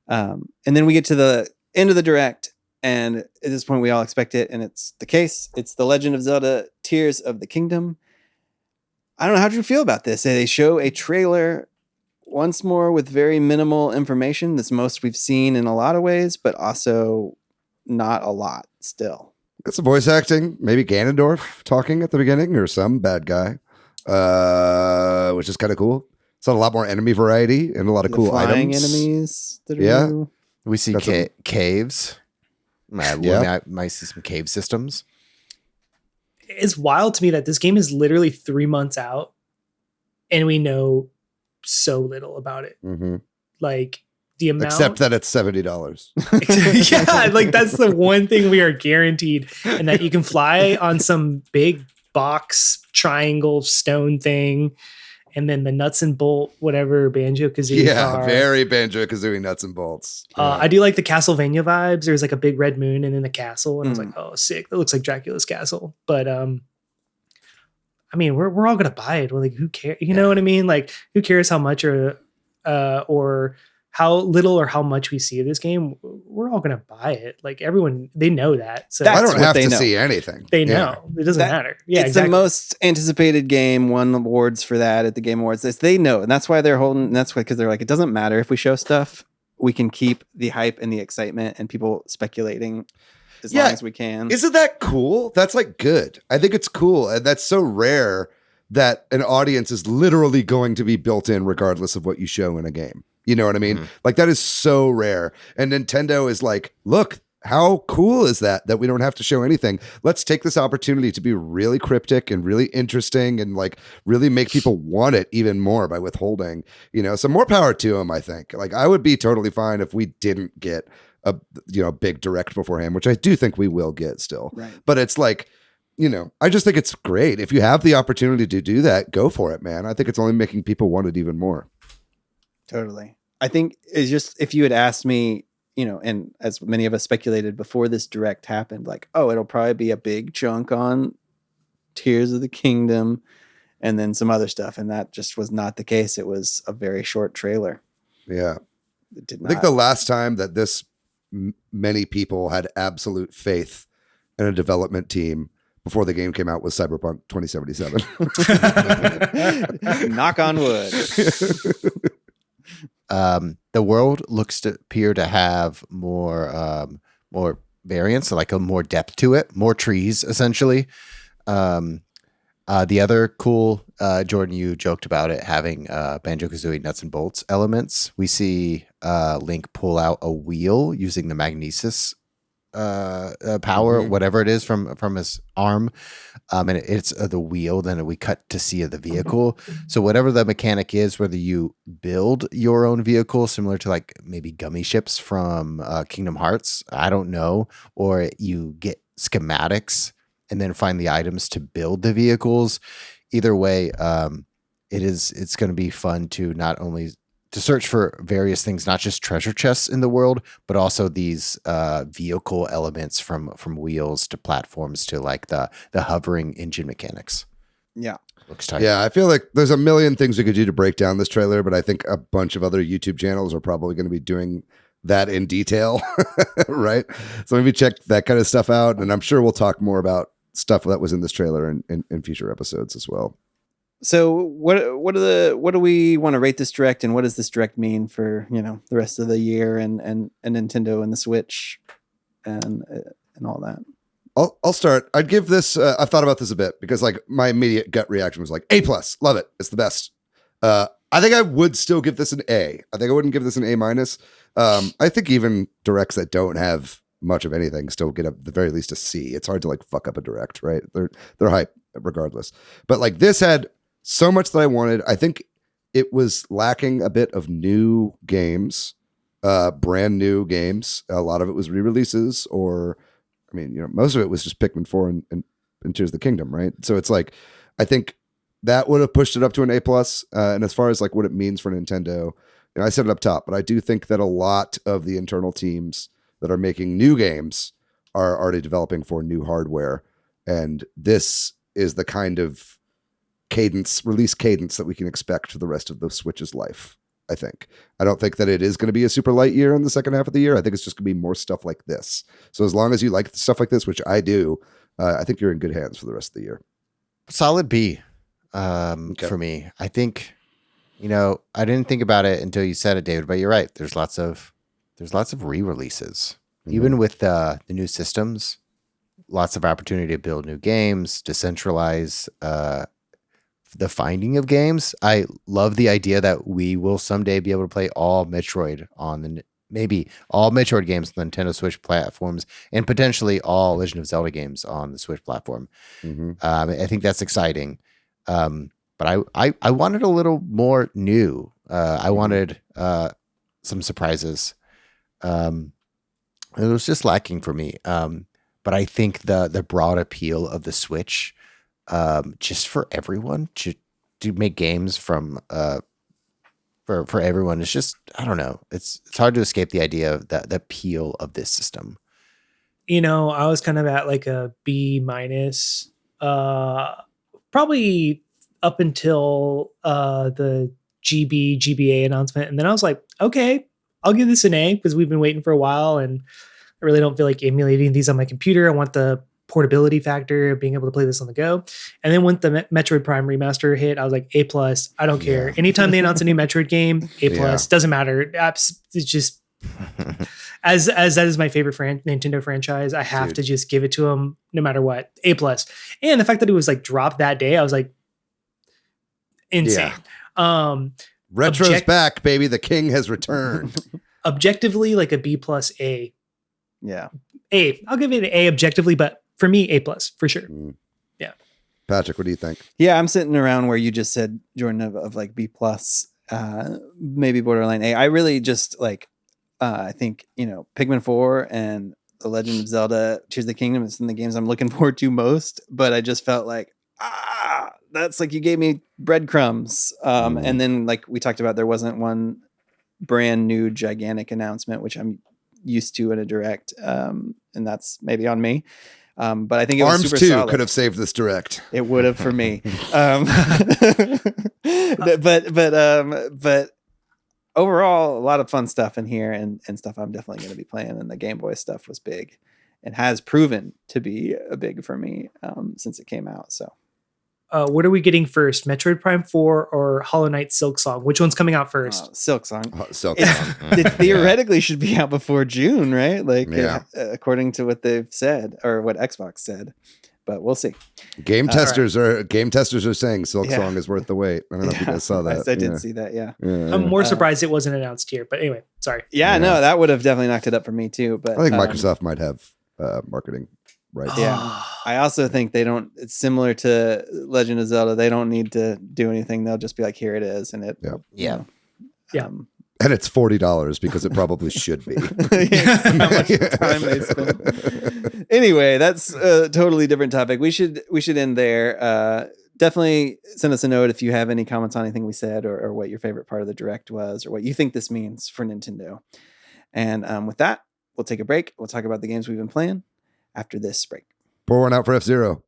And then we get to the end of the Direct, and at this point we all expect it, and it's the case. It's The Legend of Zelda Tears of the Kingdom. I don't know, how do you feel about this? They show a trailer once more with very minimal information. That's most we've seen in a lot of ways, but also not a lot still. Got some voice acting, maybe Ganondorf talking at the beginning or some bad guy, which is kind of cool. It's a lot more enemy variety and a lot of cool flying items. Enemies that are new. We see caves. Might see some cave systems. It's wild to me that this game is literally 3 months out and we know so little about it. Mm-hmm. Like the amount, except that it's $70. Yeah, like that's the one thing we are guaranteed, and that you can fly on some big box triangle stone thing, and then the nuts and bolt whatever Banjo-Kazooie are. Very Banjo-Kazooie nuts and bolts. I do like the Castlevania vibes. There's like a big red moon and then the castle, and I was like, oh, sick, that looks like Dracula's castle. But I mean, we're all gonna buy it. Well, like, who cares? You know what I mean? Like, who cares how much or how little or how much we see of this game? We're all gonna buy it. Like, everyone, they know that. So I That's don't what have they to know. see anything. they know it doesn't matter. Yeah, It's exactly. the most anticipated game, won awards for that at the Game Awards. They know, and that's why they're holding. And that's why, because they're like, it doesn't matter if we show stuff, we can keep the hype and the excitement and people speculating as long as we can. Isn't that cool? That's like good. I think it's cool. And that's so rare that an audience is literally going to be built in regardless of what you show in a game. You know what I mean? Like, that is so rare. And Nintendo is like, look, how cool is that we don't have to show anything? Let's take this opportunity to be really cryptic and really interesting and like really make people want it even more by withholding, so more power to them, I think. Like, I would be totally fine if we didn't get a big direct beforehand, which I do think we will get still. Right. But it's like, I just think it's great. If you have the opportunity to do that, go for it, man. I think it's only making people want it even more. Totally. I think it's just, if you had asked me, and as many of us speculated before this direct happened, like, oh, it'll probably be a big chunk on Tears of the Kingdom and then some other stuff. And that just was not the case. It was a very short trailer. Yeah. It did I not. think the last time that this many people had absolute faith in a development team before the game came out was Cyberpunk 2077. Knock on wood. The world looks to appear to have more variance, like a more depth to it, more trees, essentially. The other cool, Jordan, you joked about it having Banjo-Kazooie nuts and bolts elements. We see Link pull out a wheel using the magnesis power, whatever it is from his arm, and it's the wheel. Then we cut to see the vehicle. So whatever the mechanic is, whether you build your own vehicle, similar to like maybe gummy ships from Kingdom Hearts, I don't know, or you get schematics and then find the items to build the vehicles. Either way, it's going to be fun to not only to search for various things, not just treasure chests in the world, but also these vehicle elements from wheels to platforms to like the hovering engine mechanics. Yeah. Looks tight. Yeah, I feel like there's a million things we could do to break down this trailer, but I think a bunch of other YouTube channels are probably going to be doing that in detail, right? So maybe check that kind of stuff out, and I'm sure we'll talk more about stuff that was in this trailer in future episodes as well. So what do we want to rate this direct, and what does this direct mean for the rest of the year and Nintendo and the Switch and all that? I'll start. I'd give this. I've thought about this a bit because like my immediate gut reaction was like A+, love it, it's the best. I think I would still give this an A. I think I wouldn't give this an A-. I think even directs that don't have much of anything still get at the very least a C. It's hard to like fuck up a direct, right? They're hype regardless. But like this had so much that I wanted. I think it was lacking a bit of new games, brand new games. A lot of it was re-releases, or I mean, most of it was just Pikmin 4 and Tears of the Kingdom, right? So it's like, I think that would have pushed it up to an A+. And as far as like what it means for Nintendo, I said it up top, but I do think that a lot of the internal teams that are making new games are already developing for new hardware. And this is the kind of release cadence that we can expect for the rest of the Switch's life, I think. I don't think that it is going to be a super light year in the second half of the year. I think it's just going to be more stuff like this. So as long as you like stuff like this, which I do, I think you're in good hands for the rest of the year. Solid B for me. I think, I didn't think about it until you said it, David, but you're right. There's lots of re-releases. Even with the new systems, lots of opportunity to build new games, decentralize the finding of games. I love the idea that we will someday be able to play all Metroid maybe all Metroid games on the Nintendo Switch platforms, and potentially all Legend of Zelda games on the Switch platform. I think that's exciting. But I wanted a little more new. I wanted some surprises. It was just lacking for me. But I think the broad appeal of the Switch, just for everyone to make games from for everyone, it's just, I don't know. It's hard to escape the idea of the appeal of this system. I was kind of at like a B- probably up until the GBA announcement. And then I was like, okay, I'll give this an A because we've been waiting for a while and I really don't feel like emulating these on my computer. I want the portability factor of being able to play this on the go. And then when the Metroid Prime remaster hit, I was like, A+, I don't care. Anytime they announce a new Metroid game, A+, doesn't matter. It's just, as that is my favorite Nintendo franchise, I have to just give it to them no matter what. A+. And the fact that it was like dropped that day, I was like, insane. Retro's back, baby. The king has returned. Objectively, like a B+ A. Yeah. A. I'll give it an A objectively, but for me, A+ for sure. Yeah. Patrick, what do you think? Yeah, I'm sitting around where you just said, Jordan, of like B+, maybe borderline A. I really just like, I think, Pikmin 4 and The Legend of Zelda Tears of the Kingdom is in the games I'm looking forward to most, but I just felt like, that's like you gave me breadcrumbs. And then like we talked about, there wasn't one brand new gigantic announcement, which I'm used to in a direct. And that's maybe on me. But I think it was Arms super 2 solid. could have saved this direct. It would have for me. But overall, a lot of fun stuff in here and stuff I'm definitely going to be playing. And the Game Boy stuff was big and has proven to be big for me since it came out. So. What are we getting first? Metroid Prime 4 or Hollow Knight Silksong? Which one's coming out first? Silksong. Silksong. It theoretically should be out before June, right? Like, according to what they've said or what Xbox said, but we'll see. Game testers are saying Silksong is worth the wait. I don't know if you guys saw that. I did see that. Yeah. I'm more surprised it wasn't announced here, but anyway, sorry. Yeah, no, that would have definitely knocked it up for me too. But I think Microsoft might have marketing right. Yeah. I also think it's similar to Legend of Zelda. They don't need to do anything. They'll just be like, here it is. And yeah. And it's $40 because it probably should be. How much time they spend. Anyway, that's a totally different topic. We should end there. Definitely send us a note if you have any comments on anything we said or what your favorite part of the direct was or what you think this means for Nintendo. And with that, we'll take a break. We'll talk about the games we've been playing after this break. Pour one out for F-Zero.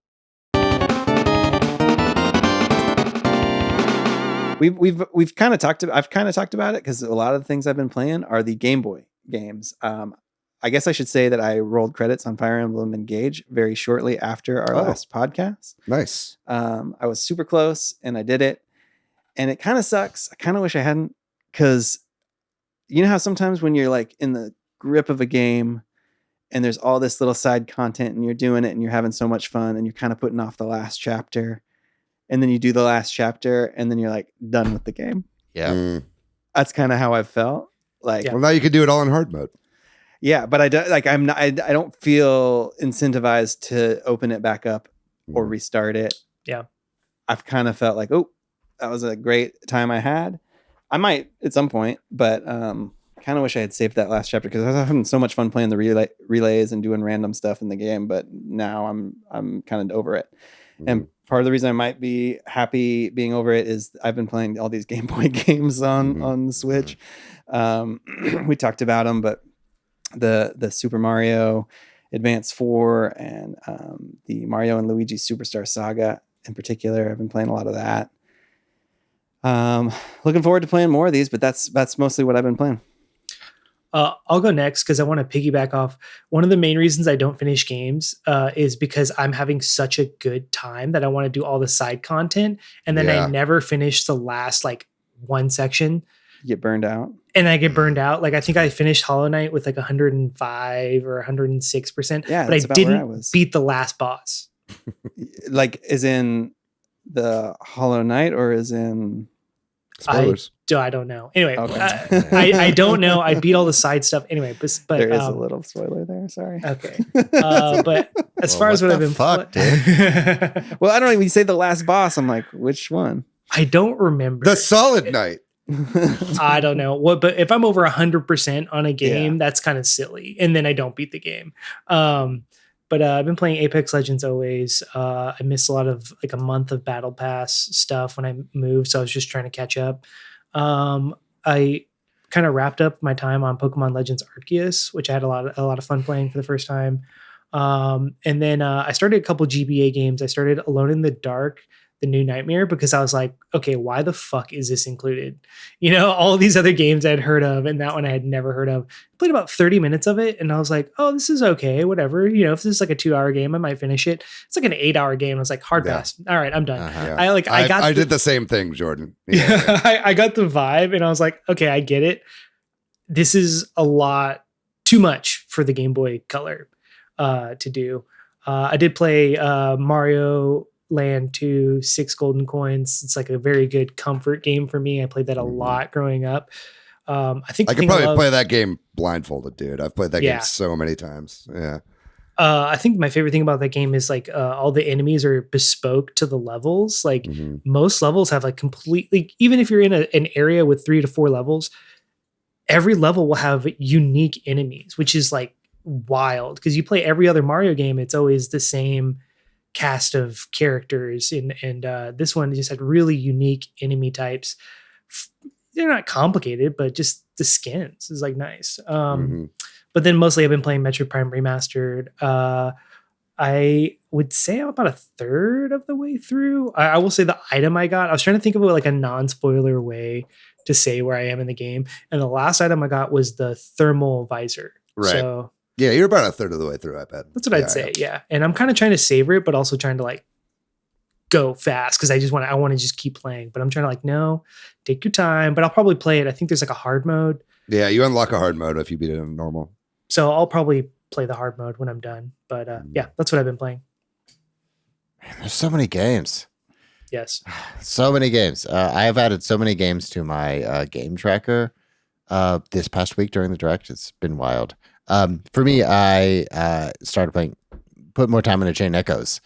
I've kind of talked about it because a lot of the things I've been playing are the Game Boy games. I guess I should say that I rolled credits on Fire Emblem Engage very shortly after our last podcast. Nice. I was super close and I did it, and it kind of sucks. I kind of wish I hadn't, because you know how sometimes when you're like in the grip of a game and there's all this little side content and you're doing it and you're having so much fun and you're kind of putting off the last chapter. And then you do the last chapter and then you're like done with the game. Yeah. That's kind of how I felt. Like, well, now you can do it all in hard mode. Yeah, but I don't feel incentivized to open it back up or restart it. Yeah. I've kind of felt like, oh, that was a great time I had. I might at some point, but kind of wish I had saved that last chapter because I was having so much fun playing the relays and doing random stuff in the game. But now I'm kind of over it. And part of the reason I might be happy being over it is I've been playing all these Game Boy games on the Switch. We talked about them, but the Super Mario Advance 4 and the Mario and Luigi Superstar Saga in particular, I've been playing a lot of that. Looking forward to playing more of these, but that's mostly what I've been playing. I'll go next because I want to piggyback off. One of the main reasons I don't finish games is because I'm having such a good time that I want to do all the side content. And then I never finish the last like one section. You get burned out. And I get burned out. Like I think I finished Hollow Knight with like 105 or 106%. Yeah, but I didn't beat the last boss. Like is in the Hollow Knight or is in... Spoilers. I don't know. Anyway, okay. I don't know. I beat all the side stuff anyway, but there is a little spoiler there. Sorry. Okay. But as far as what I've been dude. Well, I don't even say the last boss. I'm like, which one? I don't remember. The Solid Knight. I don't know what, but if I'm over 100% on a game, that's kind of silly. And then I don't beat the game. But I've been playing Apex Legends always. I missed a lot of like a month of Battle Pass stuff when I moved, so I was just trying to catch up. I kind of wrapped up my time on Pokemon Legends Arceus, which I had a lot of fun playing for the first time. And then I started a couple GBA games. I started Alone in the Dark. the New Nightmare, because I was like, okay, why the fuck is this included? All of these other games I'd heard of, and that one I had never heard of. I played about 30 minutes of it, and I was like, oh, this is okay, whatever. If this is like a 2-hour game, I might finish it. It's like an 8-hour game. I was like, hard pass. All right, I'm done. Yeah. I did the same thing, Jordan. Yeah. I got the vibe, and I was like, okay, I get it. This is a lot too much for the Game Boy Color to do. I did play Mario Land 2, 6 golden coins. It's like a very good comfort game for me. I played that a lot growing up. I think I could probably play that game blindfolded, dude. I've played that game so many times. Yeah. I think my favorite thing about that game is like all the enemies are bespoke to the levels. Like most levels have like completely, even if you're in an area with 3 to 4 levels, every level will have unique enemies, which is like wild, because you play every other Mario game, it's always the same cast of characters, and this one just had really unique enemy types. They're not complicated, but just the skins is like nice. But then mostly I've been playing Metroid Prime Remastered. I would say I'm about a third of the way through. I will say the item I got, I was trying to think of it like a non-spoiler way to say where I am in the game, and the last item I got was the thermal visor. Right. So yeah, you're about a third of the way through, I bet. That's what I'd say, yeah. And I'm kind of trying to savor it, but also trying to like go fast, because I want to just keep playing. But I'm trying to like, no, take your time. But I'll probably play it. I think there's like a hard mode. Yeah, you unlock a hard mode if you beat it in normal. So I'll probably play the hard mode when I'm done. But yeah, that's what I've been playing. Man, there's so many games. Yes. So many games. I have added so many games to my game tracker this past week during the direct. It's been wild. For me, I started put more time into Chain Echoes.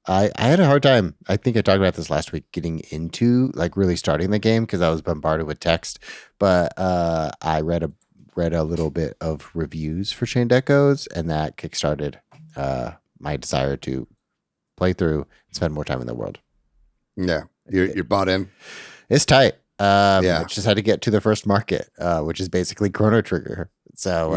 I had a hard time. I think I talked about this last week, getting into like really starting the game because I was bombarded with text. But I read a little bit of reviews for Chain Echoes, and that kickstarted my desire to play through and spend more time in the world. Yeah, you're bought in. It's tight. I just had to get to the first market, which is basically Chrono Trigger. So,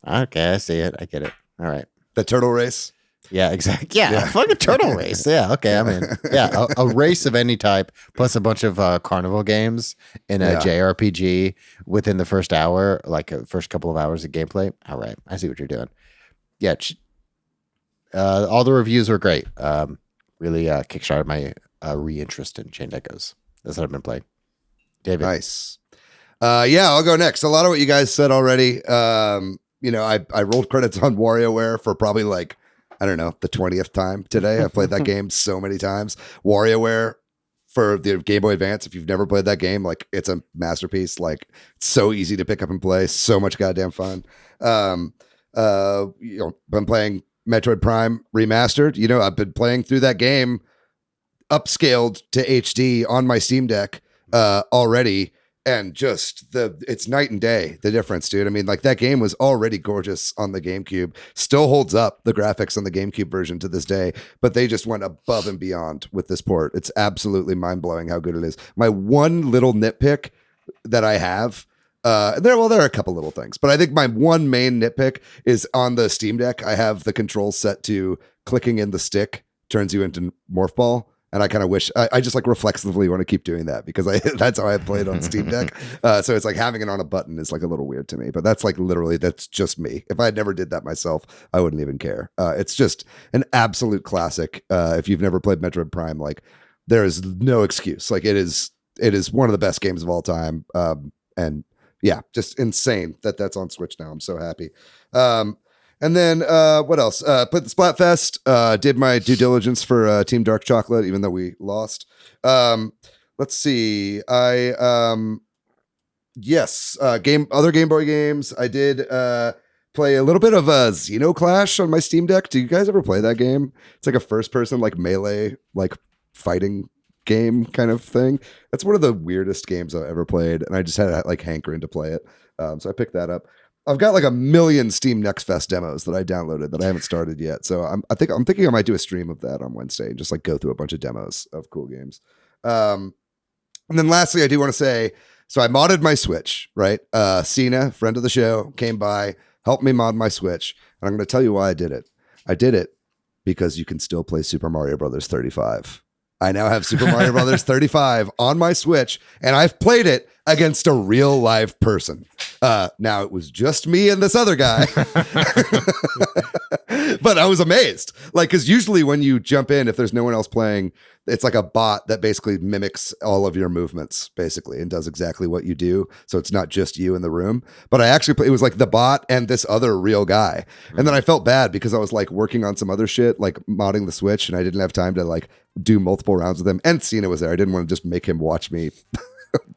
okay, I see it. I get it. All right. The turtle race. Yeah, exactly. Yeah, fucking turtle race. Yeah, okay. I mean, yeah, a race of any type, plus a bunch of carnival games in a JRPG within the first hour, like first couple of hours of gameplay. All right, I see what you're doing. Yeah, all the reviews were great. Really kickstarted my re-interest in Chain Echoes. That's what I've been playing. David. Nice. I'll go next. A lot of what you guys said already. I rolled credits on WarioWare for probably like, I don't know, the 20th time today. I've played that game so many times. WarioWare for the Game Boy Advance. If you've never played that game, like it's a masterpiece. Like it's so easy to pick up and play. So much goddamn fun. Been playing Metroid Prime Remastered. I've been playing through that game upscaled to HD on my Steam Deck already. And just it's night and day, the difference, dude. I mean, like that game was already gorgeous on the GameCube, still holds up the graphics on the GameCube version to this day, but they just went above and beyond with this port. It's absolutely mind blowing how good it is. My one little nitpick that I have, there are a couple little things, but I think my one main nitpick is on the Steam Deck. I have the controls set to clicking in the stick turns you into Morph Ball. And I kind of wish I just like reflexively want to keep doing that because that's how I played on Steam Deck. So it's like having it on a button is like a little weird to me, but that's like literally, that's just me. If I never did that myself, I wouldn't even care. It's just an absolute classic. If you've never played Metroid Prime, like there is no excuse. Like it is one of the best games of all time. And yeah, just insane that that's on Switch now. I'm so happy. And then what else? Played the Splatfest. Did my due diligence for Team Dark Chocolate, even though we lost. Let's see. Other Game Boy games. I did play a little bit of Xenoclash on my Steam Deck. Do you guys ever play that game? It's like a first person like melee like fighting game kind of thing. That's one of the weirdest games I've ever played, and I just had like hankering to play it. So I picked that up. I've got like a million Steam Next Fest demos that I downloaded that I haven't started yet. So I'm thinking I might do a stream of that on Wednesday and just like go through a bunch of demos of cool games. And then lastly, I do want to say, so I modded my Switch, right? Cena, friend of the show, came by, helped me mod my Switch. And I'm going to tell you why I did it. I did it because you can still play Super Mario Brothers 35 I now have Super Mario Brothers 35 on my Switch, and I've played it against a real live person. Now it was just me and this other guy, but I was amazed. Like, because usually when you jump in, if there's no one else playing, it's like a bot that basically mimics all of your movements, basically, and does exactly what you do. So it's not just you in the room. But I actually, it was like the bot and this other real guy. And then I felt bad because I was like working on some other shit, like modding the Switch, and I didn't have time to like do multiple rounds with him. And Cena was there. I didn't want to just make him watch me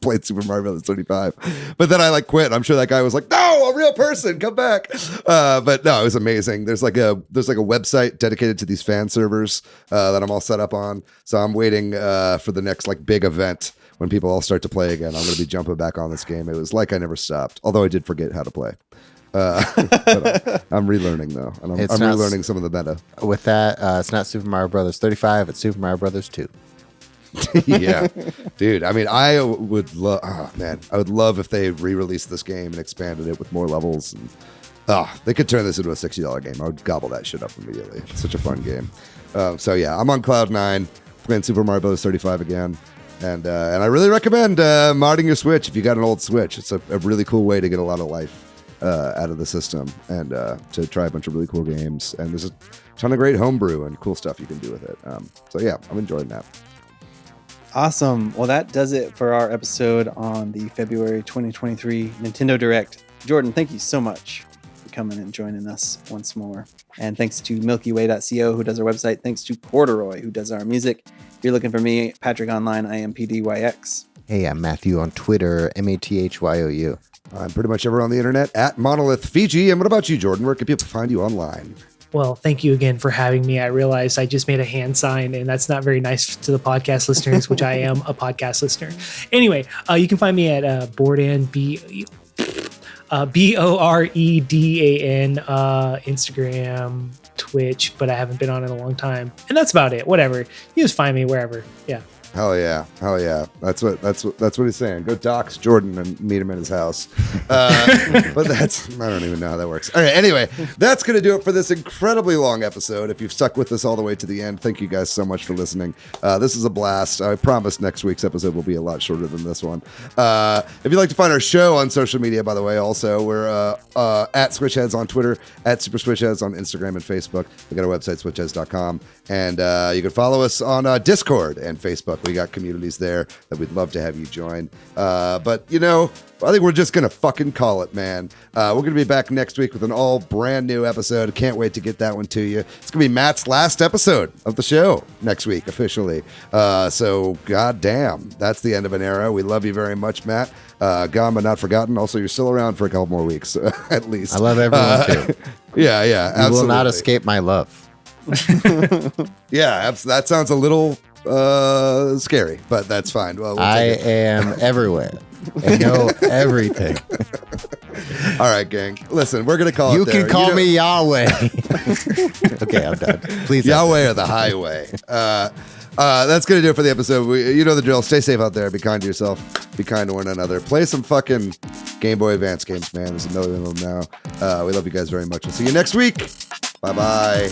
played Super Mario Brothers 35. But then I like quit. I'm sure that guy was like, no, a real person, come back. But no, it was amazing. There's like a website dedicated to these fan servers that I'm all set up on. So I'm waiting for the next like big event when people all start to play again. I'm going to be jumping back on this game. It was like I never stopped, although I did forget how to play. But I'm relearning though, and I'm relearning some of the meta. With that, it's not Super Mario Brothers 35, it's Super Mario Brothers 2. Yeah, dude. I mean, I would love. Oh man, I would love if they re-released this game and expanded it with more levels. And they could turn this into a $60 game. I would gobble that shit up immediately. It's such a fun game. So yeah, I'm on cloud 9, playing Super Mario Bros. 35 again, and I really recommend modding your Switch if you got an old Switch. It's a really cool way to get a lot of life out of the system and to try a bunch of really cool games. And there's a ton of great homebrew and cool stuff you can do with it. So yeah, I'm enjoying that. Awesome. Well, that does it for our episode on the February 2023 Nintendo Direct. Jordan, thank you so much for coming and joining us once more. And thanks to MilkyWay.co, who does our website. Thanks to Corduroy, who does our music. If you're looking for me, Patrick Online, I am PDYX. Hey, I'm Matthew on Twitter, MATHYOU. I'm pretty much ever on the internet at Monolith Fiji. And what about you, Jordan? Where can people find you online? Well, thank you again for having me. I realized I just made a hand sign, and that's not very nice to the podcast listeners, which I am a podcast listener. Anyway, you can find me at Boredan, BOREDAN, Instagram, Twitch, but I haven't been on in a long time. And that's about it. Whatever. You just find me wherever. Yeah. Hell yeah. That's what he's saying. Go dox Jordan and meet him at his house. But I don't even know how that works. All right, anyway, that's going to do it for this incredibly long episode. If you've stuck with us all the way to the end, thank you guys so much for listening. This is a blast. I promise next week's episode will be a lot shorter than this one. If you'd like to find our show on social media, by the way, also, we're at Switch Headz on Twitter, at Super Switch Headz on Instagram and Facebook. We got our website, switchheads.com. And you can follow us on Discord and Facebook. We got communities there that we'd love to have you join. But, you know, I think we're just going to fucking call it, man. We're going to be back next week with an all brand new episode. Can't wait to get that one to you. It's going to be Matt's last episode of the show next week, officially. So, goddamn, that's the end of an era. We love you very much, Matt. Gone but not forgotten. Also, you're still around for a couple more weeks, at least. I love everyone, too. Yeah, absolutely. You will not escape my love. Yeah, that sounds a little scary, but that's fine. Well, I am everywhere and know everything. All right, gang. Listen, we're gonna call you it there. Can call me Yahweh. Okay, I'm done. Please, Yahweh or the highway. That's gonna do it for the episode. You know the drill. Stay safe out there. Be kind to yourself. Be kind to one another. Play some fucking Game Boy Advance games, man. There's a million of them now. We love you guys very much. We'll see you next week. Bye bye.